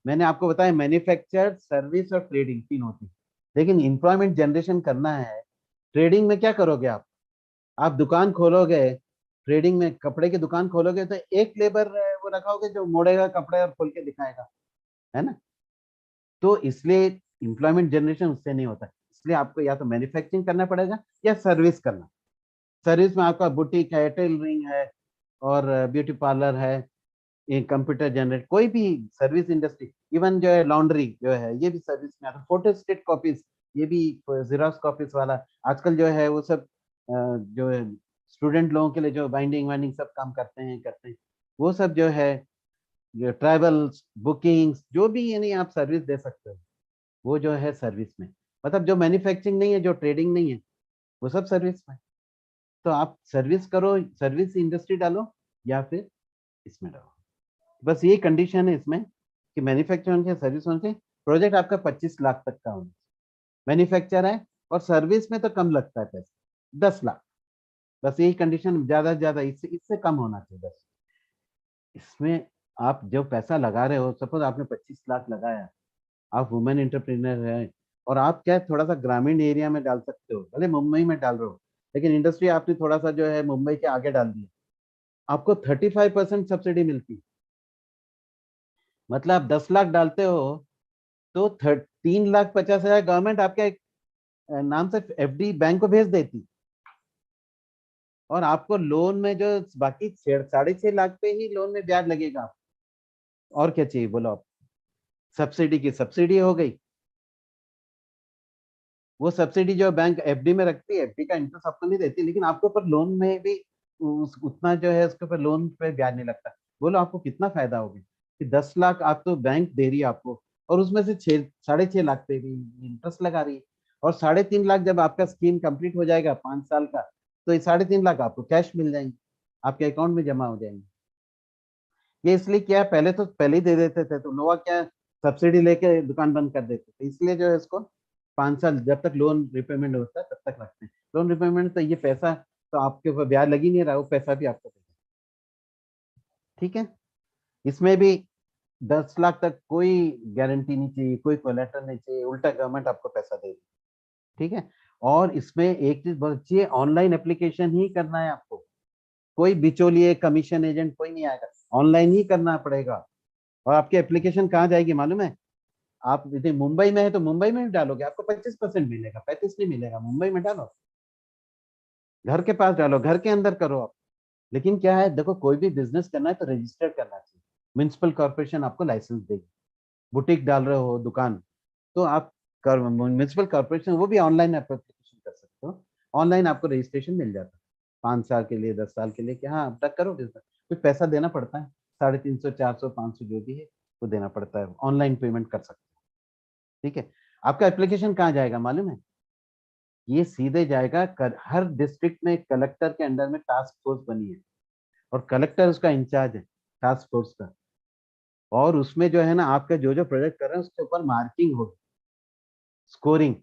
मैंने आपको बताया मैन्युफैक्चर, सर्विस और ट्रेडिंग तीन होती है, लेकिन एम्प्लॉयमेंट जनरेशन करना है। ट्रेडिंग में क्या करोगे आप दुकान खोलोगे, ट्रेडिंग में कपड़े की दुकान खोलोगे तो एक लेबर वो रखाओगे जो मोड़ेगा कपड़े और खोल के दिखाएगा, है ना। तो इसलिए एम्प्लॉयमेंट जनरेशन उससे नहीं होता, इसलिए आपको या तो मैन्युफैक्चरिंग करना पड़ेगा या सर्विस करना। सर्विस में आपका बुटीक है, टेलरिंग है, और ब्यूटी पार्लर है, कंप्यूटर जनरेट, कोई भी सर्विस इंडस्ट्री, इवन जो है लॉन्ड्री जो है ये भी सर्विस में आता है। फोटोस्टेट कॉपीज, ये भी जेरोक्स कॉपीज वाला आजकल जो है वो सब जो है स्टूडेंट लोगों के लिए जो बाइंडिंग वाइंडिंग सब काम करते हैं वो सब जो है, जो ट्रैवल्स बुकिंग्स जो भी, यानी आप सर्विस दे सकते हो, वो जो है सर्विस में। मतलब जो मैन्युफैक्चरिंग नहीं है, जो ट्रेडिंग नहीं है, वो सब सर्विस में। तो आप सर्विस करो, सर्विस इंडस्ट्री डालो या फिर इसमें डालो। बस ये कंडीशन है इसमें कि मैन्युफैक्चर होना चाहिए, सर्विस होना चाहिए, प्रोजेक्ट आपका 25 लाख तक का होना चाहिए। मैन्युफैक्चर है और सर्विस में तो कम लगता है पैसा, 10 लाख, बस यही कंडीशन, ज्यादा से ज्यादा इससे इससे कम होना चाहिए बस। इसमें आप जो पैसा लगा रहे हो, सपोज आपने 25 लाख लगाया, आप वुमेन एंटरप्रेन्योर है, और आप क्या थोड़ा सा ग्रामीण एरिया में डाल सकते हो, भले मुंबई में डाल रहे हो, लेकिन इंडस्ट्री आपने थोड़ा सा जो है मुंबई के आगे डाल दी, आपको 35% सब्सिडी मिलती है। मतलब आप 10 लाख डालते हो तो 3,50,000 गवर्नमेंट आपके नाम से FD बैंक को भेज देती, और आपको लोन में जो बाकी 6.5 लाख पे ही लोन में ब्याज लगेगा और क्या चाहिए बोलो आप। सब्सिडी की सब्सिडी हो गई, वो सब्सिडी जो बैंक FD में रखती है, FD का इंटरेस्ट आपको नहीं देती, लेकिन आपके ऊपर लोन में भी उतना जो है उसके ऊपर लोन पे ब्याज नहीं लगता। बोलो आपको कितना फायदा होगा कि 10 लाख आप तो बैंक दे रही है आपको, और उसमें से 6.5 लाख पे भी इंटरेस्ट लगा रही है, और 3.5 लाख जब आपका स्कीम कंप्लीट हो जाएगा 5 साल का, तो ये 3.5 लाख आपको कैश मिल जाएंगे, आपके अकाउंट में जमा हो जाएंगे। ये इसलिए क्या है, पहले तो पहले ही दे देते थे तो लोग क्या सब्सिडी लेके दुकान बंद कर देते थे, इसलिए जो है इसको 5 साल जब तक लोन रिपेमेंट होता है तब तक रखते हैं। लोन रिपेमेंट तो ये पैसा तो आपके ऊपर ब्याज लग ही नहीं रहा, वो पैसा भी आपको देगा। ठीक है, इसमें भी 10 लाख तक कोई गारंटी नहीं चाहिए, कोई कोलेटरल नहीं चाहिए, उल्टा गवर्नमेंट आपको पैसा देगी। ठीक है, और इसमें एक चीज बहुत अच्छी है, ऑनलाइन एप्लीकेशन ही करना है आपको, कोई बिचौलिए कमीशन एजेंट कोई नहीं आएगा, ऑनलाइन ही करना पड़ेगा। और आपकी एप्लीकेशन कहाँ जाएगी मालूम है, आप यदि मुंबई में है तो मुंबई में भी डालोगे, आपको 25% मिलेगा, 35 नहीं मिलेगा। मुंबई में डालो, घर के पास डालो, घर के अंदर करो आप। लेकिन क्या है देखो, कोई भी बिजनेस करना है तो रजिस्टर्ड करना चाहिए, म्युनिसिपल कॉर्पोरेशन आपको लाइसेंस देगी। बुटीक डाल रहे हो दुकान, तो आप म्युनिसिपल कॉर्पोरेशन, वो भी ऑनलाइन एप्लीकेशन कर सकते हो, ऑनलाइन आपको रजिस्ट्रेशन मिल जाता है 5 साल के लिए, 10 साल के लिए, कि हाँ अब तक करो बिजनेस। कुछ पैसा देना पड़ता है, 350, 400, 500 जो भी है वो देना पड़ता है, ऑनलाइन पेमेंट कर सकते हो। ठीक है, आपका एप्लीकेशन कहाँ जाएगा मालूम है, ये सीधे जाएगा हर डिस्ट्रिक्ट में कलेक्टर के अंडर में टास्क फोर्स बनी है, और कलेक्टर उसका इंचार्ज है टास्क फोर्स का, और उसमें जो है ना आपका जो जो प्रोजेक्ट कर रहे हैं उसके ऊपर मार्किंग होगी, स्कोरिंग।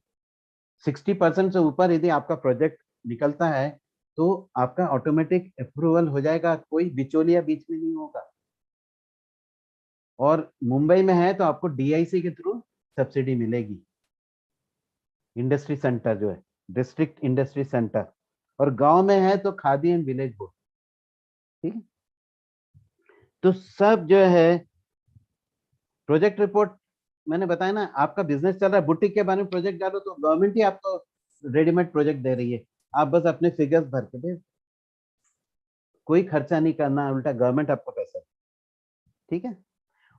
60% से ऊपर यदि आपका प्रोजेक्ट निकलता है तो आपका ऑटोमेटिक अप्रूवल हो जाएगा, कोई बिचौलिया बीच में नहीं होगा। और मुंबई में है तो आपको डीआईसी के थ्रू सब्सिडी मिलेगी, इंडस्ट्री सेंटर जो है, डिस्ट्रिक्ट इंडस्ट्री सेंटर। और गांव में है तो खादी एंड विलेज बोर्ड। ठीक है, तो सब जो है प्रोजेक्ट रिपोर्ट मैंने बताया ना, आपका बिजनेस चल रहा है, बुटीक के बारे में प्रोजेक्ट डालो तो गवर्नमेंट ही आपको रेडीमेड प्रोजेक्ट दे रही है, आप बस अपने फिगर्स भर के दे, कोई खर्चा नहीं करना, उल्टा गवर्नमेंट आपको पैसा। ठीक है,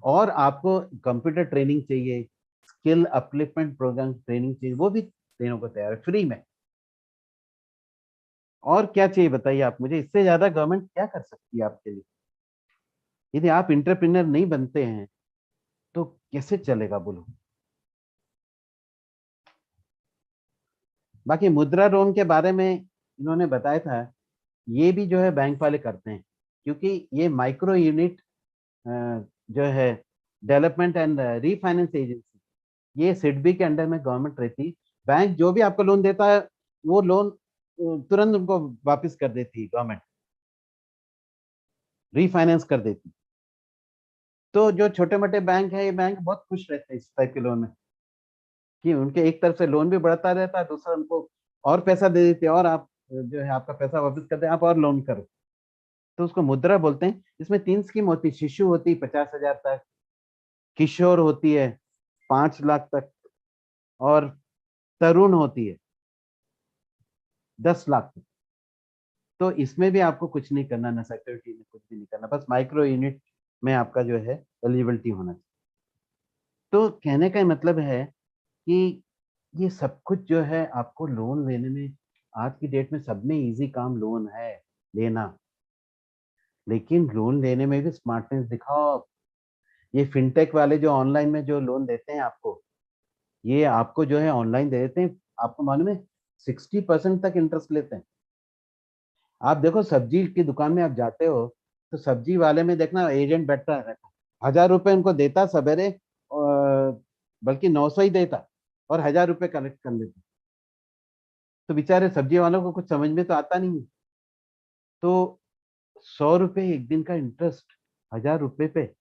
और आपको कंप्यूटर ट्रेनिंग चाहिए, स्किल अपलिफ्टमेंट प्रोग्राम ट्रेनिंग चाहिए, वो भी देने को तैयार है फ्री में। और क्या चाहिए बताइए आप मुझे, इससे ज्यादा गवर्नमेंट क्या कर सकती है आपके लिए? यदि आप इंटरप्रेन्योर नहीं बनते हैं तो कैसे चलेगा बोलो? बाकी मुद्रा लोन के बारे में इन्होंने बताया था, ये भी जो है बैंक वाले करते हैं, क्योंकि ये माइक्रो यूनिट जो है डेवलपमेंट एंड रीफाइनेंस एजेंसी, ये सिडबी के अंडर में गवर्नमेंट रहती। बैंक जो भी आपको लोन देता है वो लोन तुरंत उनको वापस कर देती गवर्नमेंट, रीफाइनेंस कर देती। तो जो छोटे मोटे बैंक है, ये बैंक बहुत खुश रहते हैं इस टाइप के लोन में, कि उनके एक तरफ से लोन भी बढ़ता रहता है, दूसरा उनको और पैसा दे देते हैं, और आप जो है आपका पैसा वापस करते हैं, आप और लोन करो। तो उसको मुद्रा बोलते हैं। इसमें 3 स्कीम होती है, शिशु होती है 50,000 तक, किशोर होती है 5 लाख तक, और तरुण होती है 10 लाख तक। तो इसमें भी आपको कुछ नहीं करना, ना सिक्योरिटी में कुछ भी नहीं करना, बस माइक्रो यूनिट में आपका जो है एलिजिबिलिटी होना चाहिए। तो कहने का मतलब है कि ये सब कुछ जो है आपको लोन लेने में, आज की डेट में सब में इजी काम लोन है लेना, लेकिन लोन लेने में भी स्मार्टनेस दिखाओ। ये फिनटेक वाले जो ऑनलाइन में जो लोन देते हैं आपको, ये आपको जो है ऑनलाइन दे देते हैं, आपको मालूम है 60% तक इंटरेस्ट लेते हैं। आप देखो सब्जी की दुकान में आप जाते हो तो सब्जी वाले में देखना एजेंट बैठता रहता है, 1,000 रुपए उनको देता सवेरे, बल्कि 900 ही देता, और 1,000 रुपए कलेक्ट कर लेता। तो बेचारे सब्जी वालों को कुछ समझ में तो आता नहीं है। तो 100 रुपए एक दिन का इंटरेस्ट 1,000 रुपए पे,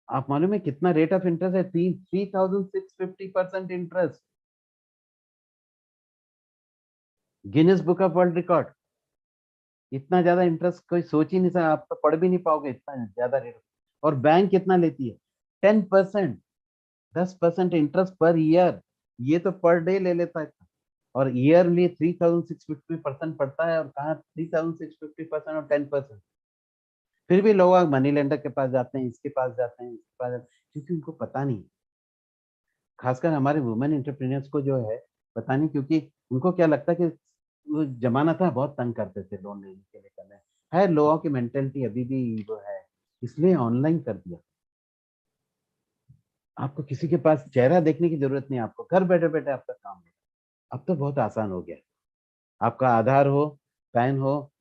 आप मालूम है कितना रेट ऑफ इंटरेस्ट है? 3,650% interest, Guinness book of world record. इतना ज्यादा इंटरेस्ट कोई सोच ही नहीं सकता, आप तो पढ़ भी नहीं पाओगे इतना ज्यादा रेट। और बैंक कितना लेती है? 10%, 10% इंटरेस्ट पर ईयर। ये तो पर डे ले लेता है, और ईयरली 3,650% पड़ता है। और कहाँ 3,650% और 10%? फिर भी लोग मनी लेंडर के पास जाते हैं, इसके पास जाते हैं, इसके पास जाते हैं, क्योंकि उनको पता नहीं। खासकर हमारे वुमेन एंटरप्रेन्योर्स को जो है पता नहीं, क्योंकि उनको क्या लगता है कि वो जमाना था बहुत तंग करते थे लोन लेने के लिए, करने है लोगों की मेंटेलिटी अभी भी वो है, इसलिए ऑनलाइन कर दिया। आपको किसी के पास चेहरा देखने की जरूरत नहीं, आपको घर बैठे बैठे आपका काम हो। अब तो बहुत आसान हो गया, आपका आधार हो, पैन हो,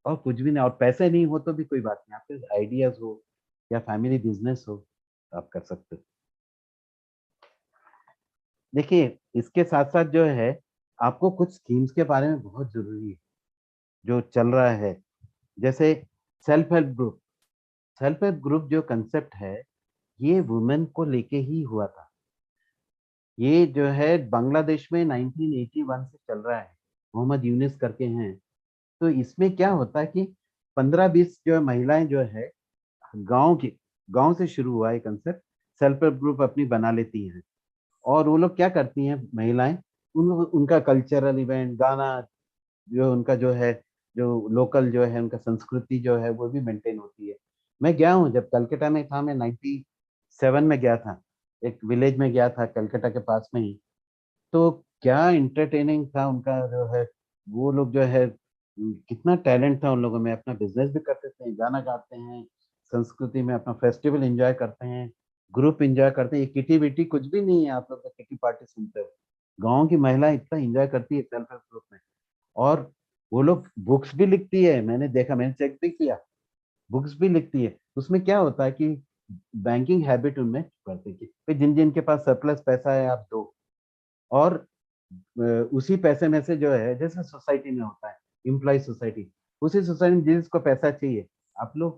और कुछ भी नहीं, और पैसे नहीं हो तो भी कोई बात नहीं, आपके आइडियाज हो या फैमिली बिजनेस हो तो आप कर सकते हो। देखिए, इसके साथ साथ जो है आपको कुछ स्कीम्स के बारे में बहुत जरूरी है जो चल रहा है, जैसे self help group. Self help group जो कंसेप्ट है, ये वुमेन को लेके ही हुआ था। ये जो है बांग्लादेश में 1981 से चल रहा है, मोहम्मद यूनिस करके हैं। तो इसमें क्या होता है कि 15-20 जो महिलाएं जो है गांव की, गांव से शुरू हुआ है कंसेप्ट, सेल्फ हेल्प ग्रुप अपनी बना लेती हैं। और वो लोग क्या करती हैं महिलाएं, उनका कल्चरल इवेंट, गाना, जो उनका जो है, जो लोकल जो है उनका संस्कृति जो है वो भी मेंटेन होती है। मैं गया हूँ, जब कलकत्ता में था, मैं 97 में गया था, एक विलेज में गया था कलकत्ता के पास में ही। तो क्या इंटरटेनिंग था उनका जो है, वो लोग जो है कितना टैलेंट था उन लोगों में, अपना बिजनेस भी करते थे, गाना गाते हैं, संस्कृति में अपना फेस्टिवल एंजॉय करते हैं, ग्रुप एंजॉय करते हैं। ये किटी विटी कुछ भी नहीं है, आप लोग तो किटी पार्टी सुनते हो, गाँव की महिला इतना एंजॉय करती है सेल्फ हेल्प ग्रुप में। और वो लोग बुक्स भी लिखती है, मैंने देखा, मैंने चेक भी किया, बुक्स भी लिखती है। उसमें क्या होता है कि बैंकिंग हैबिट उनमें बढ़ती है कि जिन जिन के पास सरप्लस पैसा है आप दो, और उसी पैसे में से जो है, जैसे सोसाइटी में होता है, एम्प्लॉय सोसाइटी, उसी सोसाइटी में जिसको पैसा चाहिए आप लो।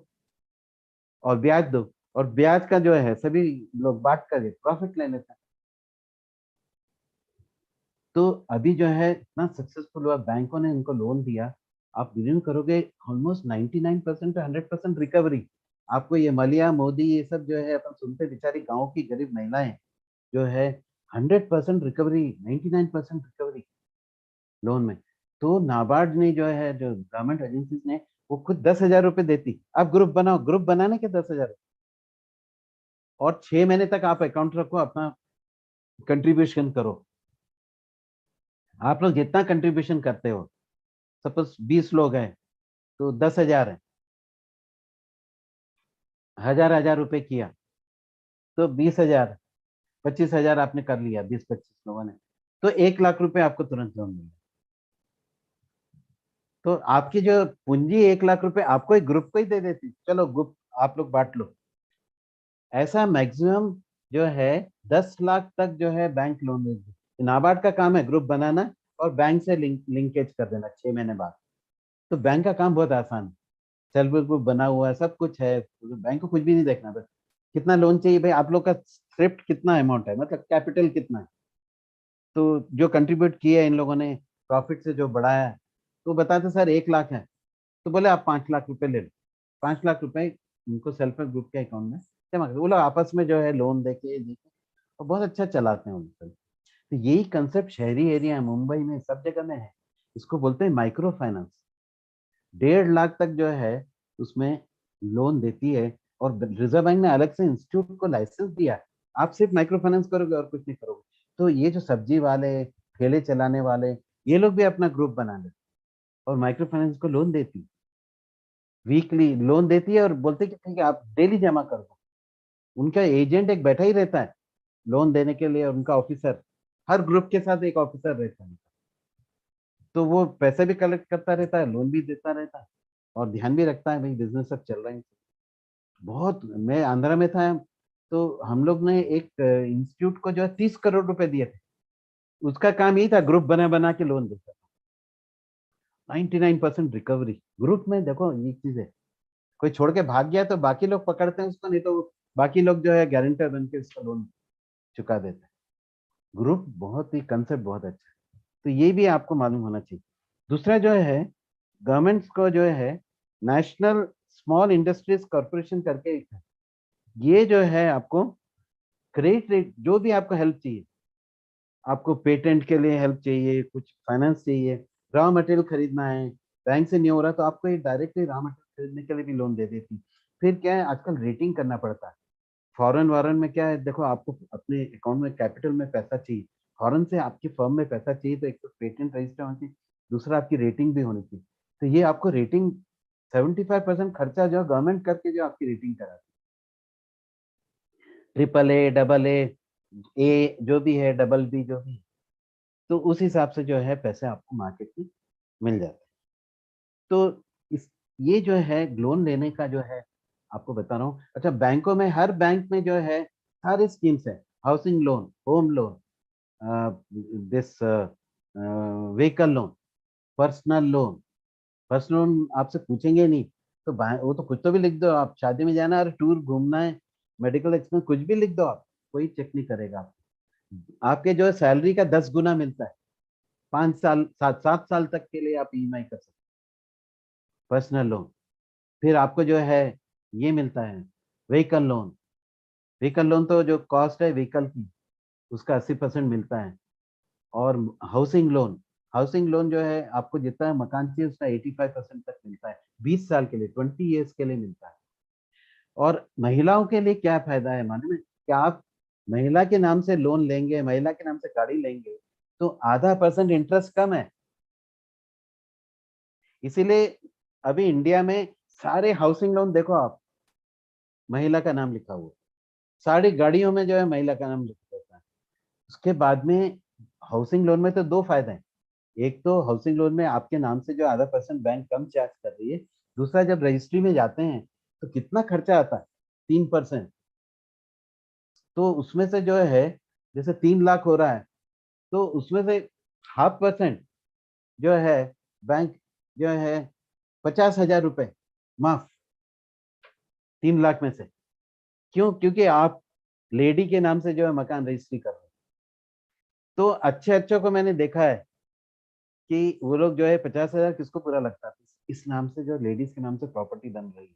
और ब्याज दो, और ब्याज का जो है सभी लोग बांट कर प्रॉफिट ले लेते हैं। तो अभी जो है इतना सक्सेसफुल हुआ, बैंकों ने इनको लोन दिया, आप बिलीव करोगे ऑलमोस्ट 99% to 100% रिकवरी। आपको ये मलिया मोदी ये सब जो है अपन सुनते, बेचारी गांव की गरीब महिलाएं जो है 100% रिकवरी, 99% रिकवरी लोन में। तो नाबार्ड ने जो है, जो गवर्नमेंट एजेंसीज ने, वो खुद 10,000 रुपए देती, आप ग्रुप बनाओ, ग्रुप बनाने के 10,000, और 6 महीने तक आप अकाउंट रखो, अपना कंट्रीब्यूशन करो। आप लोग जितना कंट्रीब्यूशन करते हो, सपोज 20 लोग हैं तो 10,000 है, 1,000 रुपए किया तो 20,000, 25,000 आपने कर लिया, 20-25 लोगों ने, तो 1 लाख रुपए आपको तुरंत लोन मिलेगा। तो आपकी जो पूंजी 1 लाख रुपए आपको एक ग्रुप को ही दे देती, चलो ग्रुप आप लोग बांट लो। ऐसा मैक्सिमम जो है 10 लाख तक जो है बैंक लोन देती। नाबार्ड का काम है ग्रुप बनाना और बैंक से लिंकेज कर देना 6 महीने बाद। तो बैंक का काम बहुत आसान है, सेल्फ हेल्प ग्रुप बना हुआ है, सब कुछ है, बैंक को कुछ भी नहीं देखना, बस कितना लोन चाहिए भाई, आप लोग का थ्रिफ्ट कितना अमाउंट है, मतलब कैपिटल कितना है, तो जो कंट्रीब्यूट किया है इन लोगों ने प्रॉफिट से जो बढ़ाया है, तो बताते सर 1 लाख है, तो बोले आप 5 लाख रुपए ले लो, 5 लाख रुपए उनको सेल्फ हेल्प ग्रुप के अकाउंट में जमा कर, वो लोग आपस में जो है लोन देके और बहुत अच्छा चलाते हैं उनको। तो यही कंसेप्ट शहरी एरिया है, मुंबई में सब जगह में है, इसको बोलते हैं माइक्रो फाइनेंस। 1.5 लाख तक जो है उसमें लोन देती है, और रिजर्व बैंक ने अलग से इंस्टीट्यूट को लाइसेंस दिया है, आप सिर्फ माइक्रो फाइनेंस करोगे और कुछ नहीं करोगे। तो ये जो सब्जी वाले, ठेले चलाने वाले, ये लोग भी अपना ग्रुप बना लेते और माइक्रो फाइनेंस को लोन देती, वीकली लोन देती है, और बोलते कि ठीक है आप डेली जमा कर दो। उनका एजेंट एक बैठा ही रहता है लोन देने के लिए, और उनका ऑफिसर, हर ग्रुप के साथ एक ऑफिसर रहता है, तो वो पैसे भी कलेक्ट करता रहता है, लोन भी देता रहता है, और ध्यान भी रखता है भाई बिजनेस सब चल रहा है। बहुत, मैं आंध्रा में था, तो हम लोग ने एक इंस्टीट्यूट को जो है 30 करोड़ रुपए दिए थे, उसका काम यही था ग्रुप बना बना के लोन देता था। 99% रिकवरी ग्रुप में। देखो ये चीज है, कोई छोड़ के भाग गया तो बाकी लोग पकड़ते हैं उसको, नहीं तो बाकी लोग जो है गारंटर बन के उसका लोन चुका देते हैं। ग्रुप बहुत ही कंसेप्ट बहुत अच्छा है, तो ये भी आपको मालूम होना चाहिए। दूसरा जो है, गवर्नमेंट्स को जो है नेशनल स्मॉल इंडस्ट्रीज कॉर्पोरेशन करके एक है, ये जो है आपको क्रेडिट रेट, जो भी आपको हेल्प चाहिए, आपको पेटेंट के लिए हेल्प चाहिए, कुछ फाइनेंस चाहिए, रॉ मटेरियल खरीदना है, बैंक से नहीं हो रहा तो आपको ये डायरेक्टली रॉ मटेरियल खरीदने के लिए भी लोन दे देती। फिर क्या है, आजकल रेटिंग करना पड़ता है, फॉरेन वारन में क्या है, देखो आपको अपने अकाउंट में कैपिटल में पैसा चाहिए, फॉरेन से आपकी फर्म में पैसा चाहिए, तो एक तो पेटेंट रजिस्टर होना चाहिए, दूसरा आपकी रेटिंग भी होनी चाहिए। तो ये आपको रेटिंग 75% खर्चा जो गवर्नमेंट करके जो आपकी रेटिंग कराती है, AAA, AA, जो भी है, BB जो भी, तो उस हिसाब से जो है पैसे आपको मार्केट में मिल जाते हैं। तो इस, ये जो है लोन लेने का जो है आपको बता रहा हूँ। अच्छा, बैंकों में, हर बैंक में जो है सारे स्कीम्स है, housing loan, home loan, this vehicle loan, personal loan. Personal loan आपसे पूछेंगे नहीं, तो वो तो कुछ तो भी लिख दो, आप शादी में जाना है, टूर घूमना है, मेडिकल एक्सपेंस, कुछ भी लिख दो आप, कोई चेक नहीं करेगा आपके जो है सैलरी का 10 गुना मिलता है, 5 साल, 7 साल तक के लिए आप EMI कर सकते, पर्सनल लोन। फिर आपको जो है ये मिलता है व्हीकल लोन। व्हीकल लोन तो जो कॉस्ट है व्हीकल की, उसका 80% मिलता है। और हाउसिंग लोन, हाउसिंग लोन जो है आपको जितना मकान चाहिए उसका 85% तक मिलता है, 20 साल के लिए, 20 ईयर्स के लिए मिलता है। और महिलाओं के लिए क्या फायदा है मालूम है, कि आप महिला के नाम से लोन लेंगे, महिला के नाम से गाड़ी लेंगे, तो ½ % इंटरेस्ट कम है। इसीलिए अभी इंडिया में सारे हाउसिंग लोन देखो आप, महिला का नाम लिखा हुआ, सारी गाड़ियों में जो है महिला का नाम लिखा होता है। उसके बाद में हाउसिंग लोन में तो दो फायदे हैं, एक तो हाउसिंग लोन में आपके नाम से जो ½ % बैंक कम चार्ज कर रही है, दूसरा जब रजिस्ट्री में जाते हैं तो कितना खर्चा आता है, 3%। तो उसमें से जो है, जैसे 3 लाख हो रहा है, तो उसमें से ½ % जो है बैंक जो है 50,000 रुपए माफ, 3 लाख में से। क्यों? क्योंकि आप लेडी के नाम से जो है मकान रजिस्ट्री कर रहे हैं। तो अच्छे अच्छों को मैंने देखा है कि वो लोग जो है 50,000 किसको पूरा लगता है, इस नाम से जो लेडीज के नाम से प्रॉपर्टी बन रही है,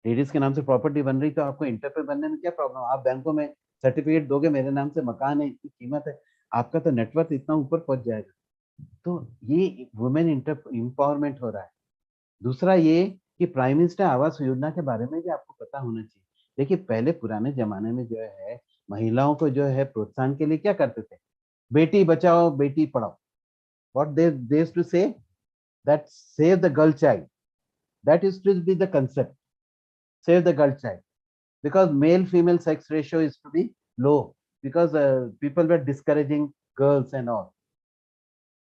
लेडीज के नाम से प्रॉपर्टी बन रही, तो आपको इंटर पे बनने में क्या प्रॉब्लम? आप बैंकों में सर्टिफिकेट दोगे मेरे नाम से मकान है, इतनी कीमत है, आपका तो नेटवर्थ इतना ऊपर पहुंच जाएगा। तो ये वुमेन एम्पावरमेंट हो रहा है। दूसरा ये कि प्राइम मिनिस्टर आवास योजना के बारे में भी आपको पता होना चाहिए। देखिए पहले पुराने जमाने में जो है महिलाओं को जो है प्रोत्साहन के लिए क्या करते थे, Beti Bachao Beti Padhao. What they used to say, that save the girl child. That used to be the concept. Save the girl child, because male female sex ratio is to be low, because people were discouraging girls and all.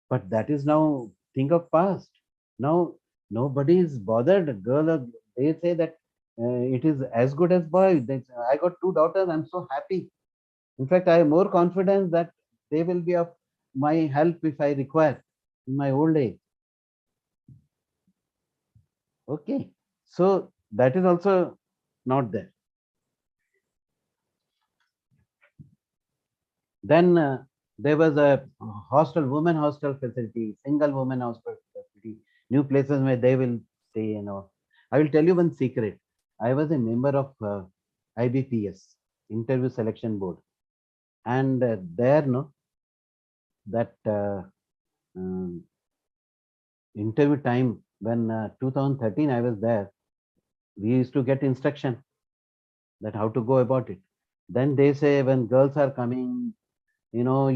But that is now thing of past. Now nobody is bothered. Girl, they say that it is as good as boy. I got 2 daughters. I'm so happy. In fact, I have more confidence that they will be of my help if I require in my old age. Okay, so that is also not there. Then there was a women hostel facility, single women hostel facility, new places where they will stay, you know. I will tell you one secret. I was a member of IBPS, Interview Selection Board, and there, no, that interview time when 2013 I was there, we used to get instruction that how to go about it. Then they say when girls are coming, you know,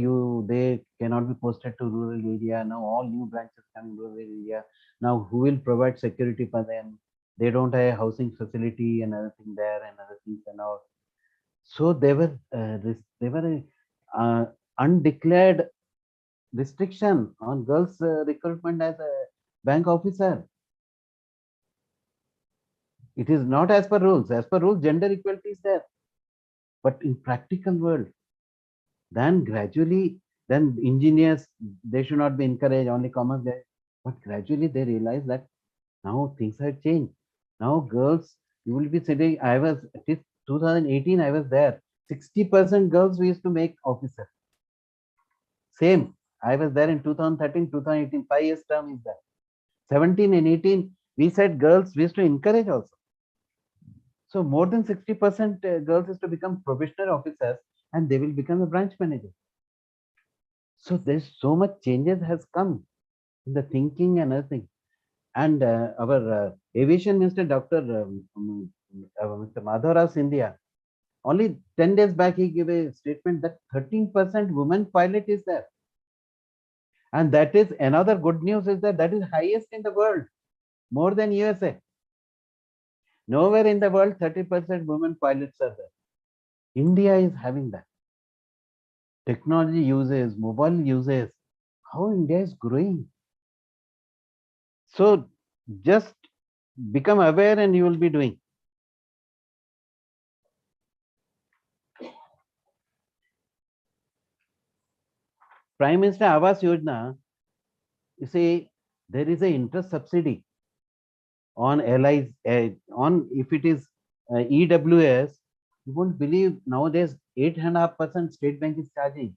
they cannot be posted to rural area. Now all new branches come in rural area. Now who will provide security for them? They don't have a housing facility and other thing there and other things and all. So they were undeclared restriction on girls recruitment as a bank officer. It is not as per rules. As per rules, gender equality is there, but in practical world, then gradually, then engineers, they should not be encouraged, only commerce there. But gradually they realize that now things have changed. Now girls, you will be sitting, I was, at least 2018, I was there. 60% girls we used to make officer. Same, I was there in 2013, 2018, 5 years term is there. 17 and 18, we said girls, we used to encourage also. So more than 60% girls is to become professional officers, and they will become a branch manager. So there's so much changes has come in the thinking and everything. And our aviation minister, Mr. Madhavrao Sindhya, only 10 days back he gave a statement that 13% women pilot is there. And that is another good news, is that is highest in the world, more than USA. Nowhere in the world 30% women pilots are there. India is having that. Technology uses, mobile uses, how India is growing. So just become aware and you will be doing. Prime Minister Awas Yojana, you see, there is a interest subsidy on LIs, on if it is EWS, you won't believe nowadays 8.5% State Bank is charging.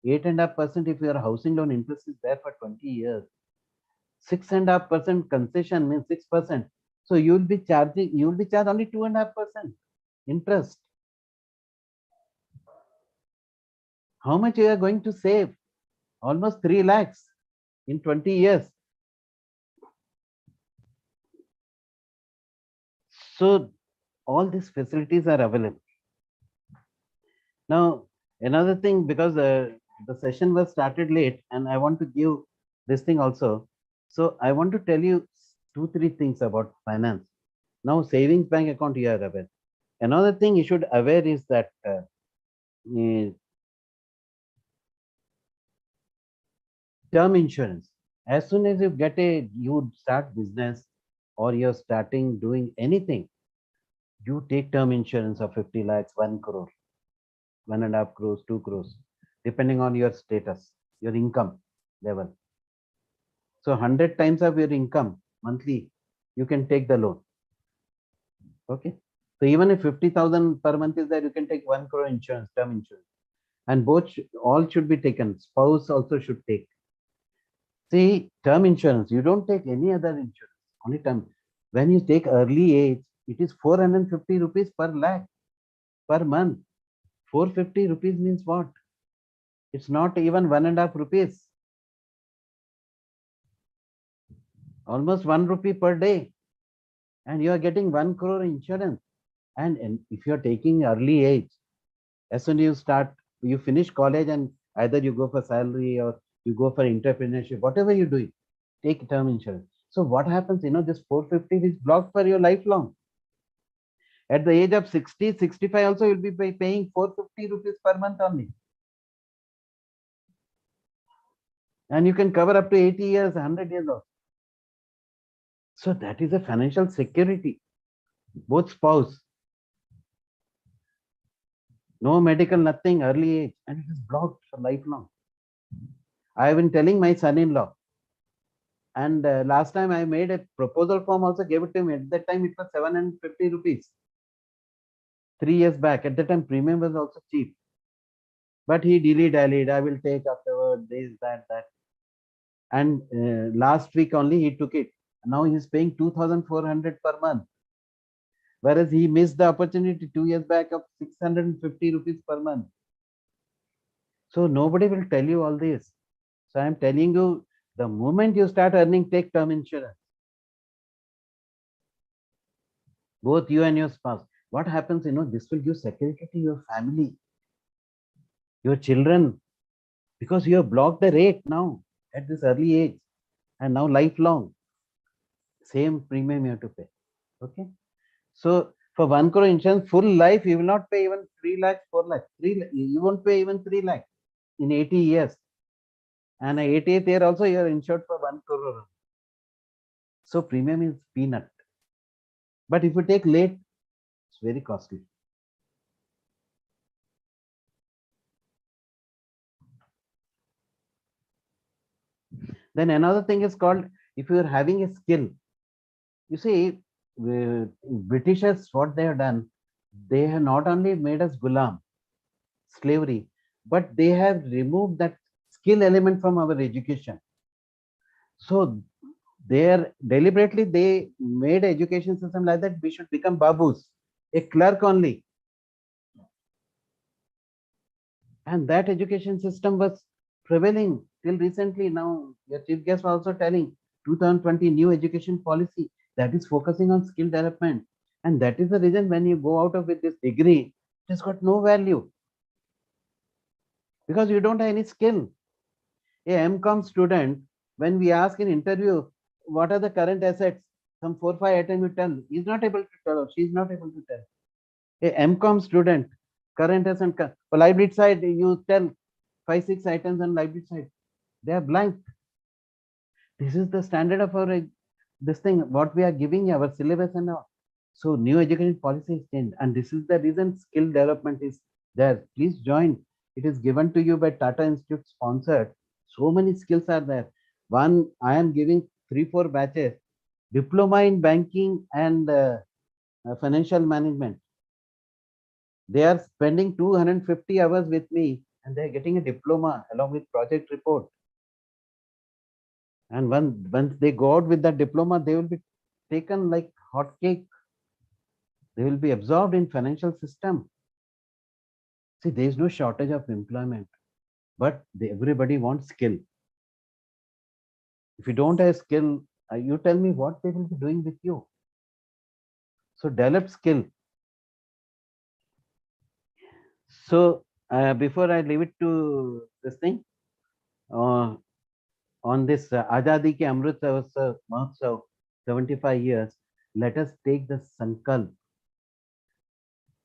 8.5% if your housing loan interest is there for 20 years. 6.5% concession means 6%. So you will be charged only 2.5% interest. How much you are going to save? Almost 3 lakhs in 20 years. So all these facilities are available. Now, another thing, because the session was started late and I want to give this thing also. So I want to tell you 2-3 things about finance. Now, savings bank account you are aware. Another thing you should aware is that term insurance. As soon as you start business or you're starting doing anything, you take term insurance of 50 lakhs, 1 crore, 1.5 crores, 2 crores, depending on your status, your income level. So 100 times of your income monthly, you can take the loan. Okay. So even if 50,000 per month is there, you can take 1 crore insurance, term insurance. And both, all should be taken. Spouse also should take. See, term insurance, you don't take any other insurance, only term. When you take early age, it is 450 rupees per lakh per month. 450 rupees means what? It's not even 1.5 rupees. Almost 1 rupee per day. And you are getting 1 crore insurance. And if you're taking early age, as soon as you start, you finish college and either you go for salary or you go for entrepreneurship, whatever you do, take term insurance. So what happens, this 450 is blocked for your lifelong. At the age of 60, 65 also, you'll be paying 450 rupees per month only. And you can cover up to 80 years, 100 years old. So that is a financial security. Both spouse. No medical, nothing, early age. And it is blocked for lifelong. I have been telling my son-in-law. And last time I made a proposal form, also gave it to him. At that time, it was 750 rupees. 3 years back. At that time, premium was also cheap. But he dilly-dallied. I will take afterward, this, that. And last week only he took it. Now he is paying 2,400 per month. Whereas he missed the opportunity 2 years back of 650 rupees per month. So nobody will tell you all this. So I am telling you, the moment you start earning, take term insurance. Both you and your spouse. What happens, this will give security to your family, your children, because you have blocked the rate now at this early age and now lifelong. Same premium you have to pay. Okay. So for 1 crore insurance, full life, you will not pay even 3 lakhs, 4 lakhs. You won't pay even 3 lakhs in 80 years. And 80th year also, you are insured for 1 crore. So premium is peanut. But if you take late, it's very costly. Then another thing is called, if you are having a skill, you see, Britishers, what they have done, they have not only made us gulam, slavery, but they have removed that skill element from our education. So deliberately they made education system like that we should become babus, a clerk only. And that education system was prevailing till recently. Now your chief guest was also telling 2020 new education policy that is focusing on skill development. And that is the reason when you go out of with this degree, it has got no value because you don't have any skill. A MCOM student, when we ask in interview, what are the current assets? Some 4-5 items you tell. He's not able to tell or she's not able to tell. A MCOM student, current assets, for liability side, you tell 5-6 items on liability side. They are blank. This is the standard of our this thing, what we are giving our syllabus and all. So new education policy is changed, and this is the reason skill development is there. Please join. It is given to you by Tata Institute sponsored. So many skills are there. One, I am giving 3-4 batches, diploma in banking and financial management. They are spending 250 hours with me and they are getting a diploma along with project report. And once they go out with that diploma, they will be taken like hot cake. They will be absorbed in financial system. See, there is no shortage of employment, but everybody wants skill. If you don't have skill, you tell me what they will be doing with you. So develop skill. So before I leave it to this thing, on this Azadi Ke Amrit Mahotsav, 75 years, let us take the sankalp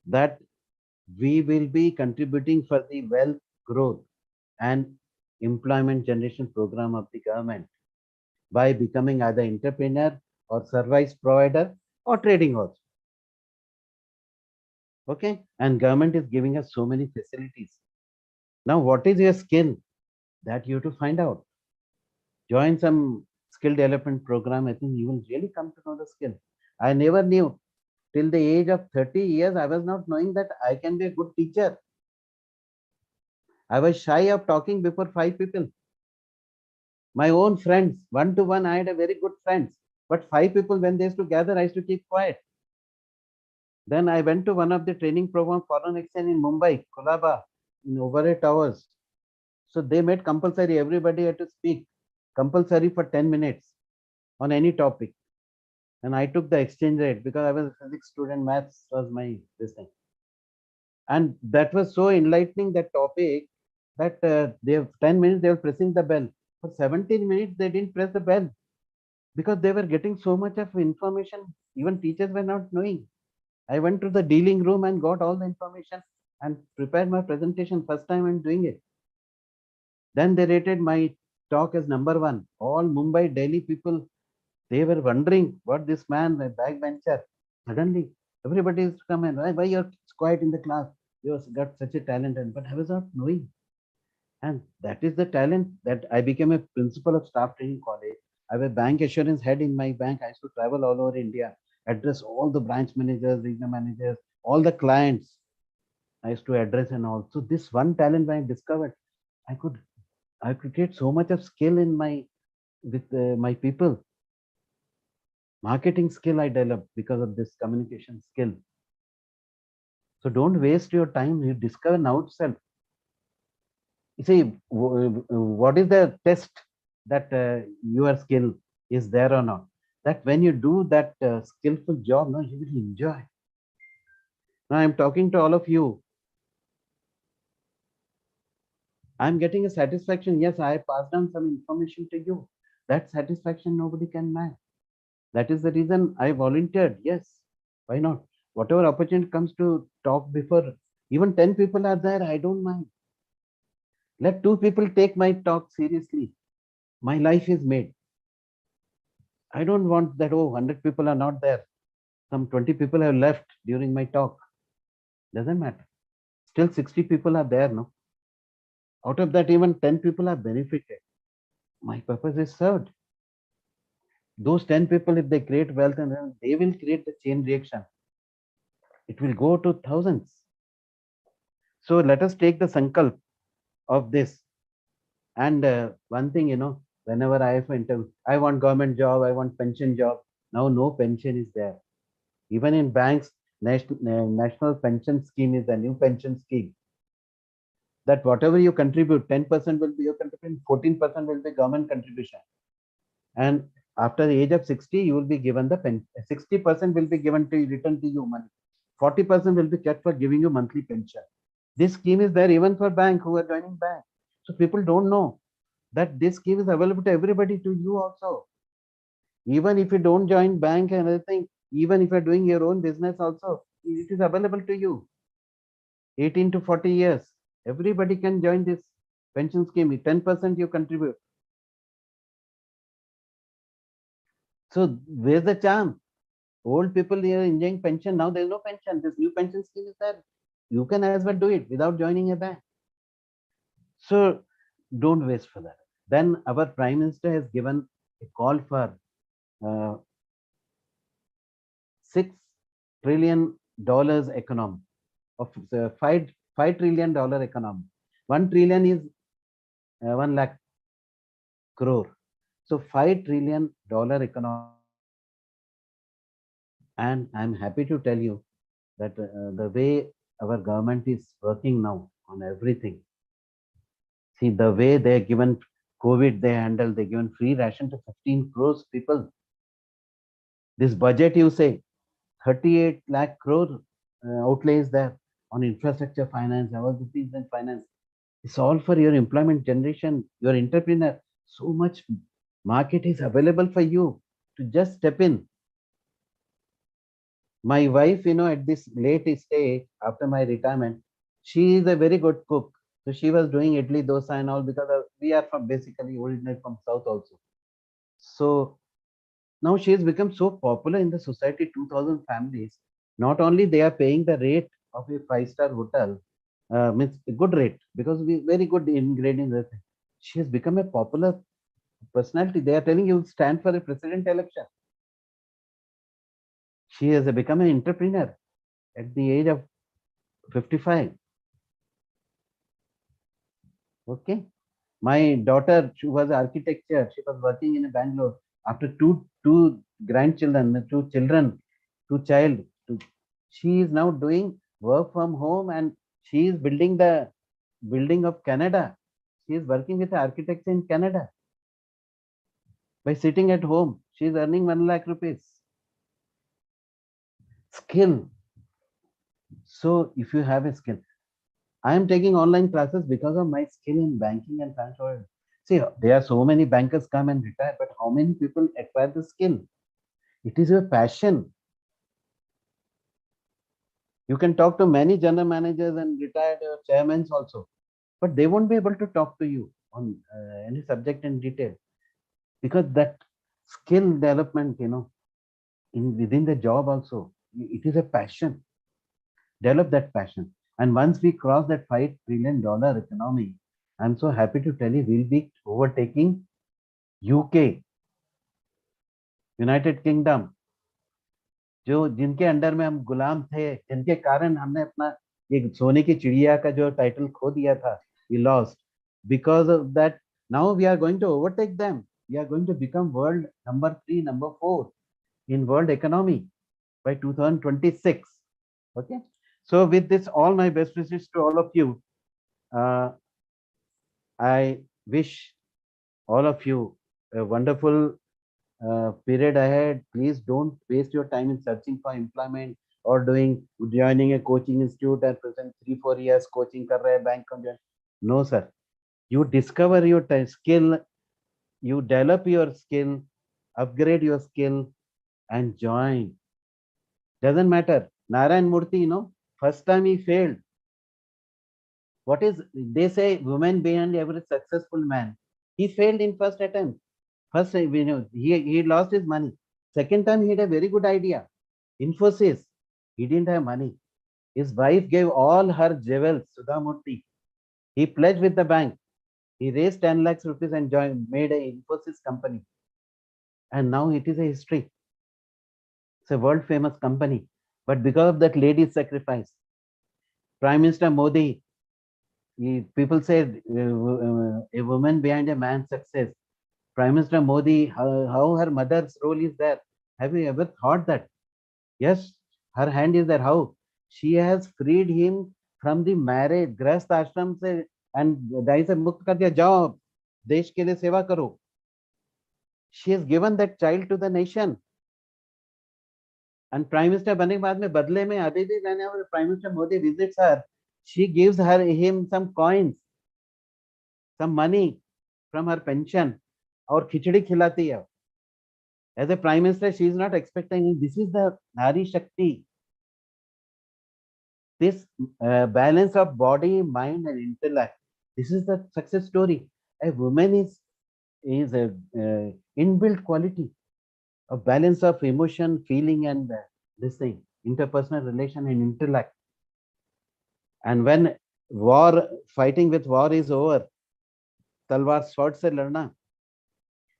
that we will be contributing for the wealth growth and employment generation program of the government by becoming either entrepreneur or service provider or trading also. Okay, and government is giving us so many facilities. Now, what is your skill? That you have to find out. Join some skill development program. I think you will really come to know the skill. I never knew till the age of 30 years, I was not knowing that I can be a good teacher. I was shy of talking before 5 people. My own friends, one to one, I had a very good friends. But 5 people, when they used to gather, I used to keep quiet. Then I went to one of the training program, foreign exchange in Mumbai, Kolaba, in over 8 hours. So they made compulsory, everybody had to speak, compulsory for 10 minutes on any topic. And I took the exchange rate because I was a physics student, maths was my this thing. And that was so enlightening, that topic, that they have 10 minutes, they were pressing the bell. For 17 minutes, they didn't press the bell because they were getting so much of information. Even teachers were not knowing. I went to the dealing room and got all the information and prepared my presentation. First time I'm doing it. Then they rated my talk as number 1. All Mumbai, Delhi people, they were wondering what this man, the backbencher, suddenly everybody is to come in. Why you're quiet in the class? You've got such a talent. But I was not knowing. And that is the talent that I became a principal of staff training college. I was bank assurance head in my bank. I used to travel all over India, address all the branch managers, regional managers, all the clients. I used to address and all. So this one talent when I discovered, I could create so much of skill in with my people. Marketing skill I developed because of this communication skill. So don't waste your time. You discover now itself. You see, what is the test that your skill is there or not? That when you do that skillful job, no, you will enjoy. Now I'm talking to all of you. I'm getting a satisfaction. Yes, I passed on some information to you. That satisfaction nobody can match. That is the reason I volunteered. Yes, why not? Whatever opportunity comes to talk before, even 10 people are there, I don't mind. Let 2 people take my talk seriously. My life is made. I don't want that, oh, 100 people are not there. Some 20 people have left during my talk. Doesn't matter. Still 60 people are there, no? Out of that, even 10 people are benefited. My purpose is served. Those 10 people, if they create wealth, and then they will create the chain reaction. It will go to thousands. So let us take the sankalp of this. And one thing, whenever I have interview, I want government job, I want pension job. Now no pension is there. Even in banks, national pension scheme is a new pension scheme. That whatever you contribute, 10% will be your contribution, 14% will be government contribution. And after the age of 60, you will be given the pension. 60% will be given to you, returned to you money. 40% will be kept for giving you monthly pension. This scheme is there even for bank who are joining bank. So people don't know that this scheme is available to everybody, to you also. Even if you don't join bank and everything, even if you're doing your own business also, it is available to you. 18 to 40 years, everybody can join this pension scheme. 10% you contribute. So where's the charm? Old people, they are enjoying pension. Now there's no pension. This new pension scheme is there. You can as well do it without joining a bank. So don't waste for that. Then our Prime Minister has given a call for $6 trillion economy, of $5 trillion economy. 1 trillion is 1 lakh crore. So $5 trillion economy. And I'm happy to tell you that the way our government is working now on everything. See, the way they're given COVID, they're given free ration to 15 crores people. This budget, you say, 38 lakh crore outlays there on infrastructure finance, our things and finance. It's all for your employment generation, your entrepreneur. So much market is available for you to just step in. My wife, at this late stage after my retirement, she is a very good cook. So she was doing idli, dosa and all, because we are from basically originally from South also. So now she has become so popular in the society, 2000 families. Not only they are paying the rate of a 5-star hotel, means a good rate, because we very good ingredients. She has become a popular personality. They are telling you stand for a president election. She has become an entrepreneur at the age of 55. Okay. My daughter, she was architecture. She was working in Bangalore. After two grandchildren, two children, two child, she is now doing work from home, and she is building the building of Canada. She is working with architects in Canada. By sitting at home, she is earning 1 lakh rupees. Skill. So if you have a skill, I am taking online classes because of my skill in banking and financial. See, there are so many bankers come and retire, but how many people acquire the skill? It is your passion. You can talk to many general managers and retired chairmen also, but they won't be able to talk to you on any subject in detail, because that skill development, in within the job also, it is a passion. Develop that passion. And once we cross that $5 trillion economy, I'm so happy to tell you we'll be overtaking UK, United Kingdom, जो जिनके under में हम गुलाम थे, जिनके कारण हमने अपना ये सोने की चिड़िया का जो टाइटल खो दिया था, we lost. Because of that, now we are going to overtake them. We are going to become world number 3, number 4 in world economy by 2026. Okay. So with this, all my best wishes to all of you. I wish all of you a wonderful period ahead. Please don't waste your time in searching for employment or joining a coaching institute and present 3-4 years coaching kar rahe bank. No, sir. You discover your skill, you develop your skill, upgrade your skill, and join. Doesn't matter. Narayan Murthy, first time he failed. What is, they say, woman behind every successful man. He failed in first attempt. First, he lost his money. Second time, he had a very good idea. Infosys, he didn't have money. His wife gave all her jewels, Sudha Murthy. He pledged with the bank. He raised 10 lakhs rupees and made an Infosys company. And now it is a history. It's a world famous company. But because of that lady's sacrifice, Prime Minister Modi, people say a woman behind a man's success. Prime Minister Modi, how her mother's role is there. Have you ever thought that? Yes, her hand is there. How? She has freed him from the marriage, grahast ashram se, and दाई से मुक्त कर दिया, जाओ देश के लिए सेवा करो. She has given that child to the nation. And Prime Minister बने के बाद में बदले में अभी भी whenever Prime Minister Modi visits her, she gives him some coins, some money from her pension, और खिचड़ी खिलाती है. As a Prime Minister, she is not expecting. This is the Nari Shakti. This balance of body, mind, and intellect. This is the success story. A woman is a inbuilt quality of balance of emotion, feeling, and this thing, interpersonal relation and intellect. And when fighting with war is over, talwar sword se ladna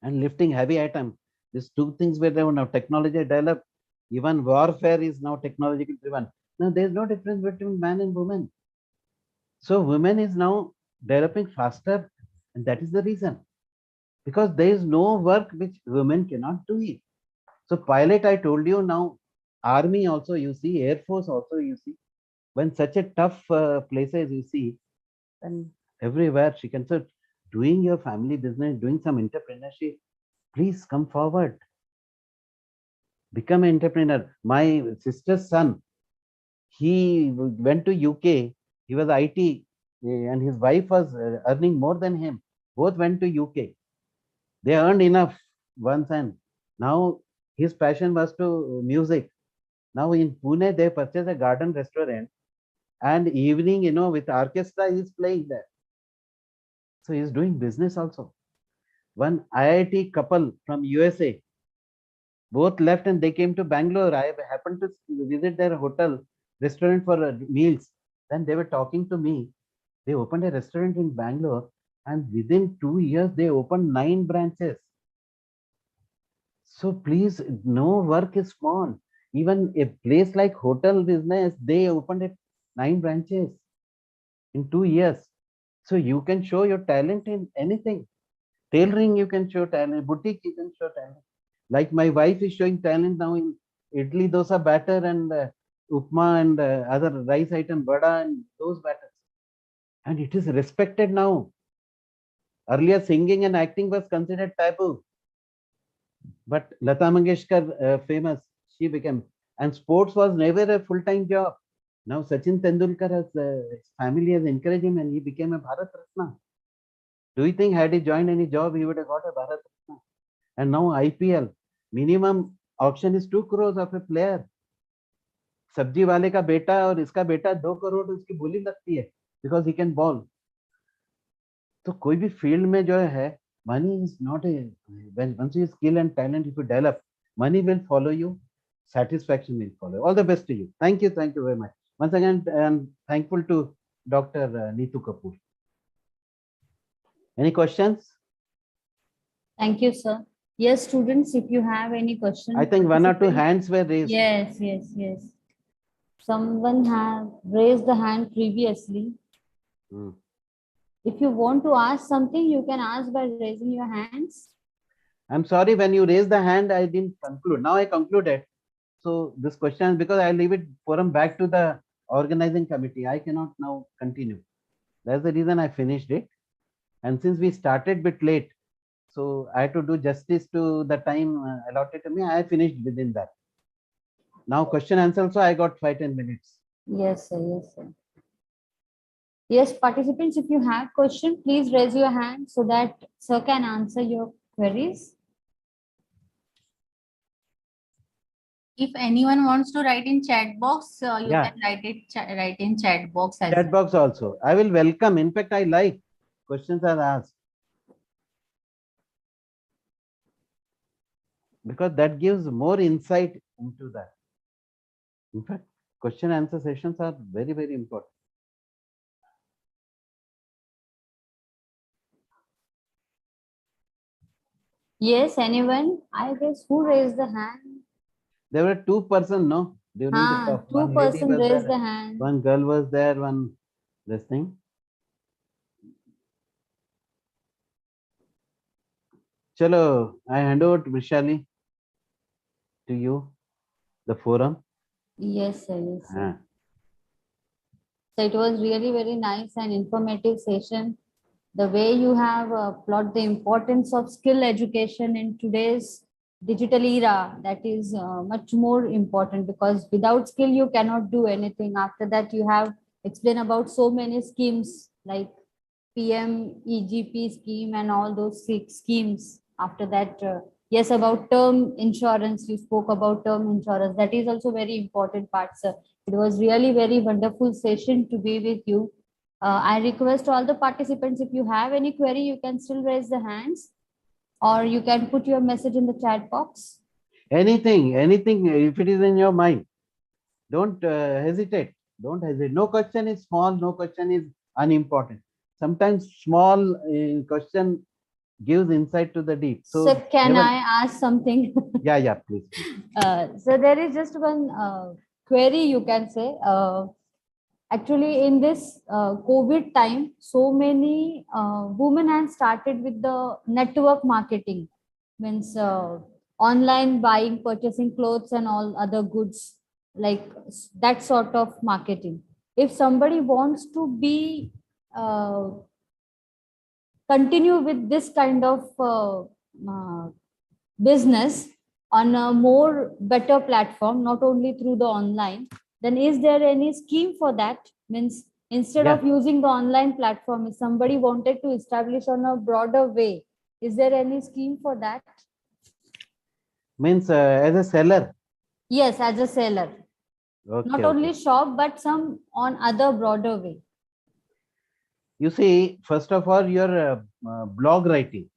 and lifting heavy item, these two things were there. Now technology developed. Even warfare is now technologically driven. Now there is no difference between man and woman. So women is now developing faster, and that is the reason. Because there is no work which women cannot do it. So pilot, I told you, now army also you see, air force also you see. When such a tough places you see, and everywhere she can. So doing your family business, doing some entrepreneurship, please come forward. Become an entrepreneur. My sister's son, he went to UK. He was IT, and his wife was earning more than him. Both went to UK. They earned enough once, and now his passion was to music. Now in Pune, they purchased a garden restaurant, and evening, with orchestra, he's playing there. So he's doing business also. One IIT couple from USA, both left and they came to Bangalore. I happened to visit their hotel, restaurant for meals. Then they were talking to me. They opened a restaurant in Bangalore, and within 2 years, they opened 9 branches. So please, no work is small. Even a place like hotel business, they opened it 9 branches in 2 years. So you can show your talent in anything. Tailoring, you can show talent. Boutique, you can show talent. Like my wife is showing talent now in idli dosa batter and upma and other rice item, vada and those batters. And it is respected now. Earlier, singing and acting was considered taboo. But Lata Mangeshkar, famous, she became. And sports was never a full-time job. Now Sachin Tendulkar has, his family has encouraged him and he became a Bharat Ratna. Do you think had he joined any job, he would have got a Bharat Ratna? And now IPL, minimum auction is 2 crores of a player. सब्जी वाले का बेटा और इसका बेटा 2 करोड़ उसकी बोली लगती है because he can ball. तो कोई भी फील्ड में जो है money is not a when once you skill and talent if you develop money will follow you, satisfaction will follow. All the best to you. Thank you very much. Once again I'm thankful to Dr. Neetu Kapoor. Any questions? Thank you, sir. Yes, students, if you have any questions. I think 1 or 2 hands were raised. Yes. Someone have raised the hand previously. If you want to ask something, you can ask by raising your hands. I'm sorry, when you raised the hand, I didn't conclude. Now I concluded. So this question, because I leave it forum back to the organizing committee, I cannot now continue. That's the reason I finished it. And since we started a bit late, so I had to do justice to the time allotted to me. I finished within that. Now question answer, so I got 5-10 minutes. Yes, sir. Yes, participants, if you have question, please raise your hand so that sir can answer your queries. If anyone wants to write in chat box, you Yeah. can write in chat box as Chat box also. I will welcome. In fact, I like questions are asked. Because that gives more insight into that. In fact, question answer sessions are very, very important. Yes, anyone? I guess who raised the hand? There were 2 persons, no? During the talk. 2 One lady person was raised there, the hand. one girl was there, one this thing. Chalo, I hand over to Vishali, to you, the forum. Yes, sir. So it was really very nice and informative session. The way you have plotted the importance of skill education in today's digital era, that is much more important, because without skill you cannot do anything. After that, you have explained about so many schemes like PM, EGP scheme and all those 6 schemes. After that, yes, about term insurance, you spoke about term insurance. That is also very important part, sir. It was really very wonderful session to be with you. I request all the participants, if you have any query, you can still raise the hands or you can put your message in the chat box. Anything, if it is in your mind, don't hesitate. Don't hesitate. No question is small, no question is unimportant. Sometimes small question gives insight to the deep. So Sir, can I ask something? Yeah, please. So there is just one query, you can say. Actually, in this COVID time, so many women have started with the network marketing, means online buying, purchasing clothes and all other goods, like that sort of marketing. If somebody wants to be continue with this kind of business on a more better platform, not only through the online, then is there any scheme for that? Means instead of using the online platform, if somebody wanted to establish on a broader way, is there any scheme for that? Means as a seller? Yes, as a seller. Okay, not only shop, but some on other broader way. You see, first of all, your blog writing,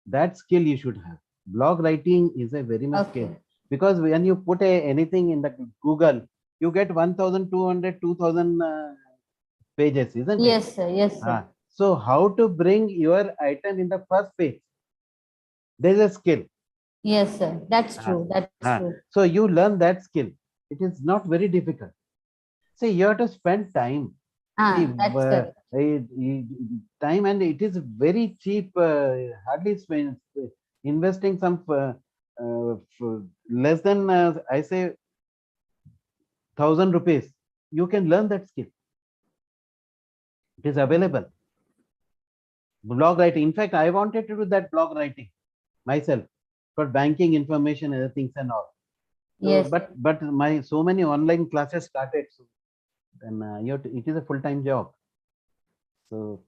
that skill you should have. Blog writing is a very much skill, because when you put anything in the Google, you get 1,200, 2,000 pages, isn't it? Yes, sir. Yes, sir. So how to bring your item in the first page? There is a skill. Yes, sir. That's true. That's true. So you learn that skill. It is not very difficult. See, you have to spend time. See, That's correct. time, and it is very cheap. Hardly spend, investing some less than I say 1,000 rupees. You can learn that skill. It is available. Blog writing. In fact, I wanted to do that blog writing myself for banking information, other things and all. So, Yes. but my so many online classes started. So then it is a full-time job. So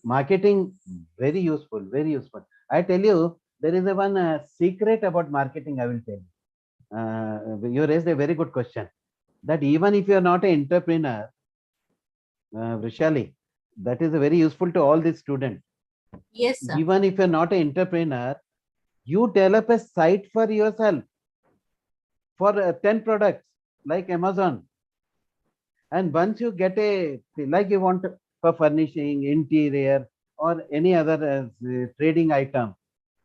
marketing, very useful, very useful. I tell you, there is a one secret about marketing. I will tell you. You raised a very good question. That even if you are not an entrepreneur, Vrishali, that is very useful to all these students. Yes, sir. Even if you're not an entrepreneur, you develop a site for yourself for 10 products like Amazon. And once you get a, like you want for furnishing, interior, or any other trading item,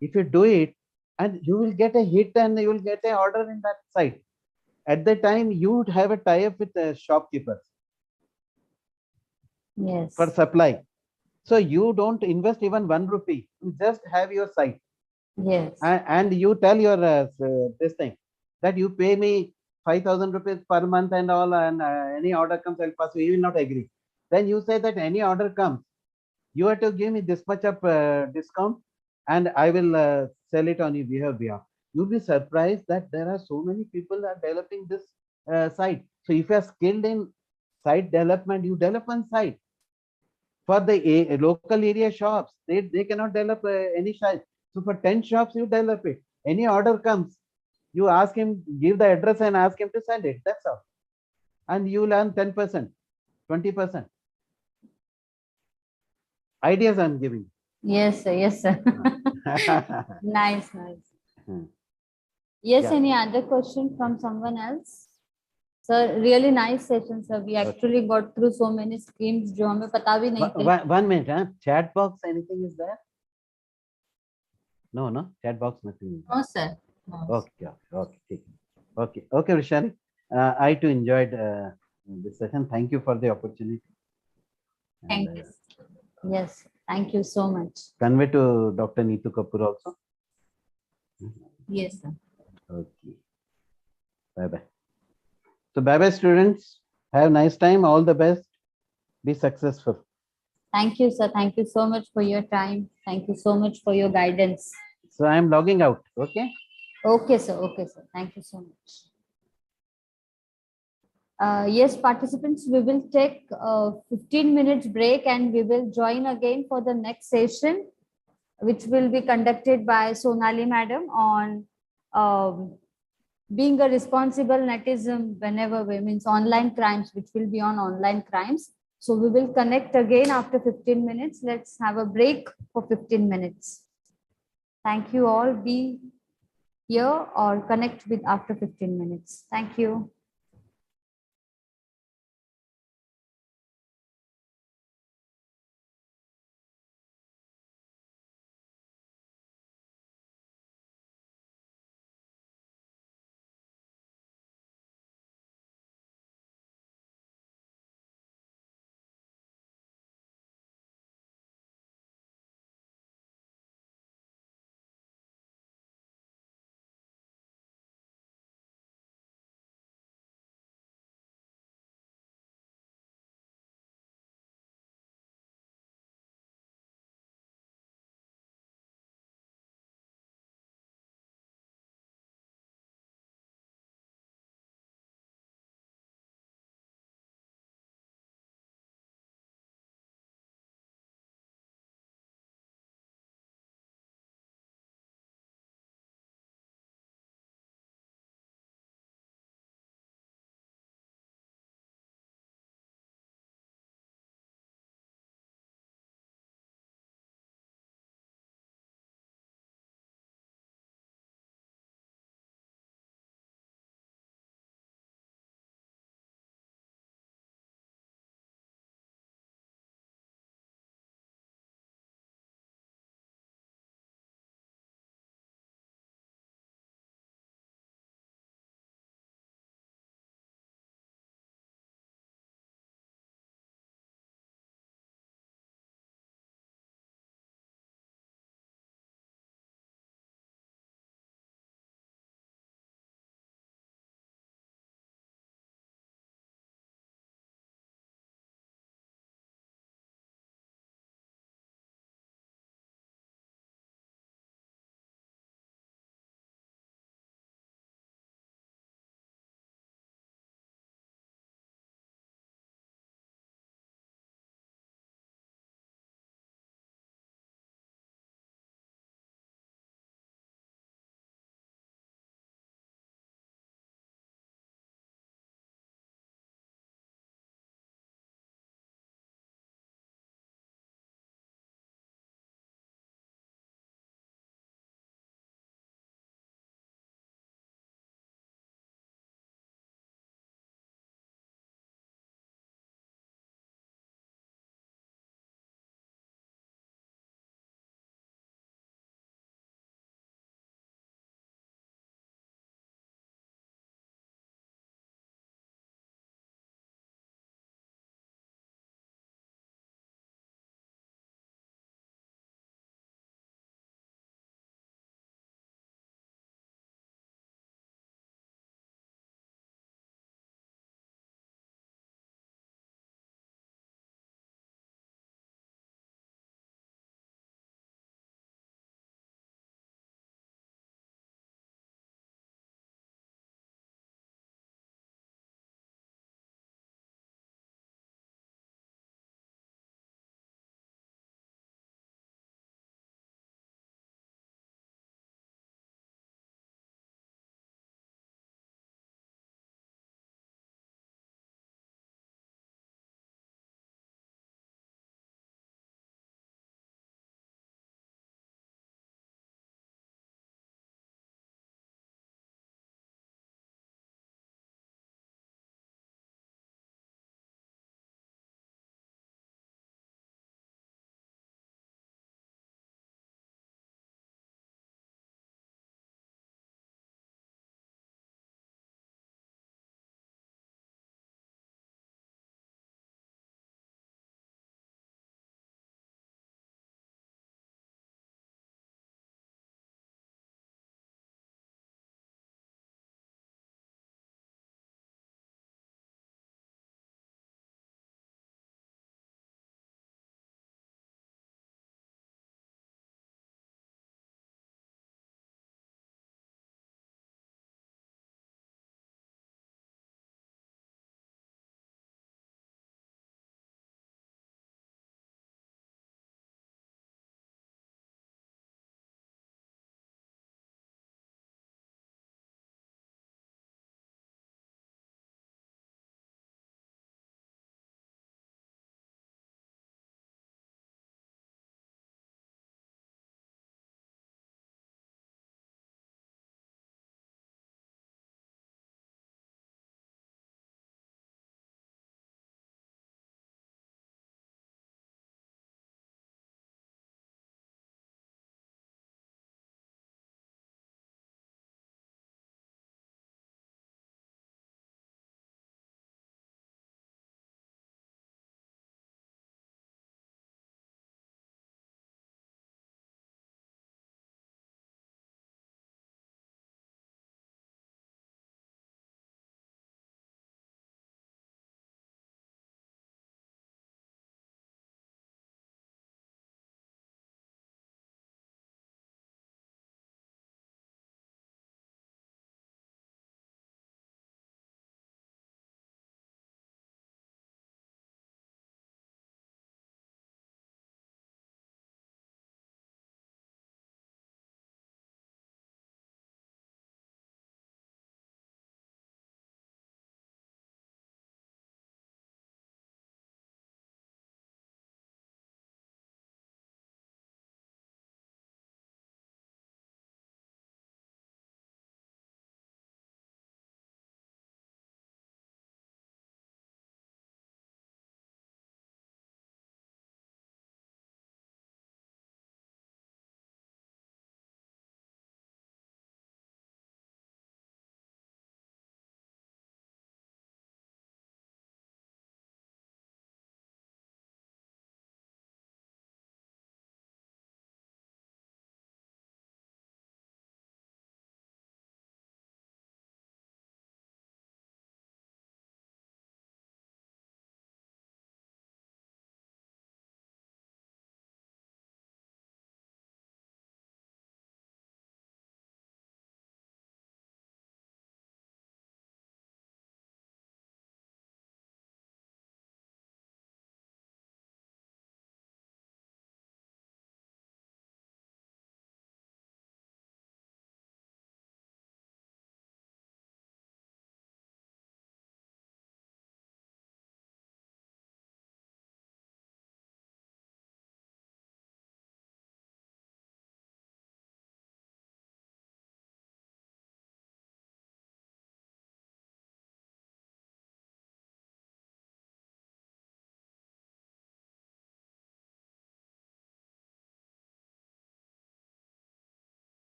if you do it, and you will get a hit and you will get an order in that site. At the time, you would have a tie-up with shopkeepers Yes. for supply. So you don't invest even 1 rupee. You just have your site. Yes. And you tell your this thing that you pay me 5,000 rupees per month and all, and any order comes, I'll pass you. He will not agree. Then you say that any order comes, you have to give me this much of discount, and I will sell it on your behalf. You'll be surprised that there are so many people are developing this site. So if you are skilled in site development, you develop one site for the local area shops. They cannot develop any site. So for 10 shops, you develop it. Any order comes, you ask him, give the address and ask him to send it. That's all. And you will earn 10%, 20%. Ideas I'm giving. Yes, sir. Yes, sir. Nice, nice. Yes, Yeah. any other question from someone else? Sir, really nice session, sir. We actually got through so many schemes जो हमें पता भी नहीं थे. One minute, huh? Chat box, anything is there? No, chat box, nothing is there. No, sir. No. Okay, Vishali. I too enjoyed this session. Thank you for the opportunity. Thank And, you. Yes, thank you so much. convey to Dr. Neetu Kapoor also. Yes, sir. Okay. Bye-bye. So bye-bye, students. Have a nice time. All the best. Be successful. Thank you, sir. Thank you so much for your time. Thank you so much for your guidance. So I am logging out. Okay. Okay, sir. Okay, sir. Thank you so much. Yes, participants, we will take a 15 minutes break and we will join again for the next session, which will be conducted by Sonali Madam on being a responsible netizen whenever we means online crimes, which will be on online crimes. So we will connect again after 15 minutes. Let's have a break for 15 minutes. Thank you all. Be here or connect with after 15 minutes. Thank you.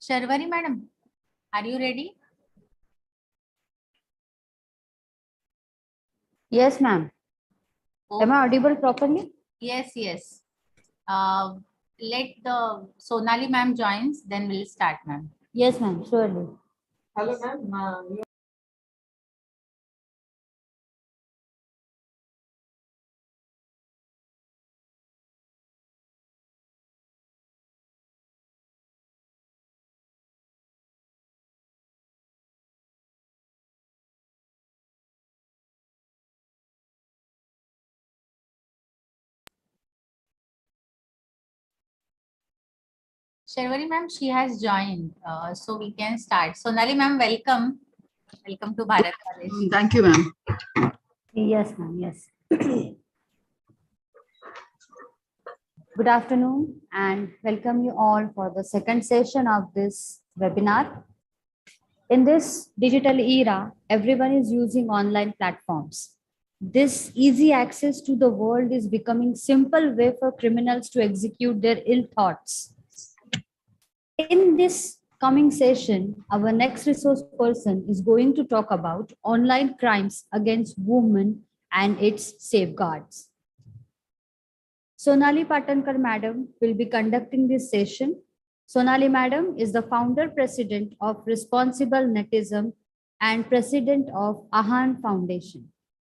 Sharvari madam, are you ready? Yes, ma'am. Am I audible properly? Yes, yes. Let the Sonali ma'am joins, then we'll start, ma'am. Yes, ma'am, surely. Hello, ma'am. Sharvari ma'am, she has joined, so we can start. Sonali ma'am, welcome. Welcome to Bharat College. Thank you, ma'am. Yes, ma'am, yes. Good afternoon and welcome you all for the second session of this webinar. In this digital era, everyone is using online platforms. This easy access to the world is becoming simple way for criminals to execute their ill thoughts. In this coming session, our next resource person is going to talk about online crimes against women and its safeguards. Sonali Patankar madam will be conducting this session. Sonali madam is the founder president of Responsible Netism and president of Ahan Foundation.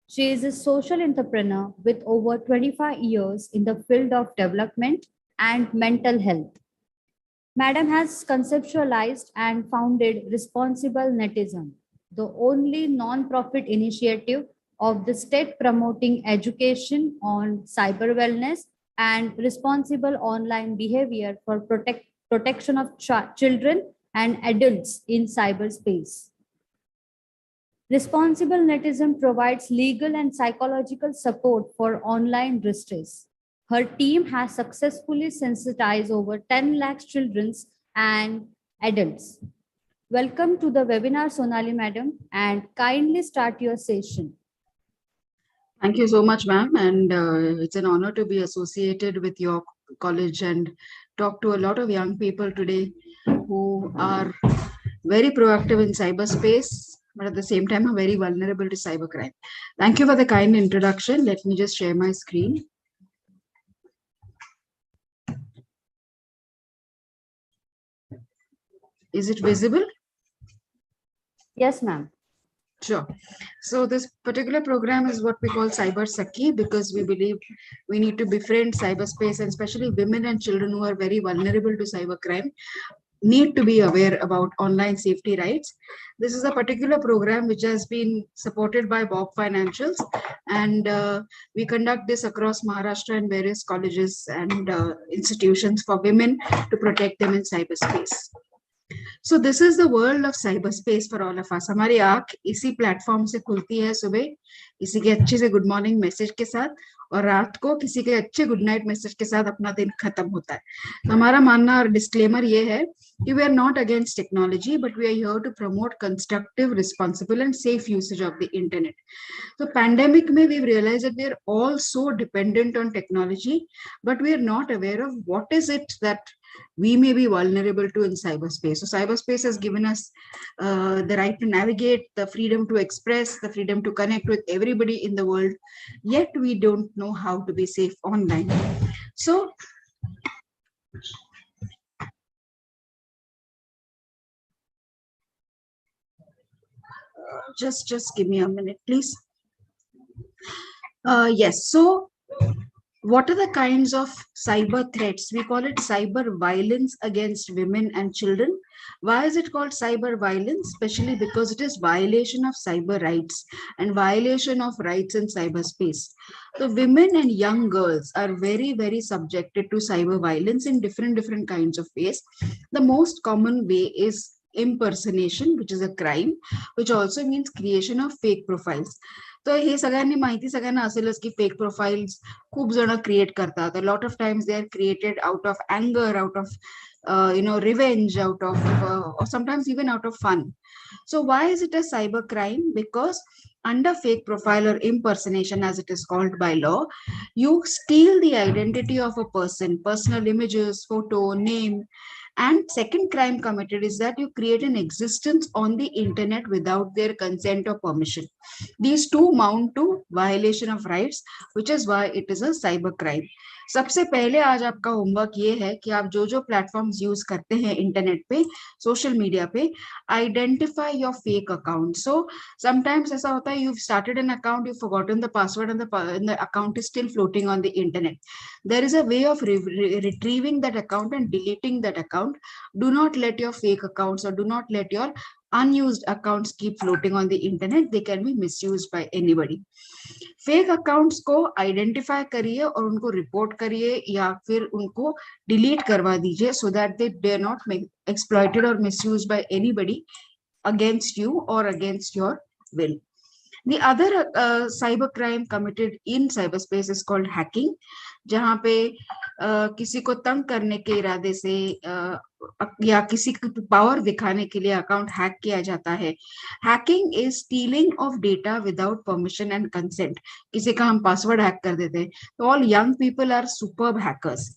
She is a social entrepreneur with over 25 years in the field of development and mental health. Madam has conceptualized and founded Responsible Netism, the only non-profit initiative of the state promoting education on cyber wellness and responsible online behavior for protection of children and adults in cyberspace. Responsible Netism provides legal and psychological support for online distress. Her team has successfully sensitized over 10 lakhs children and adults. Welcome to the webinar, Sonali madam, and kindly start your session. Thank you so much, ma'am. And it's an honor to be associated with your college and talk to a lot of young people today who are very proactive in cyberspace, but at the same time are very vulnerable to cybercrime. Thank you for the kind introduction. Let me just share my screen. Is it visible? Yes, ma'am. Sure. So this particular program is what we call Cyber Sakhi because we believe we need to befriend cyberspace, and especially women and children who are very vulnerable to cybercrime need to be aware about online safety rights. This is a particular program which has been supported by Bob Financials, and we conduct this across Maharashtra and various colleges and institutions for women to protect them in cyberspace. So this is the world of cyberspace for all of us. हमारी आँख इसी platform से खुलती है सुबह किसी के अच्छे से गुड मॉर्निंग मैसेज के साथ और रात को किसी के अच्छे गुड नाइट मैसेज के साथ अपना दिन खत्म होता है. तो हमारा मानना और डिस्क्लेमर ये है कि we are not against technology, but we are here to promote constructive, responsible and safe usage of the internet. So pandemic में we've realized that we are all so dependent on technology, but we are not aware of what is it that we may be vulnerable to in cyberspace. So cyberspace has given us the right to navigate, the freedom to express, the freedom to connect with everybody in the world, yet we don't know how to be safe online. So just give me a minute, please. Yes, so what are the kinds of cyber threats? We call it cyber violence against women and children. Why is it called cyber violence? Especially because it is violation of cyber rights and violation of rights in cyberspace. So women and young girls are very, very subjected to cyber violence in different kinds of ways. The most common way is impersonation, which is a crime, which also means creation of fake profiles. तो हे सगळ्यांनी माहिती सगळ्यांना असेलच की fake profiles खूप जण create करतात. Lot of times they are created out of अँगर, out of revenge, out of or sometimes even out of fun. So why is it a cyber crime? Because under fake profile or impersonation, as it is called by law, you steal the identity of a person, personal images, photo, name, And second crime committed is that you create an existence on the internet without their consent or permission. These two mount to violation of rights, which is why it is a cyber crime. सबसे पहले आज आपका homework ये है कि आप जो जो प्लेटफॉर्म्स यूज करते हैं इंटरनेट पे, सोशल मीडिया पे, identify your fake account. So sometimes ऐसा होता है, you've started an account, you've forgotten the password, and the account is still floating on the internet. There is a way of retrieving that account and deleting that account. Do not let your fake accounts, or do not let your unused accounts keep floating on the internet. They can be misused by anybody. Fake accounts को identify करिए और उनको report करिए या फिर उनको delete करवा दीजिए, so that they do not exploited और misused by anybody against you or against your will. The other cyber crime committed in cyberspace is called hacking, जहाँ पे किसी को तंग करने के इरादे से या किसी को पावर दिखाने के लिए अकाउंट हैक किया जाता है. Hacking is stealing of data without permission and consent. किसी का हम पासवर्ड हैक कर देते हैं. तो all young people are superb hackers.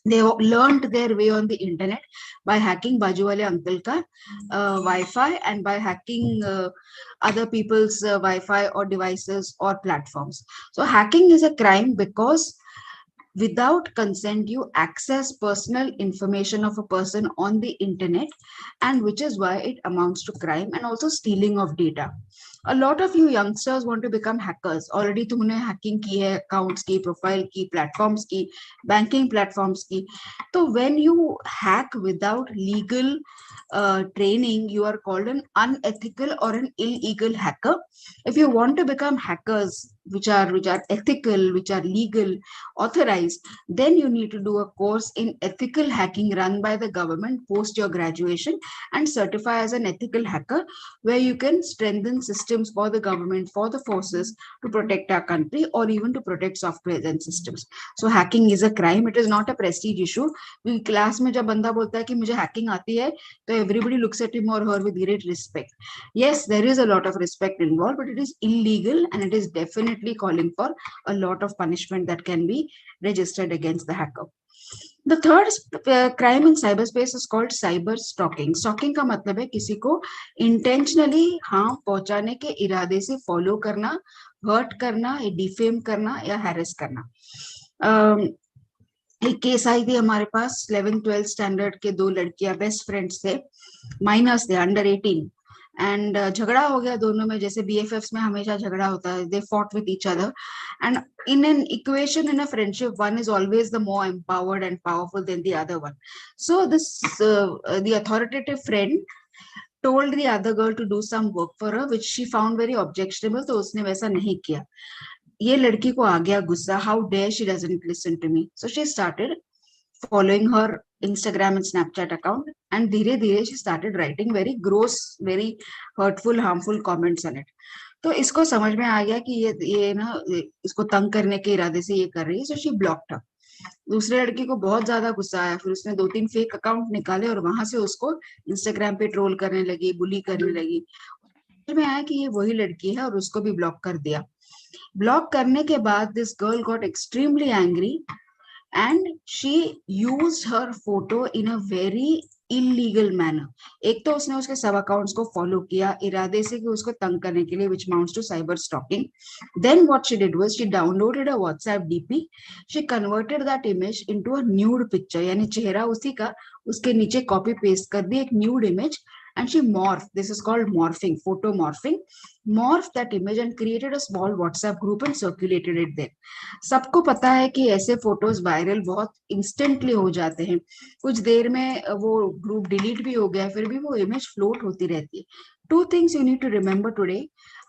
They learned their way on the internet by hacking बाजू वाले अंकल का Wi-Fi and by hacking other people's Wi-Fi or devices or platforms. So hacking is a crime because without consent you access personal information of a person on the internet, and which is why it amounts to crime, and also stealing of data. A lot of you youngsters want to become hackers. Already तुमने hacking की है, accounts की, profile की, platforms की, banking platforms की. So when you hack without legal training, you are called an unethical or an illegal hacker. If you want to become hackers which are ethical, which are legal, authorized, then you need to do a course in ethical hacking run by the government post your graduation and certify as an ethical hacker, where you can strengthen systems for the government, for the forces to protect our country, or even to protect software and systems. So hacking is a crime. It is not a prestige issue. Class में जब बंदा बोलता है कि मुझे hacking आती है, तो everybody looks at him or her with great respect. Yes, there is a lot of respect involved, but it is illegal, and it is definitely calling for a lot of punishment that can be registered against the hacker. The third crime in cyberspace is called cyber stalking. Stalking का मतलब है किसी को intentionally harm पहुंचाने के इरादे से follow करना, hurt करना, defame करना या harass करना. एक केस आई थी हमारे पास, 11th-12th स्टैंडर्ड के दो लड़कियां बेस्ट फ्रेंड्स थे, माइनस थे, अंडर 18, एंड झगड़ा हो गया दोनों में. जैसे BFFs में हमेशा झगड़ा होता है, they fought with each other, and in an equation in a friendship, one is always the more empowered and powerful than the other one. So this the authoritative friend told the other girl to do some work for her which she found very objectionable, तो उसने वैसा नहीं किया. ये लड़की को आ गया गुस्सा, how dare she doesn't listen to me. So she started following her Instagram and Snapchat account, and धीरे धीरे she started writing very gross, very hurtful, harmful comments on it. तो इसको समझ में आ गया कि ये ना इसको तंग करने के इरादे से ये कर रही है. So she blocked her. दूसरे लड़की को बहुत ज्यादा गुस्सा आया, फिर उसने 2-3 फेक अकाउंट निकाले और वहां से उसको Instagram पे ट्रोल करने लगी, बुली करने लगी. समझ में आया कि ये वही लड़की है और उसको भी ब्लॉक कर दिया. ब्लॉक करने के बाद this girl got extremely angry and she used her photo in a very illegal manner. एक तो उसने उसके सब अकाउंट्स को फॉलो किया इरादे से कि उसको तंग करने के लिए, which amounts to cyber stalking. Then what she did was she downloaded a WhatsApp DP. She converted that image into a nude picture, यानी चेहरा उसी का उसके नीचे कॉपी पेस्ट कर दी एक nude image, and she morphed. This is called morphing, photo morphing. Morphed that image and created a small WhatsApp group and circulated it there. सबको पता है कि ऐसे फोटोज वायरल बहुत इंस्टेंटली हो जाते हैं, कुछ देर में वो ग्रुप डिलीट भी हो गया, फिर भी वो इमेज फ्लोट होती रहती है. 2 things you need to remember today.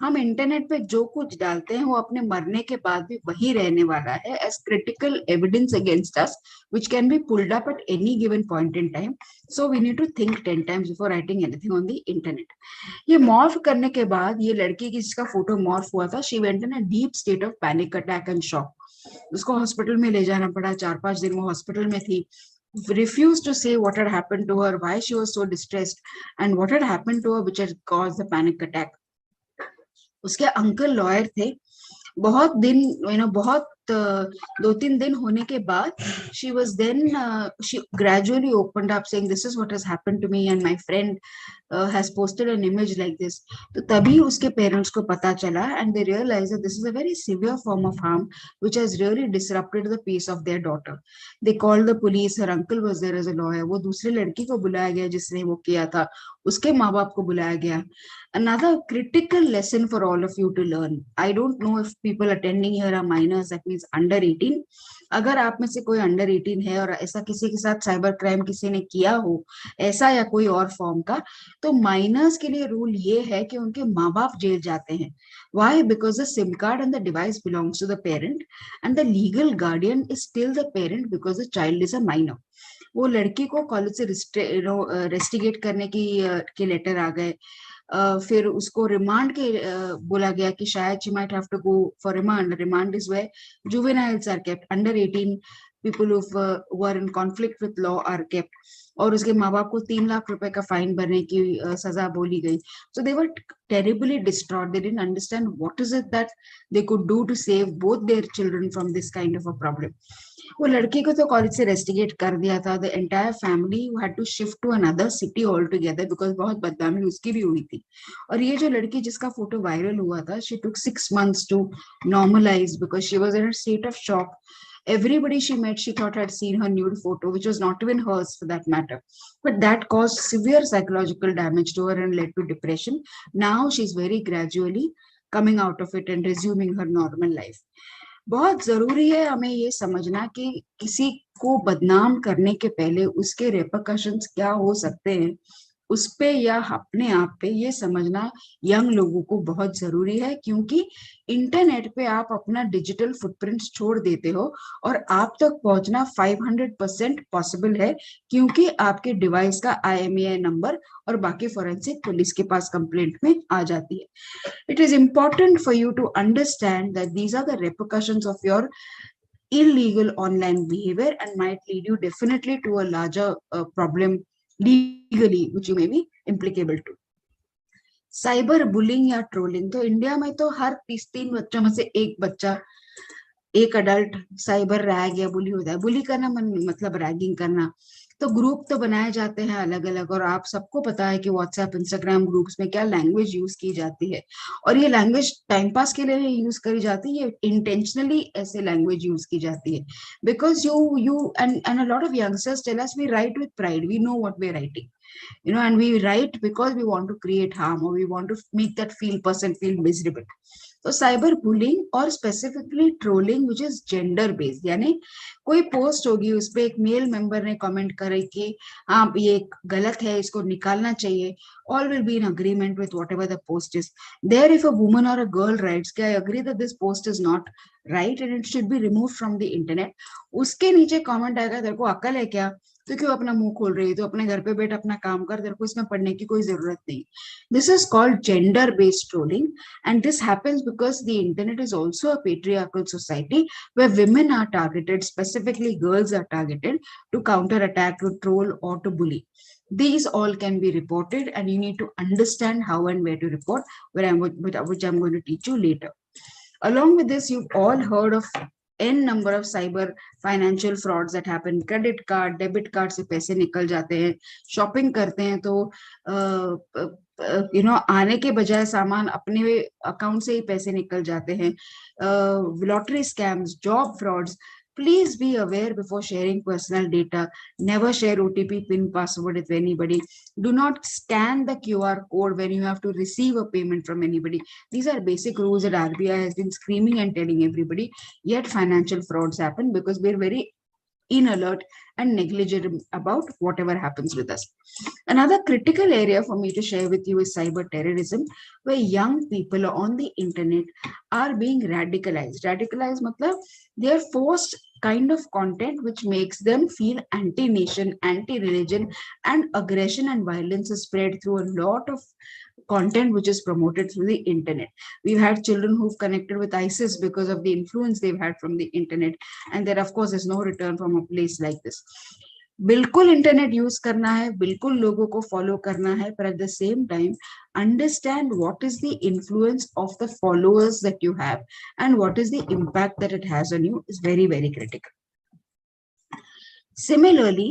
हम इंटरनेट पे जो कुछ डालते हैं वो अपने मरने के बाद भी वही रहने वाला है as critical evidence against us, which can be pulled up at any given point in time. So we need to think 10 times before writing anything on the internet. ये मॉर्फ करने के बाद ये लड़की जिसका फोटो मॉर्फ हुआ था, she went in a deep state of panic attack and shock. उसको हॉस्पिटल में ले जाना पड़ा, 4-5 दिन वो हॉस्पिटल में थी. Refused to say what had happened to her, why she was so distressed, and what had happened to her which had caused the panic attack. उसके अंकल लॉयर थे, बहुत दिन बहुत 2-3 दिन होने के बाद she was then she gradually opened up saying this is what has happened to me and my friend has posted an image like this. तो तभी उसके parents को पता चला and they realized that this is a very severe form of harm which has really disrupted the peace of their daughter. They called the police. Her uncle was there as a lawyer. वो दूसरे लड़की को बुलाया गया जिसने वो किया था, उसके माँ बाप को बुलाया गया. Another critical lesson for all of you to learn. I don't know if people attending here are minors, that means under 18. अगर आप में से कोई अंडर 18 है और ऐसा किसी के साथ साइबर क्राइम किसी ने किया हो ऐसा या कोई और फॉर्म का, तो माइनर्स के लिए रूल ये है कि उनके माँ बाप जेल जाते हैं. Why? Because the SIM card and the device belongs to the parent and the legal guardian is still the parent because the child is a minor. वो लड़की को कॉलेज से रेस्टिगेट करने के लेटर आ गए. फिर उसको रिमांड के बोला गया कि शायद she might have to go for remand. Remand is where juveniles are kept. Under 18 people who are in conflict with law are kept. और उसके माँ बाप को 3 लाख रुपए का फाइन भरने की सजा बोली गई. So they were terribly distraught. They didn't understand what is it that they could do to save both their children from this kind of a problem. वो लड़की को तो कॉलेज से रेस्टिगेट कर दिया था. The entire family had to shift to another city altogether because बहुत बदनामी उसकी भी हुई थी. और ये जो लड़की जिसका फोटो वायरल हुआ था, she took 6 months to normalize because she was in a state of shock. Everybody she met, she thought had seen her nude photo, which was not even hers for that matter. But that caused severe psychological damage to her and led to depression. Now she's very gradually coming out of it and resuming her normal life. बहुत जरूरी है हमें ये समझना कि किसी को बदनाम करने के पहले उसके रेपरकशंस क्या हो सकते हैं, उस पे या अपने आप पे ये समझना यंग लोगों को बहुत जरूरी है. क्योंकि इंटरनेट पे आप अपना डिजिटल फुटप्रिंट छोड़ देते हो और आप तक पहुंचना 500% पॉसिबल है क्योंकि आपके डिवाइस का IMEI नंबर और बाकी फोरेंसिक पुलिस के पास कंप्लेंट में आ जाती है. It is important for you to understand that these are the repercussions of your illegal online behavior and might lead you definitely to a larger problem legally, which you may be implicable to. Cyber bullying या trolling, तो India में तो हर 3 बच्चों में से एक बच्चा, एक अडल्ट साइबर रैग या बुली होता है. बुली करना मतलब रैगिंग करना. तो ग्रुप तो बनाए जाते हैं अलग अलग और आप सबको पता है कि व्हाट्सएप इंस्टाग्राम ग्रुप्स में क्या लैंग्वेज यूज की जाती है और ये लैंग्वेज टाइम पास के लिए यूज करी जाती है. ये इंटेंशनली ऐसे लैंग्वेज यूज की जाती है because you and a lot of youngsters tell us we write with pride, we know what we are writing, you know, and we write because we want to create harm or we want to make that person feel miserable. तो cyber bullying और specifically trolling which is gender based, यानी कोई post होगी उस पे एक male member ने comment करे कि हाँ ये गलत है, इसको निकालना चाहिए. All will be in agreement with whatever the post is. There, if a woman or a girl writes, I agree that this post is not right and it should be removed from the internet. उसके नीचे comment आएगा, तेरे को अकल है क्या, तो क्यों अपना मुंह खोल रही है, तो अपने घर पे बैठ अपना काम कर, तेरे को इसमें पढ़ने की कोई जरूरत नहीं. This is called gender based trolling and this happens because the internet is also a patriarchal society where women are targeted, specifically girls are targeted to counter attack, to troll or to bully. These all can be reported and you need to understand how and where to report, which I'm going to teach you later. Along with this, you've all heard of n number of cyber financial frauds that happen. Credit card, debit card से पैसे निकल जाते हैं, shopping करते हैं तो आने के बजाय सामान अपने अकाउंट से ही पैसे निकल जाते हैं. Lottery scams, job frauds. Please be aware before sharing personal data. Never share OTP, PIN, password with anybody. Do not scan the QR code when you have to receive a payment from anybody. These are basic rules that RBI has been screaming and telling everybody. Yet financial frauds happen because we're very inalert and negligent about whatever happens with us. Another critical area for me to share with you is cyber terrorism, where young people on the internet are being radicalized. Radicalized matlab they are forced kind of content which makes them feel anti-nation, anti-religion, and aggression and violence is spread through a lot of content which is promoted through the internet. We've had children who've connected with ISIS because of the influence they've had from the internet. And there, of course, is no return from a place like this. बिल्कुल internet use करना है, बिल्कुल लोगों को follow करना है, पर at the same time understand what is the influence of the followers that you have and what is the impact that it has on you is very, very critical. Similarly,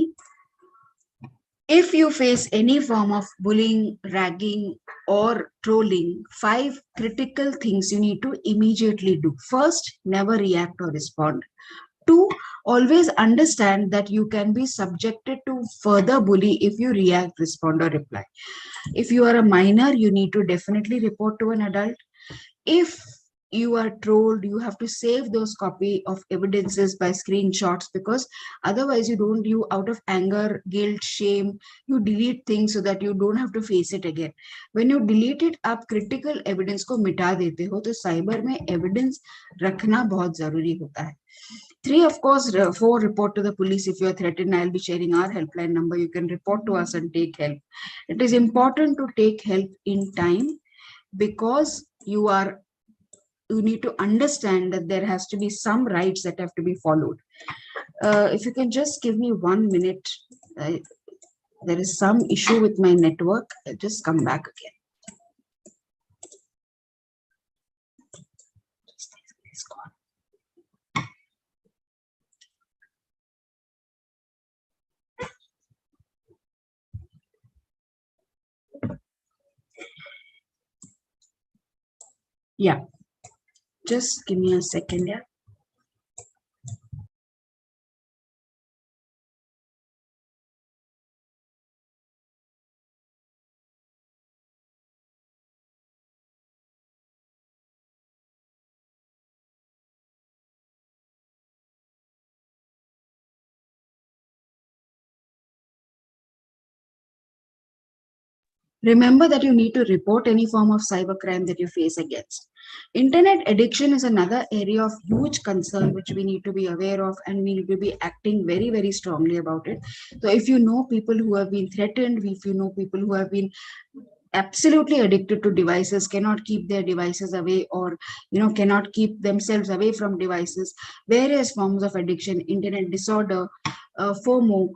if you face any form of bullying, ragging, or trolling, 5 critical things you need to immediately do. First, never react or respond. 2, always understand that you can be subjected to further bully if you react, respond, or reply. If you are a minor, you need to definitely report to an adult. If you are trolled, you have to save those copy of evidences by screenshots, because otherwise you out of anger, guilt, shame, you delete things so that you don't have to face it again. When you delete it, आप critical evidence को मिटा देते हो, तो cyber में evidence रखना बहुत जरूरी होता है. 3, of course, 4, report to the police if you are threatened. I'll be sharing our helpline number. You can report to us and take help. It is important to take help in time, because you need to understand that there has to be some rights that have to be followed. If you can just give me 1 minute, there is some issue with my network. I'll just come back again. It's gone. Yeah, just give me a second. Yeah. Remember that you need to report any form of cybercrime that you face against. Internet addiction is another area of huge concern which we need to be aware of, and we need to be acting very, very strongly about it. So if you know people who have been threatened, if you know people who have been absolutely addicted to devices, cannot keep their devices away, or cannot keep themselves away from devices, various forms of addiction, internet disorder, FOMO,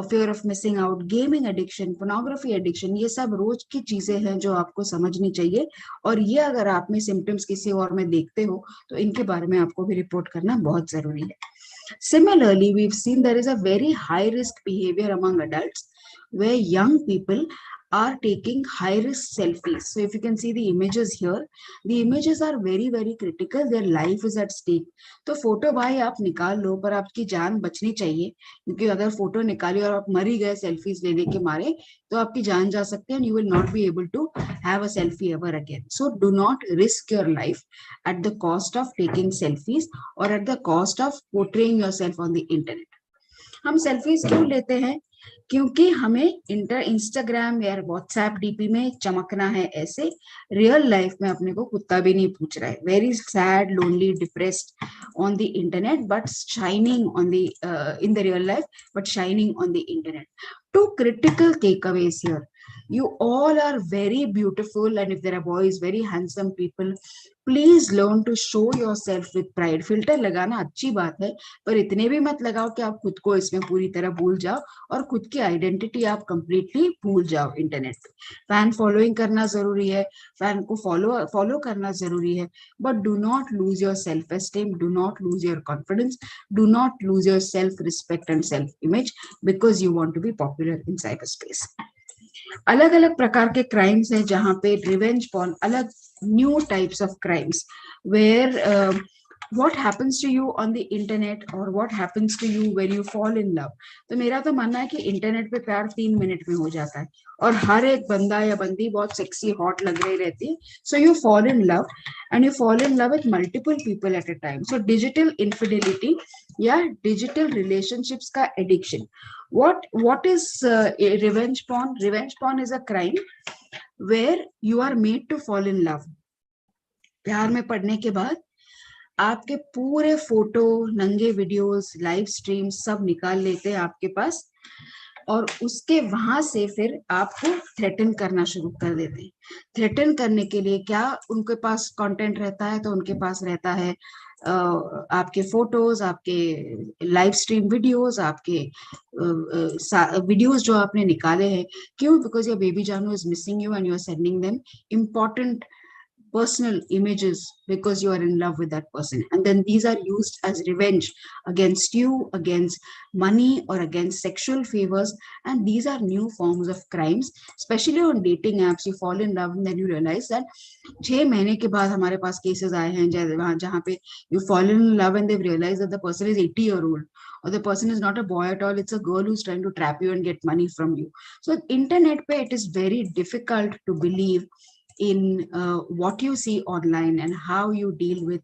fear of missing out, gaming addiction, pornography addiction, ये सब रोज की चीजें हैं जो आपको समझनी चाहिए. और ये अगर आप में सिम्टम्स किसी और में देखते हो तो इनके बारे में आपको भी रिपोर्ट करना बहुत जरूरी है. Similarly, we've seen there is a very high risk behavior among adults where young people are taking high risk selfies. So if you can see the images here, the images are very, very critical. Their life is at stake. तो photo भाई आप निकाल लो, पर आपकी जान बचनी चाहिए, क्योंकि अगर फोटो निकाली और आप मरी गए सेल्फीज लेने के मारे तो आपकी जान जा सकती है, and you will not be able to have a selfie ever again. So do not risk your life at the cost of taking selfies or at the cost of portraying yourself on the internet. हम selfies क्यों लेते हैं? क्योंकि हमें Instagram या WhatsApp DP में चमकना है. ऐसे रियल लाइफ में अपने को कुत्ता भी नहीं पूछ रहा है. Very sad, lonely, depressed on the internet, but shining on the in the real life, but shining on the internet. 2 critical takeaways here. You all are very beautiful, and if there are boys, very handsome people, please learn to show yourself with pride. Filter लगाना अच्छी बात है, पर इतने भी मत लगाओ कि आप खुद को इसमें पूरी तरह भूल जाओ और खुद की आइडेंटिटी आप कंप्लीटली भूल जाओ इंटरनेट पे. फैन फॉलोइंग करना जरूरी है, फैन को फॉलो करना जरूरी है, but do not lose your self esteem, do not lose your confidence, do not lose your self respect and self image because you want to be popular in cyber space. अलग अलग प्रकार के crimes हैं जहां पे revenge porn, अलग new types of crimes where what happens to you on the internet or what happens to you when you fall in love. तो मेरा तो मानना है कि इंटरनेट पे प्यार 3 मिनट में हो जाता है और हर एक बंदा या बंदी बहुत सेक्सी हॉट लग रही रहती है. So you fall in love and you fall in love with multiple people at a time. So digital infidelity या डिजिटल रिलेशनशिप्स का addiction. what is revenge porn? Revenge porn is a crime where you are made to fall in love. प्यार में पड़ने के बाद आपके पूरे photo, नंगे वीडियोस, लाइव स्ट्रीम सब निकाल लेते हैं आपके पास और उसके वहां से फिर आपको थ्रेटन करना शुरू कर देते हैं. थ्रेटन करने के लिए क्या उनके पास कंटेंट रहता है? तो उनके पास रहता है आपके फोटोज, आपके लाइव स्ट्रीम वीडियोस, आपके वीडियोस जो आपने निकाले हैं. क्यों? बिकॉज योर बेबी जानू is missing you and you are sending them important personal images because you are in love with that person, and then these are used as revenge against you, against money, or against sexual favors. And these are new forms of crimes, especially on dating apps. You fall in love and then you realize that 6 महीने के बाद हमारे पास cases आए हैं जहाँ पे you fall in love and they've realized that the person is 80-year-old, or the person is not a boy at all, it's a girl who's trying to trap you and get money from you. So internet pe it is very difficult to believe in what you see online and how you deal with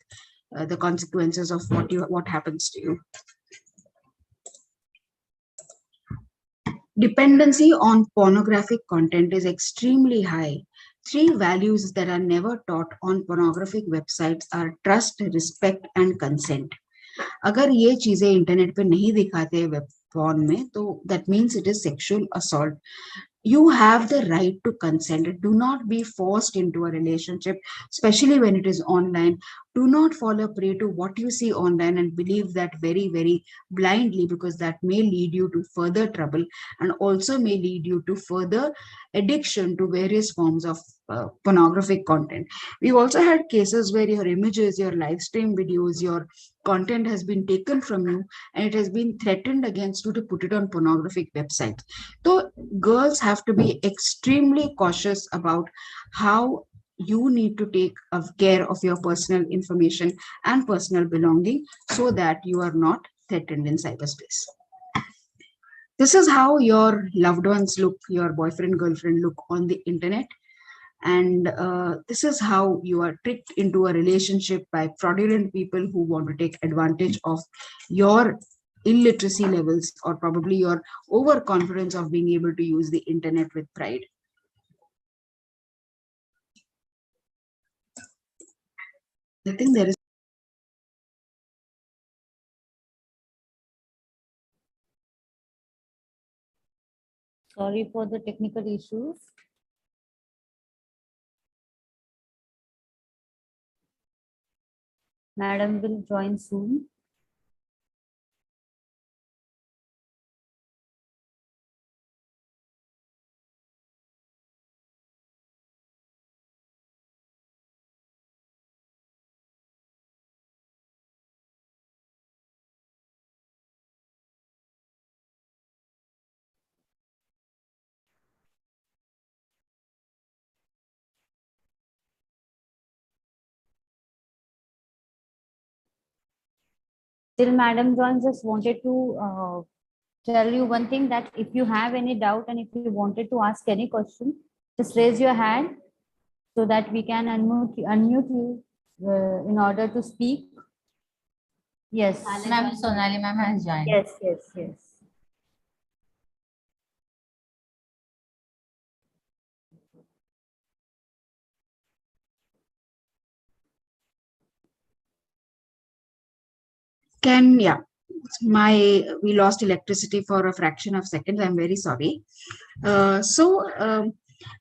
the consequences of what happens to you. Dependency on pornographic content is extremely high. 3 values that are never taught on pornographic websites are trust, respect, and consent. अगर ये चीजें internet पे नहीं दिखाते web phone में, तो that means it is sexual assault. You have the right to consent. Do not be forced into a relationship, especially when it is online. Do not fall a prey to what you see online and believe that very, very blindly, because that may lead you to further trouble and also may lead you to further addiction to various forms of pornographic content. We've also had cases where your images, your live stream videos, your content has been taken from you and it has been threatened against you to put it on pornographic websites. So girls have to be extremely cautious about how you need to take care of your personal information and personal belonging so that you are not threatened in cyberspace. This is how your loved ones look, your boyfriend, girlfriend look on the internet. And this is how you are tricked into a relationship by fraudulent people who want to take advantage of your illiteracy levels or probably your overconfidence of being able to use the internet with pride. I think there is. Sorry for the technical issues. Madam will join soon. Till Madam joins, just wanted to tell you one thing, that if you have any doubt and if you wanted to ask any question, just raise your hand so that we can unmute you in order to speak. Yes. Ma'am, Sonali ma'am has joined. Yes, yes, yes. We lost electricity for a fraction of seconds. I'm very sorry.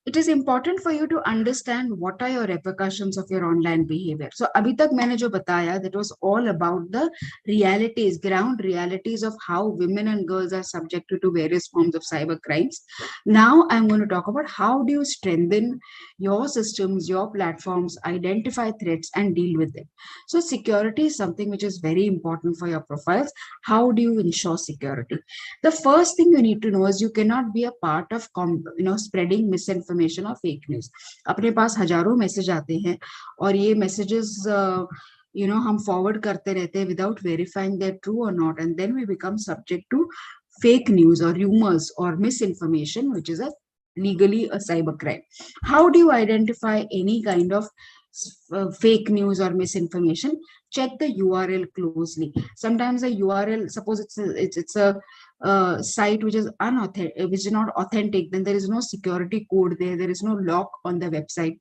It is important for you to understand what are your repercussions of your online behavior. So abhi tak maine jo bataya, that was all about the realities, ground realities of how women and girls are subjected to various forms of cyber crimes. Now I'm going to talk about how do you strengthen your systems, your platforms, identify threats and deal with them. So security is something which is very important for your profiles. How do you ensure security? The first thing you need to know is you cannot be a part of spreading misinformation or fake news. अपने पास हजारों message आते हैं और ये messages हम forward करते रहते हैं without verifying they're true or not, and then we become subject to fake news or rumors or misinformation, which is legally a cyber crime. How do you identify any kind of fake news or misinformation? Check the URL closely. Sometimes a URL, suppose it's a site which is which is not authentic, then there is no security code there is no lock on the website.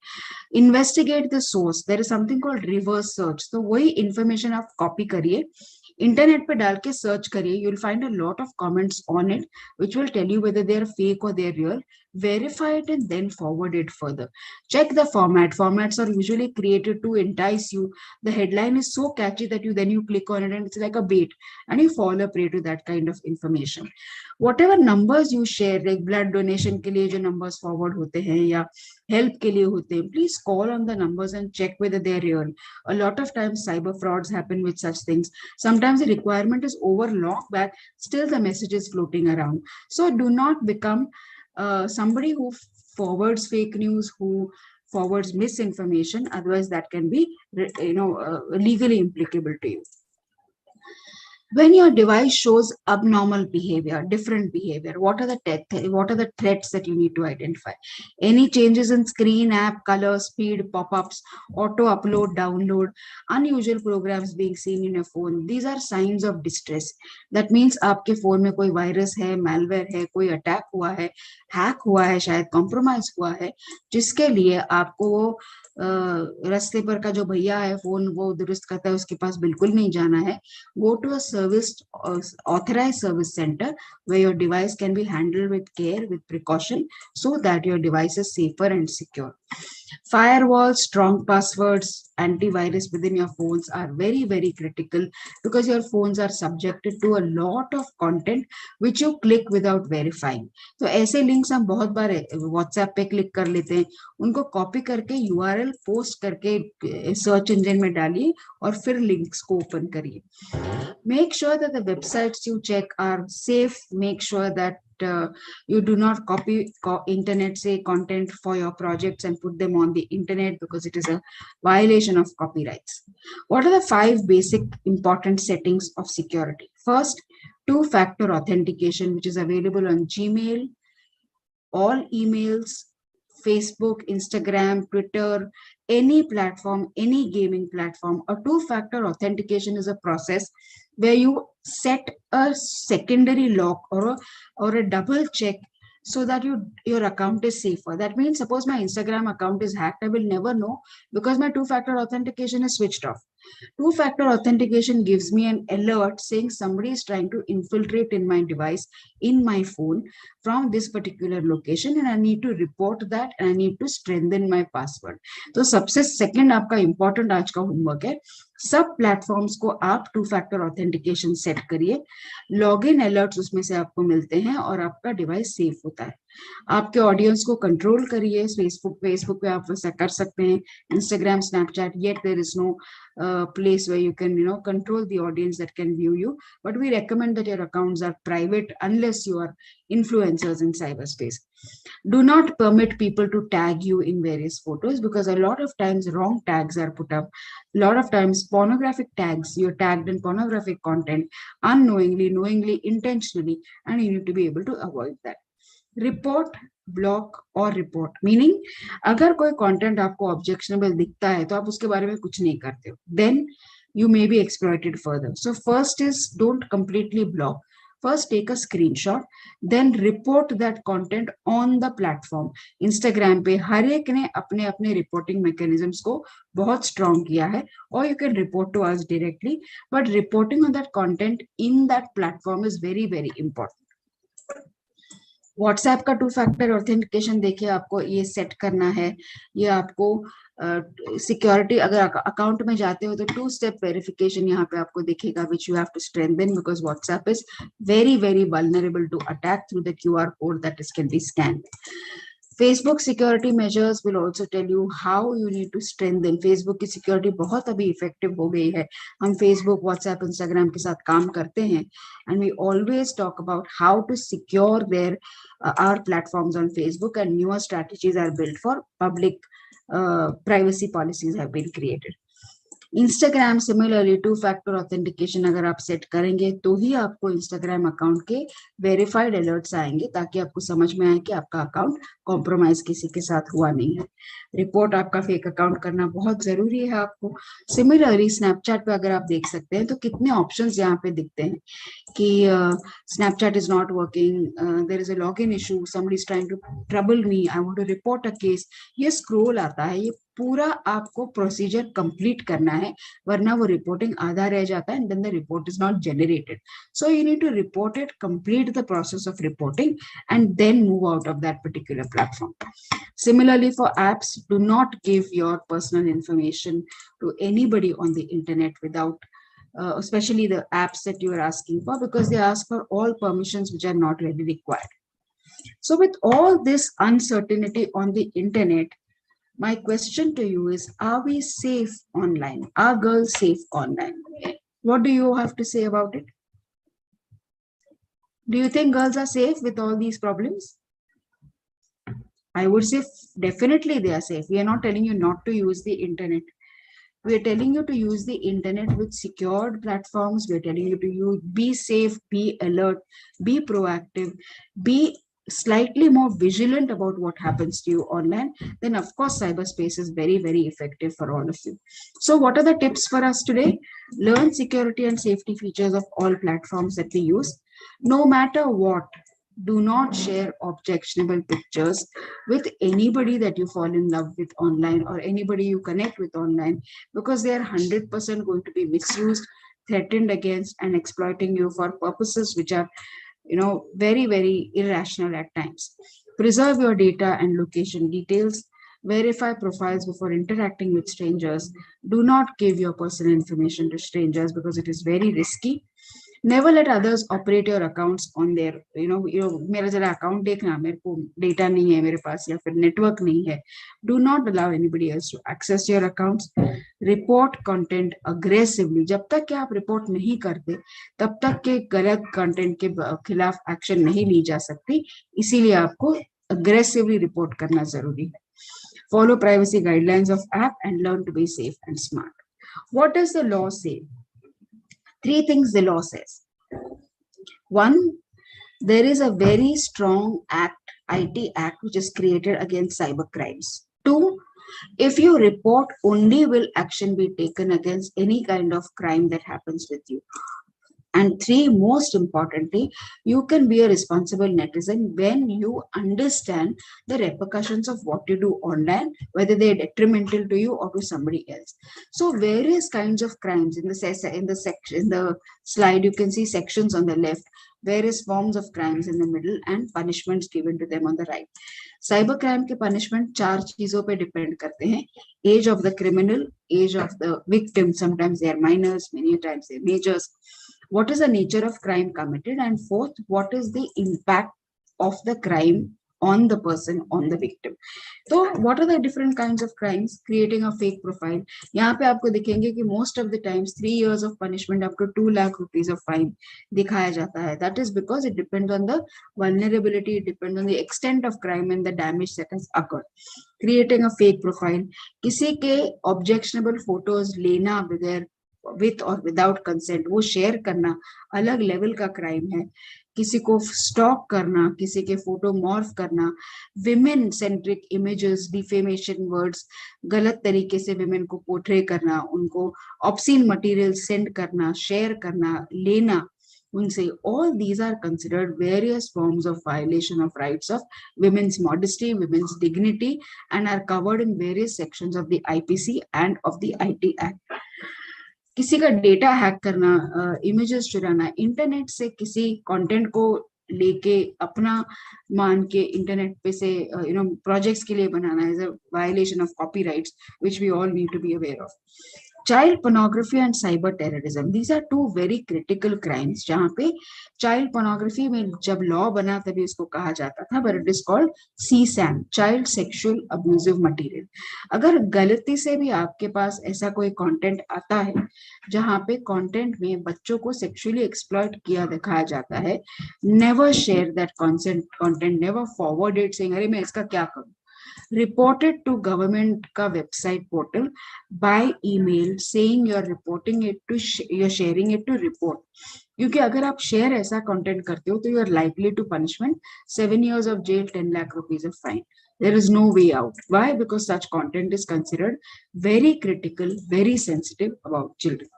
Investigate the source. There is something called reverse search. So वही information आप copy करिए, internet पे डाल के search करिए, you'll find a lot of comments on it which will tell you whether they are fake or they're real. verify it and then forward it further. Check the format. Formats are usually created to entice you. The headline is so catchy that you click on it and it's like a bait and you fall a prey to that kind of information. Whatever numbers you share, like blood donation के लिए जो numbers forward होते हैं या help के लिए होते हैं, please call on the numbers and check whether they're real. A lot of times cyber frauds happen with such things. Sometimes the requirement is over long back, still the message is floating around. So do not become somebody who forwards fake news, who forwards misinformation. Otherwise, that can be, legally implicable to you. When your device shows abnormal behavior, different behavior, what are the threats that you need to identify? Any changes in screen, app, color, speed, pop-ups, auto upload, download, unusual programs being seen in your phone. These are signs of distress. That means आपके phone में कोई virus है, malware है, कोई attack हुआ है, hack हुआ है, शायद compromise हुआ है, जिसके लिए आपको वो रास्ते पर का जो भैया है फोन वो दुरुस्त करता है उसके पास बिल्कुल नहीं जाना है. Go to a authorized service center where your device can be handled with care, with precaution, so that your device is safer and secure. Firewalls, strong passwords, antivirus within your phones are very, very critical because your phones are subjected to a lot of content which you click without verifying. तो ऐसे links हम बहुत बार WhatsApp पे click कर लेते हैं, उनको copy करके URL post करके search engine में डालिए और फिर links को open करिए. Make sure that the websites you check are safe. Make sure that you do not copy internet content for your projects and put them on the internet because it is a violation of copyrights. What are the 5 basic important settings of security? First, 2-factor authentication, which is available on Gmail, all emails, Facebook, Instagram, Twitter, any platform, any gaming platform. A 2-factor authentication is a process where you set a secondary lock or a double check so that your account is safer. That means suppose my Instagram account is hacked, I will never know because my 2-factor authentication is switched off. 2-factor authentication gives me an alert saying somebody is trying to infiltrate in my device, in my phone from this particular location, and I need to report that and I need to strengthen my password. So सबसे second आपका important आज का homework है, सब platforms को आप 2-factor authentication set करिए. Login alerts उसमें से आपको मिलते हैं और आपका डिवाइस सेफ होता है. आपके ऑडियंस को कंट्रोल करिए. फेसबुक पे आप वैसा कर सकते हैं. Instagram, Snapchat, yet there is no place where you can control the audience that can view you, but we recommend that your accounts are private unless you are influencers in cyberspace. Do not permit people to tag you in various photos because a lot of times wrong tags are put up. A lot of times pornographic tags, you're tagged in pornographic content unknowingly, knowingly, intentionally, and you need to be able to avoid that. Report, block और report, meaning अगर कोई content आपको objectionable दिखता है तो आप उसके बारे में कुछ नहीं करते हो, then you may be exploited further. So first is don't completely block. First, take a screenshot, then report that content on the platform. Instagram पे हर एक ने अपने अपने reporting mechanisms को बहुत strong किया है, or you can report to us directly. But reporting on that content in that platform is very, very important. WhatsApp का 2-factor ऑथेंटिकेशन देखिए, आपको ये सेट करना है. ये आपको सिक्योरिटी अगर अकाउंट में जाते हो तो 2-step वेरिफिकेशन यहाँ पे आपको दिखेगा, which you have to strengthen because WhatsApp is very, very vulnerable to attack through the QR code that can be scanned. Facebook security measures will also tell you how you need to strengthen. Facebook की security बहुत अभी effective हो गई है. हम Facebook, WhatsApp, Instagram के साथ काम करते हैं, and we always talk about how to secure our platforms on Facebook, and newer strategies are built for public privacy policies have been created. Instagram similarly 2-factor authentication अगर आप set करेंगे तो ही आपको Instagram अकाउंट के verified alerts आएंगे ताकि आपको समझ में आए कि आपका अकाउंट कॉम्प्रोमाइज किसी के साथ हुआ नहीं है. रिपोर्ट आपका फेक अकाउंट करना बहुत जरूरी है आपको. सिमिलरली स्नैपचैट पे अगर आप देख सकते हैं तो कितने ऑप्शंस यहाँ पे दिखते हैं कि Snapchat is not working, there is a login issue, somebody is trying to trouble me, I want to report a case. ये स्क्रॉल आता है, ये पूरा आपको प्रोसीजर कंप्लीट करना है, वरना वो रिपोर्टिंग आधा रह जाता है, and then the report is not generated. So you need to report it, complete the process of reporting, and then move out of that particular platform. Similarly, for apps, do not give your personal information to anybody on the internet without, especially the apps that you are asking for, because they ask for all permissions which are not really required. So with all this uncertainty on the internet, my question to you is, are we safe online? Are girls safe online? What do you have to say about it? Do you think girls are safe with all these problems? I would say definitely they are safe. We are not telling you not to use the internet. We are telling you to use the internet with secured platforms. We are telling you to be safe, be alert, be proactive, be slightly more vigilant about what happens to you online. Then of course cyberspace is very, very effective for all of you. So what are the tips for us today? Learn security and safety features of all platforms that we use. No matter what, do not share objectionable pictures with anybody that you fall in love with online, or anybody you connect with online, because they are 100% going to be misused, threatened against, and exploiting you for purposes which are, very, very irrational at times. Preserve your data and location details. Verify profiles before interacting with strangers. Do not give your personal information to strangers because it is very risky. Never let others operate your accounts on their, मेरा जरा account देखना, मेरे को data नहीं है मेरे पास, या फिर network नहीं है. Do not allow anybody else to access your accounts. Report content aggressively. जब तक कि आप report नहीं करते, तब तक के गलत content के खिलाफ action नहीं ली जा सकती. इसीलिए आपको aggressively report करना जरूरी है. Follow privacy guidelines of app and learn to be safe and smart. What does the law say? 3 things the law says. 1, there is a very strong act, IT Act, which is created against cyber crimes. 2, if you report, only will action be taken against any kind of crime that happens with you. And 3, most importantly, you can be a responsible netizen when you understand the repercussions of what you do online, whether they are detrimental to you or to somebody else. So various kinds of crimes in the slide, you can see sections on the left, various forms of crimes in the middle, and punishments given to them on the right. Cyber crime के punishment 4 चीजों पे depend करते हैं. Age of the criminal, age of the victim, sometimes they are minors, many times they are majors. What is the nature of crime committed? And 4th, what is the impact of the crime on the person, on the victim? So what are the different kinds of crimes? Creating a fake profile. यहाँ पे आपको दिखेंगे कि most of the times 3 years of punishment up to 2 lakh rupees of fine दिखाया जाता है. That is because it depends on the vulnerability, it depends on the extent of crime and the damage that has occurred. Creating a fake profile. किसी के objectionable photos लेना बगैर, with or without consent, वो share करना अलग level का crime है. किसी को स्टॉक करना, किसी के फोटो मॉर्फ करना, women centric images, defamation words, गलत तरीके से विमेन को पोर्ट्रे करना, उनको ऑब्सीन मटेरियल सेंड करना, शेयर करना, लेना उनसे, all these are considered various forms of violation of rights of women's modesty, women's dignity, and are covered in various sections of the IPC and of the IT Act. किसी का data hack करना, images चुराना, internet से किसी content को लेके अपना मान के इंटरनेट पे से प्रोजेक्ट्स के लिए बनाना is a violation of copyrights, which we all need to be aware of. Child pornography and cyber terrorism, these are 2 very critical crimes. जहाँ पे child pornography में जब law बना तभी इसको कहा जाता था, but it is called CSAM, child sexual abusive material. अगर गलती से भी आपके पास ऐसा कोई content आता है जहाँ पे content में बच्चों को sexually exploit किया दिखाया जाता है, never share that content, never forward it saying अरे मैं इसका क्या करूँ. Report it to government का website portal by email saying you're reporting it to you're sharing it to report. क्योंकि अगर आप share ऐसा content करते हो तो you are likely to punishment 7 years of jail, 10 lakh rupees of fine. There is no way out. Why? Because such content is considered very critical, very sensitive about children.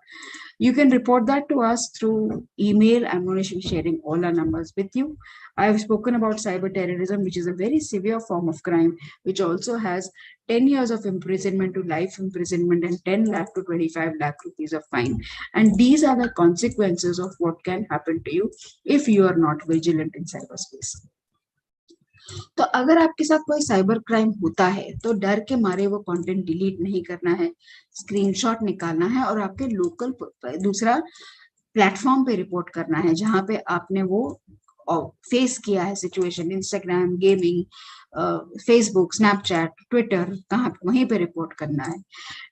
You can report that to us through email. I'm going to be sharing all our numbers with you. I've spoken about cyber terrorism, which is a very severe form of crime, which also has 10 years of imprisonment to life imprisonment and 10 lakh to 25 lakh rupees of fine. And these are the consequences of what can happen to you if you are not vigilant in cyberspace. तो अगर आपके साथ कोई cyber crime होता है तो डर के मारे वो कंटेंट डिलीट नहीं करना है, स्क्रीनशॉट निकालना है और आपके लोकल दूसरा प्लेटफॉर्म पे रिपोर्ट करना है जहां पे आपने वो फेस किया है situation, Instagram, gaming, Facebook, Snapchat, Twitter, कहाँ वहीं पे रिपोर्ट करना है.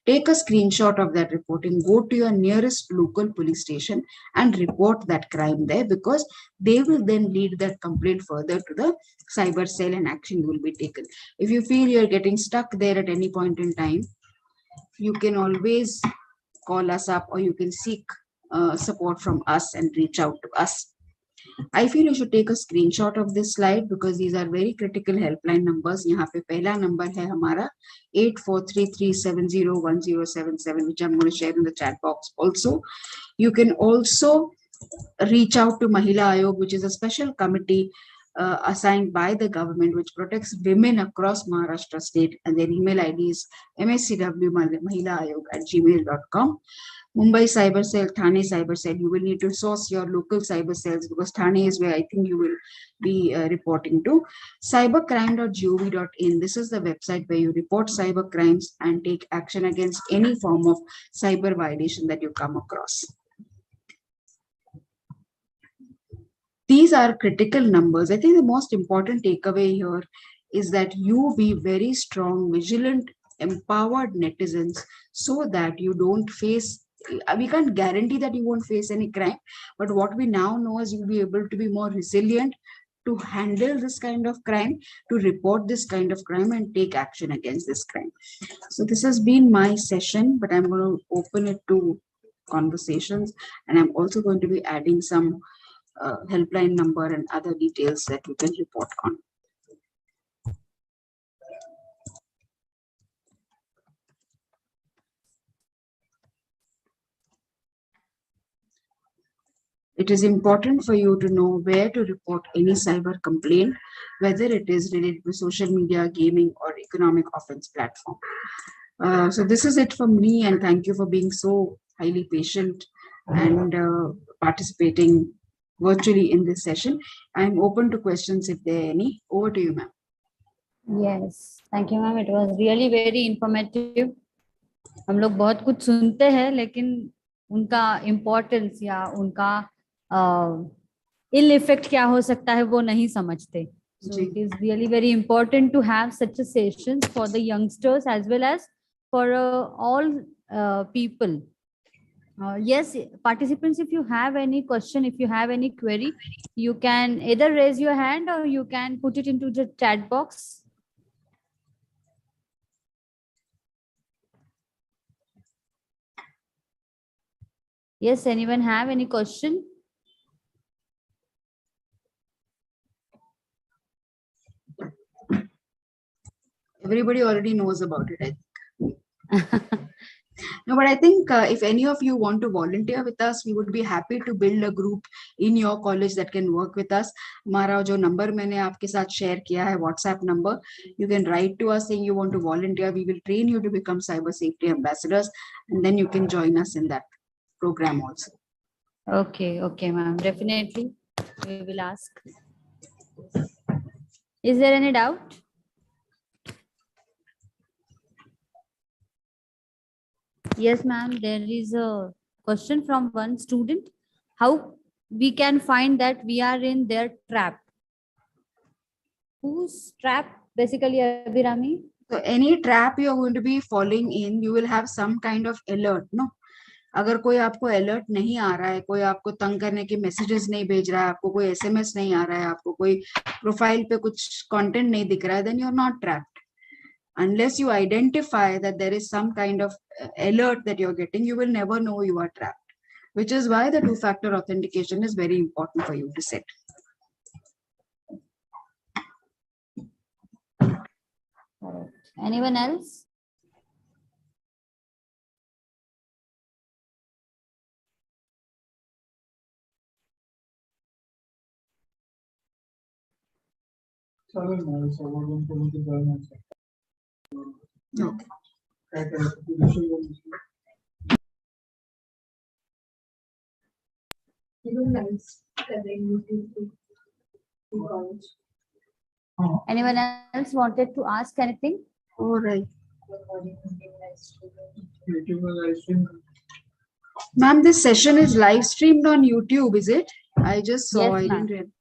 Take a screenshot of that reporting, go to your nearest local police station and report that crime there, because they will then lead that complaint further to the cyber cell and action will be taken. If you feel you're getting stuck there at any point in time, you can always call us up or you can seek support from us and reach out to us. I feel you should take a screenshot of this slide because these are very critical helpline numbers. यहाँ पे पहला number है हमारा 8433701077, which I'm going to share in the chat box also. You can also reach out to Mahila Ayog, which is a special committee assigned by the government which protects women across Maharashtra state, and their email ID is mscwmahilaayog@gmail.com. Mumbai Cyber Cell, Thane Cyber Cell, you will need to source your local cyber cells because Thane is where I think you will be reporting to. Cybercrime.gov.in, this is the website where you report cyber crimes and take action against any form of cyber violation that you come across. These are critical numbers. I think the most important takeaway here is that you be very strong, vigilant, empowered netizens so that you don't face, we can't guarantee that you won't face any crime, but what we now know is you'll be able to be more resilient to handle this kind of crime, to report this kind of crime and take action against this crime. So this has been my session, but I'm going to open it to conversations, and I'm also going to be adding some helpline number and other details that you can report on. It is important for you to know where to report any cyber complaint, whether it is related to social media, gaming, or economic offense platform. So this is it from me, and thank you for being so highly patient and participating virtually in this session. I'm open to questions if there are any. Over to you, ma'am. Yes, thank you, ma'am. It was really very informative. हम लोग बहुत कुछ सुनते हैं लेकिन उनका importance या उनका इल इफेक्ट क्या हो सकता है वो नहीं समझते. So it is really very important to have such a sessions for the youngsters as well as for all people. Yes, participants, if you have any question, if you have any query, you can either raise your hand or you can put it into the chat box. Yes, anyone have any question? Everybody already knows about it, I think. No, but I think if any of you want to volunteer with us, we would be happy to build a group in your college that can work with us. हमारा जो number मैंने आपके साथ share किया है, WhatsApp number, you can write to us saying you want to volunteer. We will train you to become cyber safety ambassadors, and then you can join us in that program also. Okay, okay, ma'am. Definitely, we will ask. Is there any doubt? Yes, ma'am. There is a question from one student. How we can find that we are in their trap? Whose trap, basically, Abhirami? So any trap you are going to be falling in, you will have some kind of alert, no? अगर कोई आपको alert नहीं आ रहा है, कोई आपको तंग करने के मैसेजेस नहीं भेज रहा है, आपको कोई एसएमएस नहीं आ रहा है, आपको कोई प्रोफाइल पे कुछ कंटेंट नहीं दिख रहा है, then you are not trapped. Unless you identify that there is some kind of alert that you're getting, you will never know you are trapped, which is why the two-factor authentication is very important for you to set. Anyone else? Anyone else wanted to ask anything? All right. Ma'am, this session is live streamed on YouTube, is it? I just saw. Yes, I ma'am. didn't read.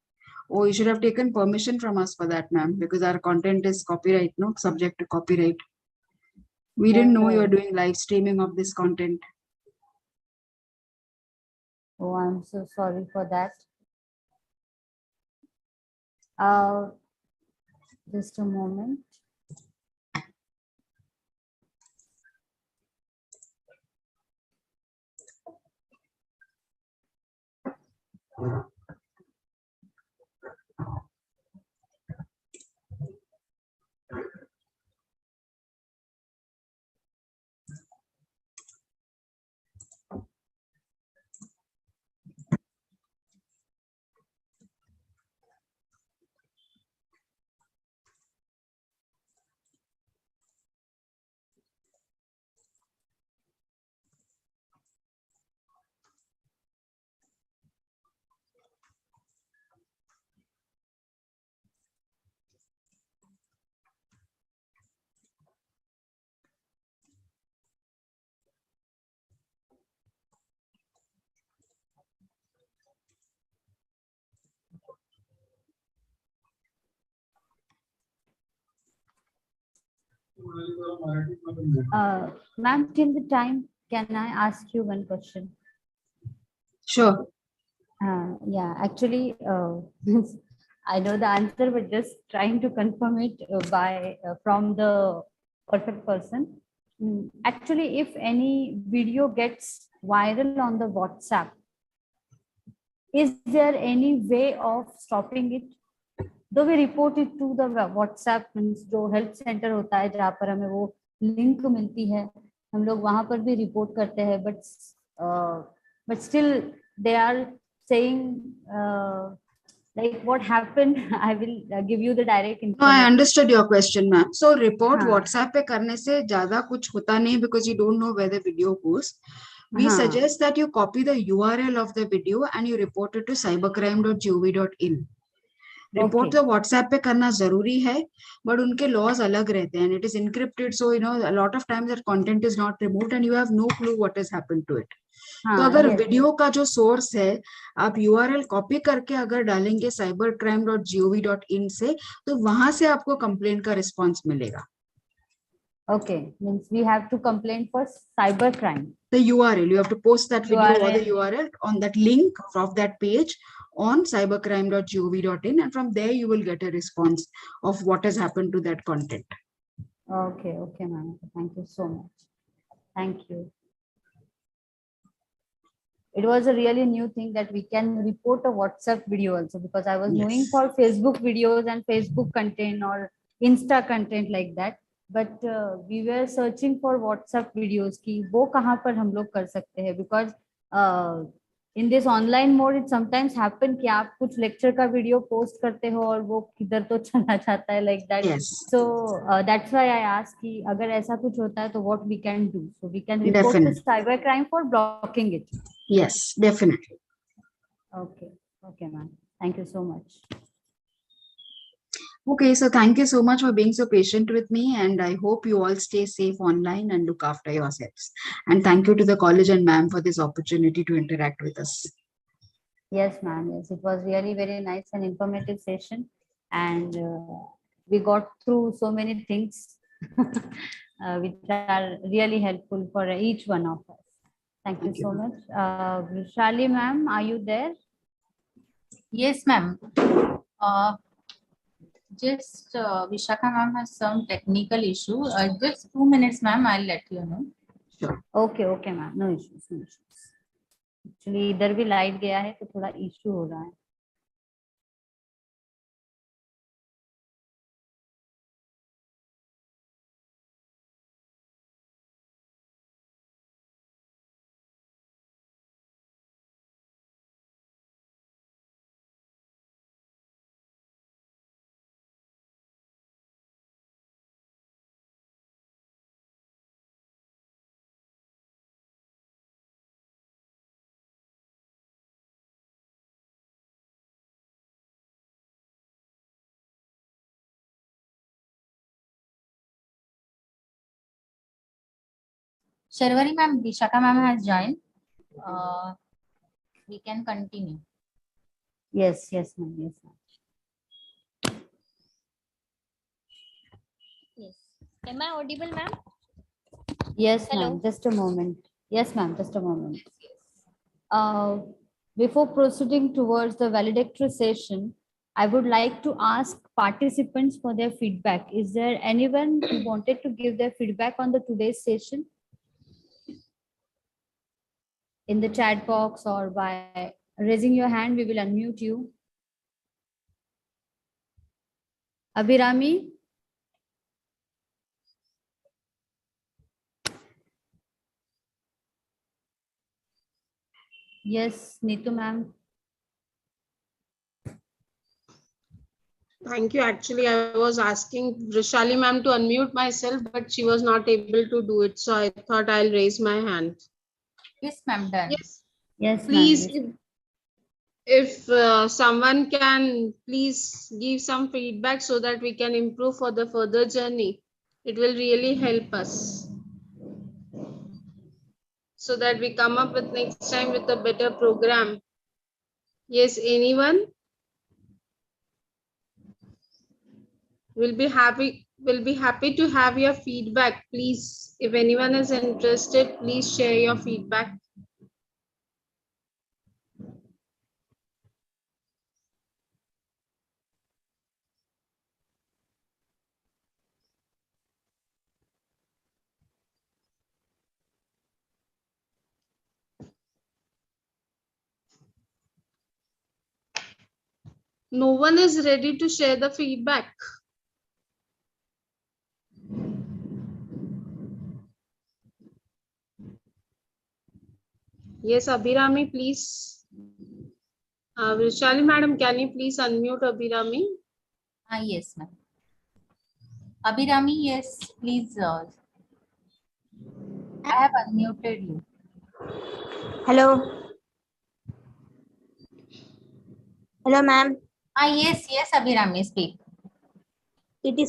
Oh, you should have taken permission from us for that, ma'am, because our content is copyright, no, subject to copyright. We didn't know you were doing live streaming of this content. Oh, I'm so sorry for that. Just a moment. Ma'am, till the time, can I ask you one question? Sure. Yeah, actually, I know the answer, but just trying to confirm it from the perfect person. Actually, if any video gets viral on the WhatsApp, is there any way of stopping it? Though we report it to the WhatsApp, means जो help centre होता है जहाँ पर हमें वो link मिलती है, हम लोग वहाँ पर भी रिपोर्ट करते हैं, but still they are saying like what happened. I will give you the direct No, I information. understood your question, ma'am. So report हाँ. WhatsApp पे करने से ज्यादा कुछ होता नहीं, because you don't know where the video goes. We हाँ. suggest that you copy the URL of the video and you report it to cybercrime.gov.in. Report तो व्हाट्सएप पे करना जरूरी है, बट उनके लॉज अलग रहते हैं, it is encrypted, so you know a lot of times that content is not removed and you have no clue what is happened to it. तो अगर वीडियो का जो सोर्स है आप यूआरएल कॉपी करके अगर डालेंगे cybercrime.gov.in से, तो वहां से आपको कंप्लेंट का रिस्पॉन्स मिलेगा. Okay, means we have to complain for cybercrime. The URL, you have to post that video or the URL on that link of that page on cybercrime.gov.in, and from there you will get a response of what has happened to that content. Okay, ma'am. Thank you so much. Thank you. It was a really new thing that we can report a WhatsApp video also, because I was knowing for Facebook videos and Facebook content or Insta content like that, but we were searching for WhatsApp videos कि वो कहाँ पर हम लोग कर सकते हैं, because in this online mode it sometimes happen कि आप कुछ lecture का video post करते हो और वो किधर तो चला जाता है like that. Yes. So that's why I asked कि अगर ऐसा कुछ होता है तो what we can do. So we can report to cybercrime for blocking it. Yes, definitely. Okay, ma'am. Thank you so much. Okay, so thank you so much for being so patient with me, and I hope you all stay safe online and look after yourselves. And thank you to the college and ma'am for this opportunity to interact with us. Yes, ma'am. Yes, it was really very nice and informative session, and we got through so many things which are really helpful for each one of us. Thank you so much. Vishali ma'am, are you there? Yes, ma'am. Just Vishakha ma'am has some technical issue. Just 2 minutes, ma'am. I'll let you know. Sure. Okay, ma'am. No issues. Actually, इधर भी light गया है तो थोड़ा issue हो रहा है. Sharvari ma'am, Vishakha ma'am has joined. We can continue. Yes, yes, ma'am. Yes, ma'am. Yes. Am I audible, ma'am? Yes, Hello. ma'am. Just a moment. Yes, ma'am. Just a moment. Before proceeding towards the valedictory session, I would like to ask participants for their feedback. Is there anyone who wanted to give their feedback on the today's session? In the chat box or by raising your hand, we will unmute you. Abhirami? Yes, Neetu ma'am. Thank you. Actually, I was asking Vrishali ma'am to unmute myself, but she was not able to do it. So I thought I'll raise my hand. Yes, ma'am, done. Yes. Yes, ma'am. Please, Yes. if someone can please give some feedback so that we can improve for the further journey, it will really help us. So that we come up with next time with a better program. Yes, anyone? We'll be happy to have your feedback. Please, if anyone is interested, please share your feedback. No one is ready to share the feedback. Yes, Abhirami, please. Vrishali madam, can you please unmute Abhirami? Yes, ma'am. Abhirami, yes, please. I have unmuted you. Hello. Hello, ma'am. Yes, yes, Abhirami, speak.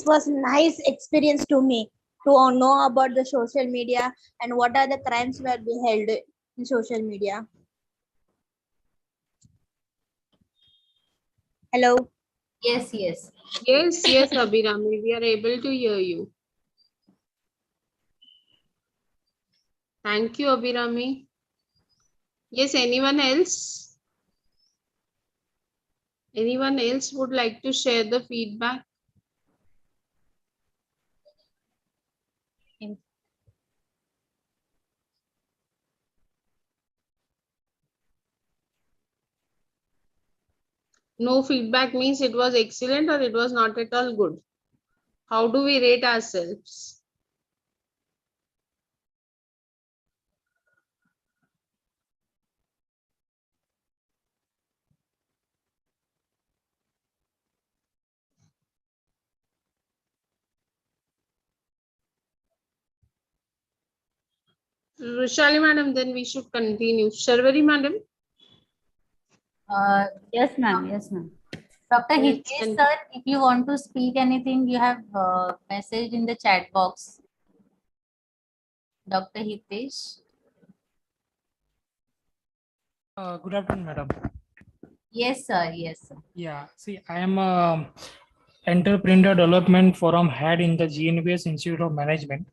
Was nice experience to me to know about the social media and what are the crimes were be held in social media. Hello. Yes, yes. Yes, yes, Abhirami, we are able to hear you. Thank you, Abhirami. Yes, anyone else? Anyone else would like to share the feedback? No feedback means it was excellent or it was not at all good. How do we rate ourselves? Rushali madam, then we should continue. Sharvari madam? Yes, ma'am. Yes, ma'am. Dr. Yes, Hitesh sir, if you want to speak anything, you have message in the chat box. Dr. Hitesh. Good afternoon, madam. Yes, sir. Yes, sir. Yeah, see, I am a entrepreneur development forum head in the GNBS Institute of Management.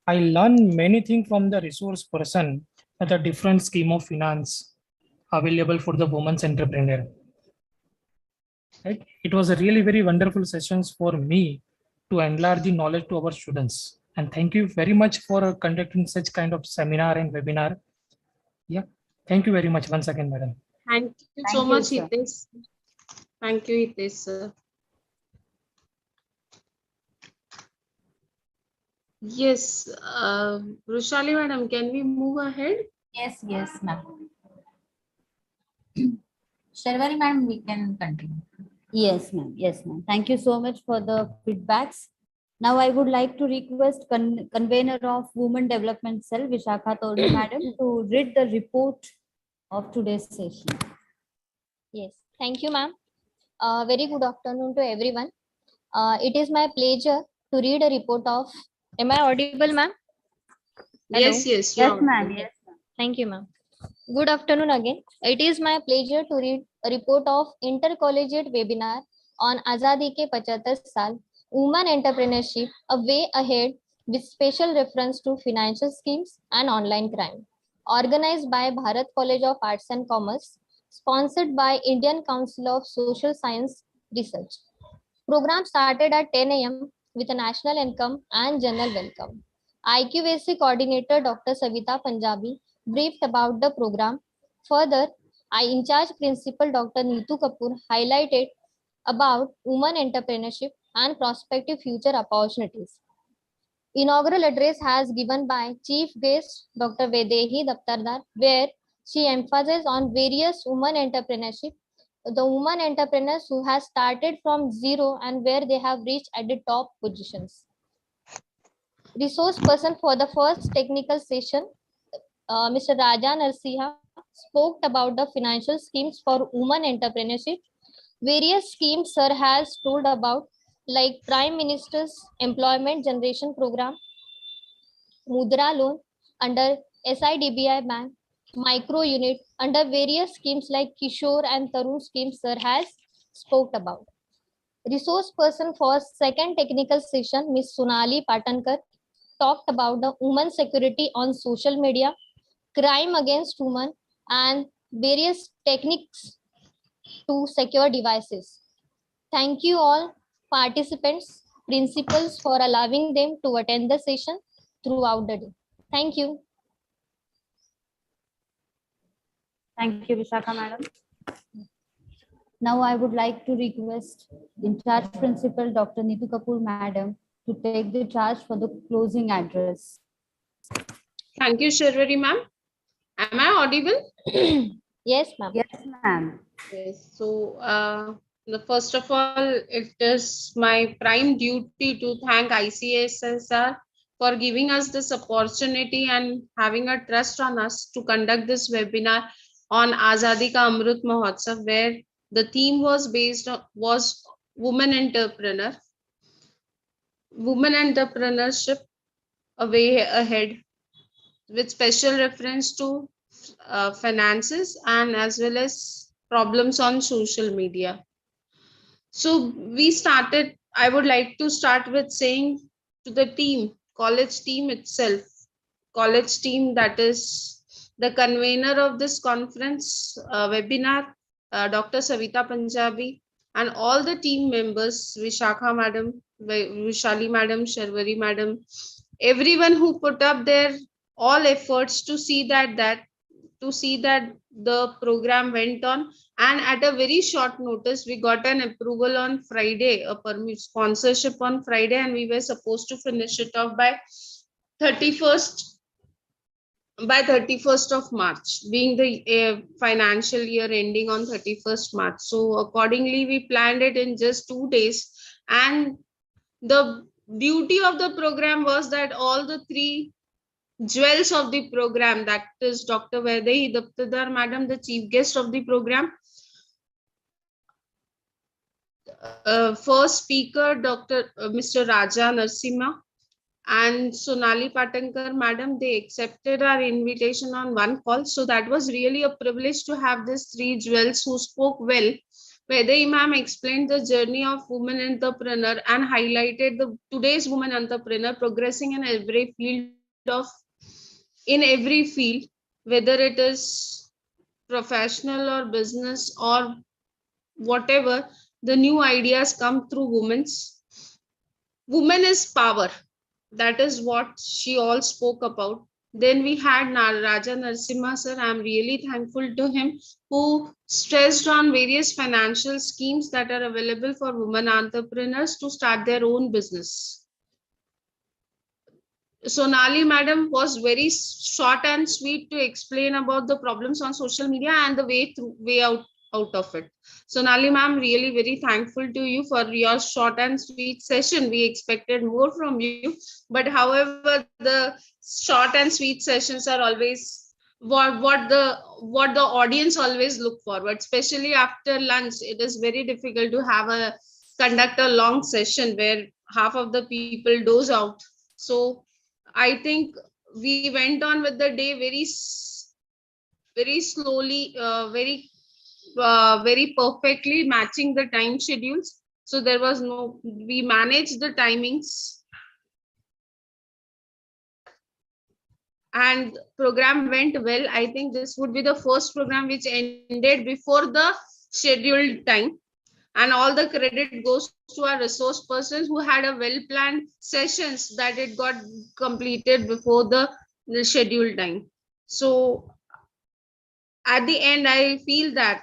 I learned many things from the resource person at a different scheme of finance available for the women's entrepreneur. Right? It was a really very wonderful sessions for me to enlarge the knowledge to our students. And thank you very much for conducting such kind of seminar and webinar. Yeah, thank you very much once again, madam. Thank you so Thank you, much, sir. Hitesh. Thank you, Hitesh, sir. Yes, Rushali madam, can we move ahead? Yes, yes, ma'am. Sharvari ma'am, we can continue. Yes, ma'am. Yes, ma'am. Thank you so much for the feedbacks. Now I would like to request convener of Women Development Cell, Vishakha Torne madam, to read the report of today's session. Yes. Thank you, ma'am. Very good afternoon to everyone. It is my pleasure to read a report of. Am I audible, ma'am? Hello. Yes, yes, Yes, you're ma'am. audible. Yes, ma'am. Thank you, ma'am. Good afternoon again. It is my pleasure to read a report of intercollegiate webinar on Azadi ke 75 Saal, Women Entrepreneurship, a way ahead with special reference to financial schemes and online crime. Organized by Bharat College of Arts and Commerce, sponsored by Indian Council of Social Science Research. Program started at 10 a.m. with a national income and general welcome. IQAC coordinator Dr. Savita Punjabi briefed about the program. Further, in charge principal Dr. Neetu Kapoor highlighted about women entrepreneurship and prospective future opportunities. Inaugural address has given by Chief Guest Dr. Vedehi Daptardar, where she emphasized on various women entrepreneurship, the women entrepreneurs who have started from zero and where they have reached at the top positions. Resource person for the first technical session, Mr. Raja Narsiha, spoke about the financial schemes for women entrepreneurship. Various schemes sir has told about, like Prime Minister's Employment Generation Program, Mudra loan under SIDBI Bank, micro unit under various schemes like Kishore and Tarun schemes sir has spoke about. Resource person for second technical session, Ms. Sonali Patankar, talked about the women security on social media, crime against women, and various techniques to secure devices. Thank you all participants, principals for allowing them to attend the session throughout the day. Thank you. Thank you, Vishakha madam. Now I would like to request in charge principal Dr. Neetu Kapoor madam to take the charge for the closing address. Thank you, Sharvari ma'am. Am I audible? Yes, ma'am. Yes, ma'am. Yes. So, first of all, it is my prime duty to thank ICSSR for giving us this opportunity and having a trust on us to conduct this webinar on Azadi Ka Amrit Mahotsav, where the theme was based on women entrepreneurship, a way ahead, with special reference to finances and as well as problems on social media. So I would like to start with saying to the team, college team itself, college team that is the convener of this conference webinar, Dr. Savita Punjabi, and all the team members, Vishakha madam, Vishali madam, Sharvari madam, everyone who put up their all efforts to see that the program went on, and at a very short notice we got an approval on Friday, a permit sponsorship on Friday, and we were supposed to finish it off by 31st of March, being the financial year ending on 31st March. So accordingly we planned it in just 2 days, and the beauty of the program was that all the three jewels of the program, that is Dr. Vedehi Daptardar madam, the chief guest of the program, first speaker Mr. Raja Narsimha, and Sonali Patankar madam, they accepted our invitation on one call. So that was really a privilege to have these three jewels who spoke well. Vedehi ma'am explained the journey of women entrepreneur and highlighted the today's women entrepreneur progressing in every field, whether it is professional or business or whatever, the new ideas come through women is power. That is what she all spoke about. Then we had Raja Narsimha sir. I'm really thankful to him, who stressed on various financial schemes that are available for women entrepreneurs to start their own business. Sonali madam was very short and sweet to explain about the problems on social media and the way out of it. Sonali ma'am, really very thankful to you for your short and sweet session. We expected more from you, but however, the short and sweet sessions are always what the audience always look forward, especially after lunch. It is very difficult to conduct a long session where half of the people doze out. So I think we went on with the day very slowly, very perfectly matching the time schedules. So there was no, we managed the timings and program went well. I think this would be the first program which ended before the scheduled time. And all the credit goes to our resource persons who had a well-planned sessions that it got completed before the scheduled time. So at the end, I feel that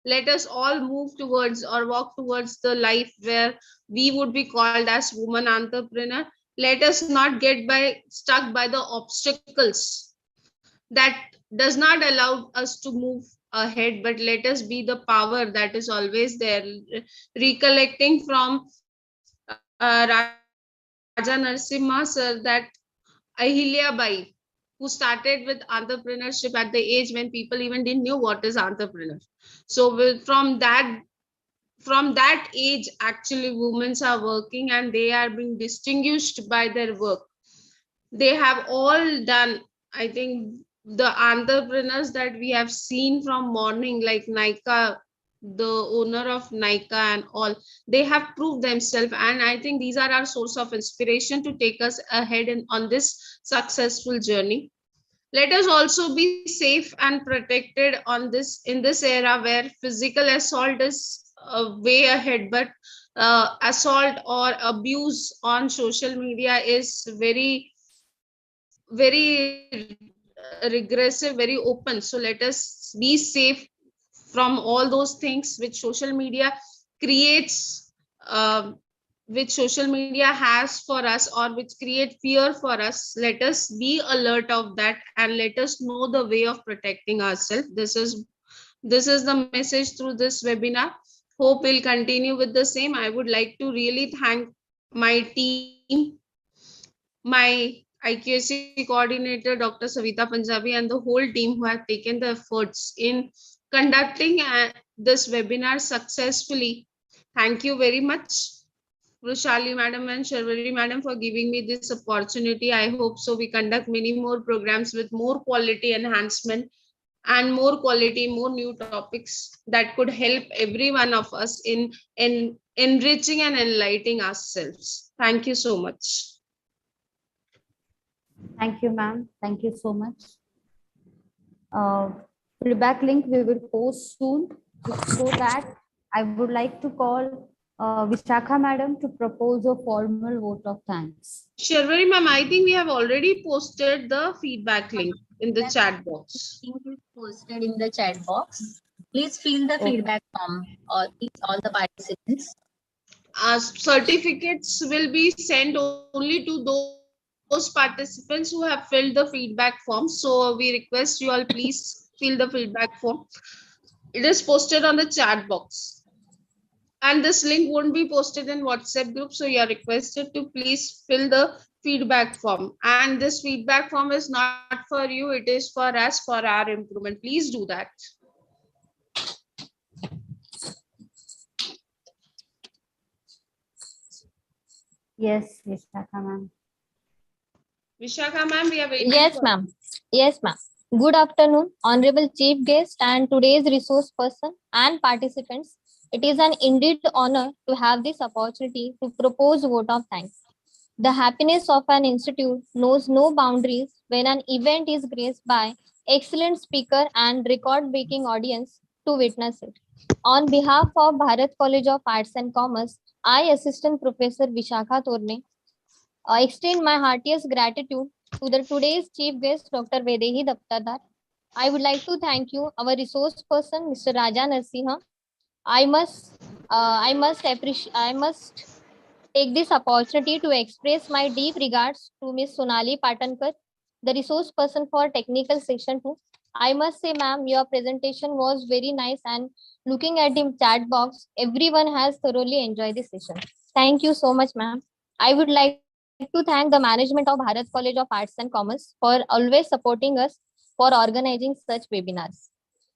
let us all move towards or walk towards the life where we would be called as woman entrepreneur. Let us not get stuck by the obstacles that does not allow us to move ahead, but let us be the power that is always there. Recollecting from Raja Narsimha sir, that Ahilya Bai, who started with entrepreneurship at the age when people even didn't know what is entrepreneur. So from that age, actually women are working and they are being distinguished by their work. They have all done, I think, the entrepreneurs that we have seen from morning, like Nika, the owner of Nika and all, they have proved themselves. And I think these are our source of inspiration to take us ahead on this successful journey. Let us also be safe and protected on this in this era where physical assault is way ahead, but assault or abuse on social media is very regressive, very open. So let us be safe from all those things which social media creates, which social media has for us, or which create fear for us. Let us be alert of that and let us know the way of protecting ourselves. This is the message through this webinar. Hope we'll continue with the same. I would like to really thank my team, my IQAC coordinator, Dr. Savita Punjabi, and the whole team who have taken the efforts in conducting this webinar successfully. Thank you very much, Rushali Madam and Sharvari Madam, for giving me this opportunity. I hope so we conduct many more programs with more quality enhancement and more quality, more new topics that could help every one of us in enriching and enlightening ourselves. Thank you so much. Thank you, ma'am. Thank you so much. Feedback link we will post soon. Before that, I would like to call Vishakha madam to propose a formal vote of thanks. Sharvari ma'am, I think we have already posted the feedback link in the chat box. Link is posted in the chat box. Please fill the feedback form, or all the participants. Certificates will be sent only to those participants who have filled the feedback form. So we request you all please fill the feedback form. It is posted on the chat box. And this link won't be posted in WhatsApp group. So you are requested to please fill the feedback form. And this feedback form is not for you. It is for us, for our improvement. Please do that. Yes, Vishakha ma'am. Vishakha ma'am, we are waiting. Yes, ma'am. Yes, ma'am. Good afternoon, honorable chief guest and today's resource person and participants. It is an indeed honor to have this opportunity to propose vote of thanks. The happiness of an institute knows no boundaries when an event is graced by excellent speaker and record-breaking audience to witness it. On behalf of Bharat College of Arts and Commerce, I, Assistant Professor Vishakha Torne, extend my heartiest gratitude to the today's chief guest, Dr. Vedehi Daptardar. I would like to thank you, our resource person, Mr. Raja Narsimha. I must take this opportunity to express my deep regards to Ms. Sonali Patankar, the resource person for technical section 2. I must say, ma'am, your presentation was very nice, and looking at the chat box, everyone has thoroughly enjoyed the session. Thank you so much, ma'am. I would like to thank the management of Bharat College of Arts and Commerce for always supporting us for organizing such webinars.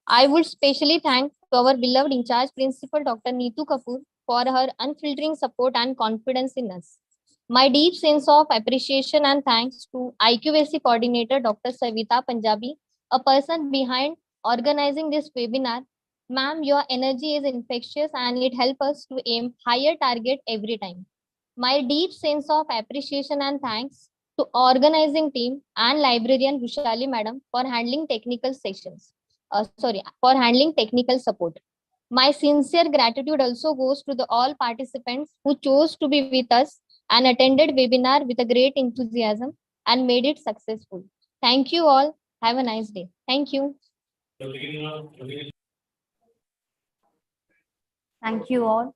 I would specially thank to our beloved in-charge principal, Dr. Neetu Kapoor, for her unfiltering support and confidence in us. My deep sense of appreciation and thanks to IQAC coordinator Dr. Savita Punjabi, a person behind organizing this webinar. Ma'am, your energy is infectious and it helps us to aim higher target every time. My deep sense of appreciation and thanks to organizing team and librarian Vishali madam for handling technical sessions. For handling technical support. My sincere gratitude also goes to the all participants who chose to be with us and attended webinar with a great enthusiasm and made it successful. Thank you all. Have a nice day. Thank you. Thank you all.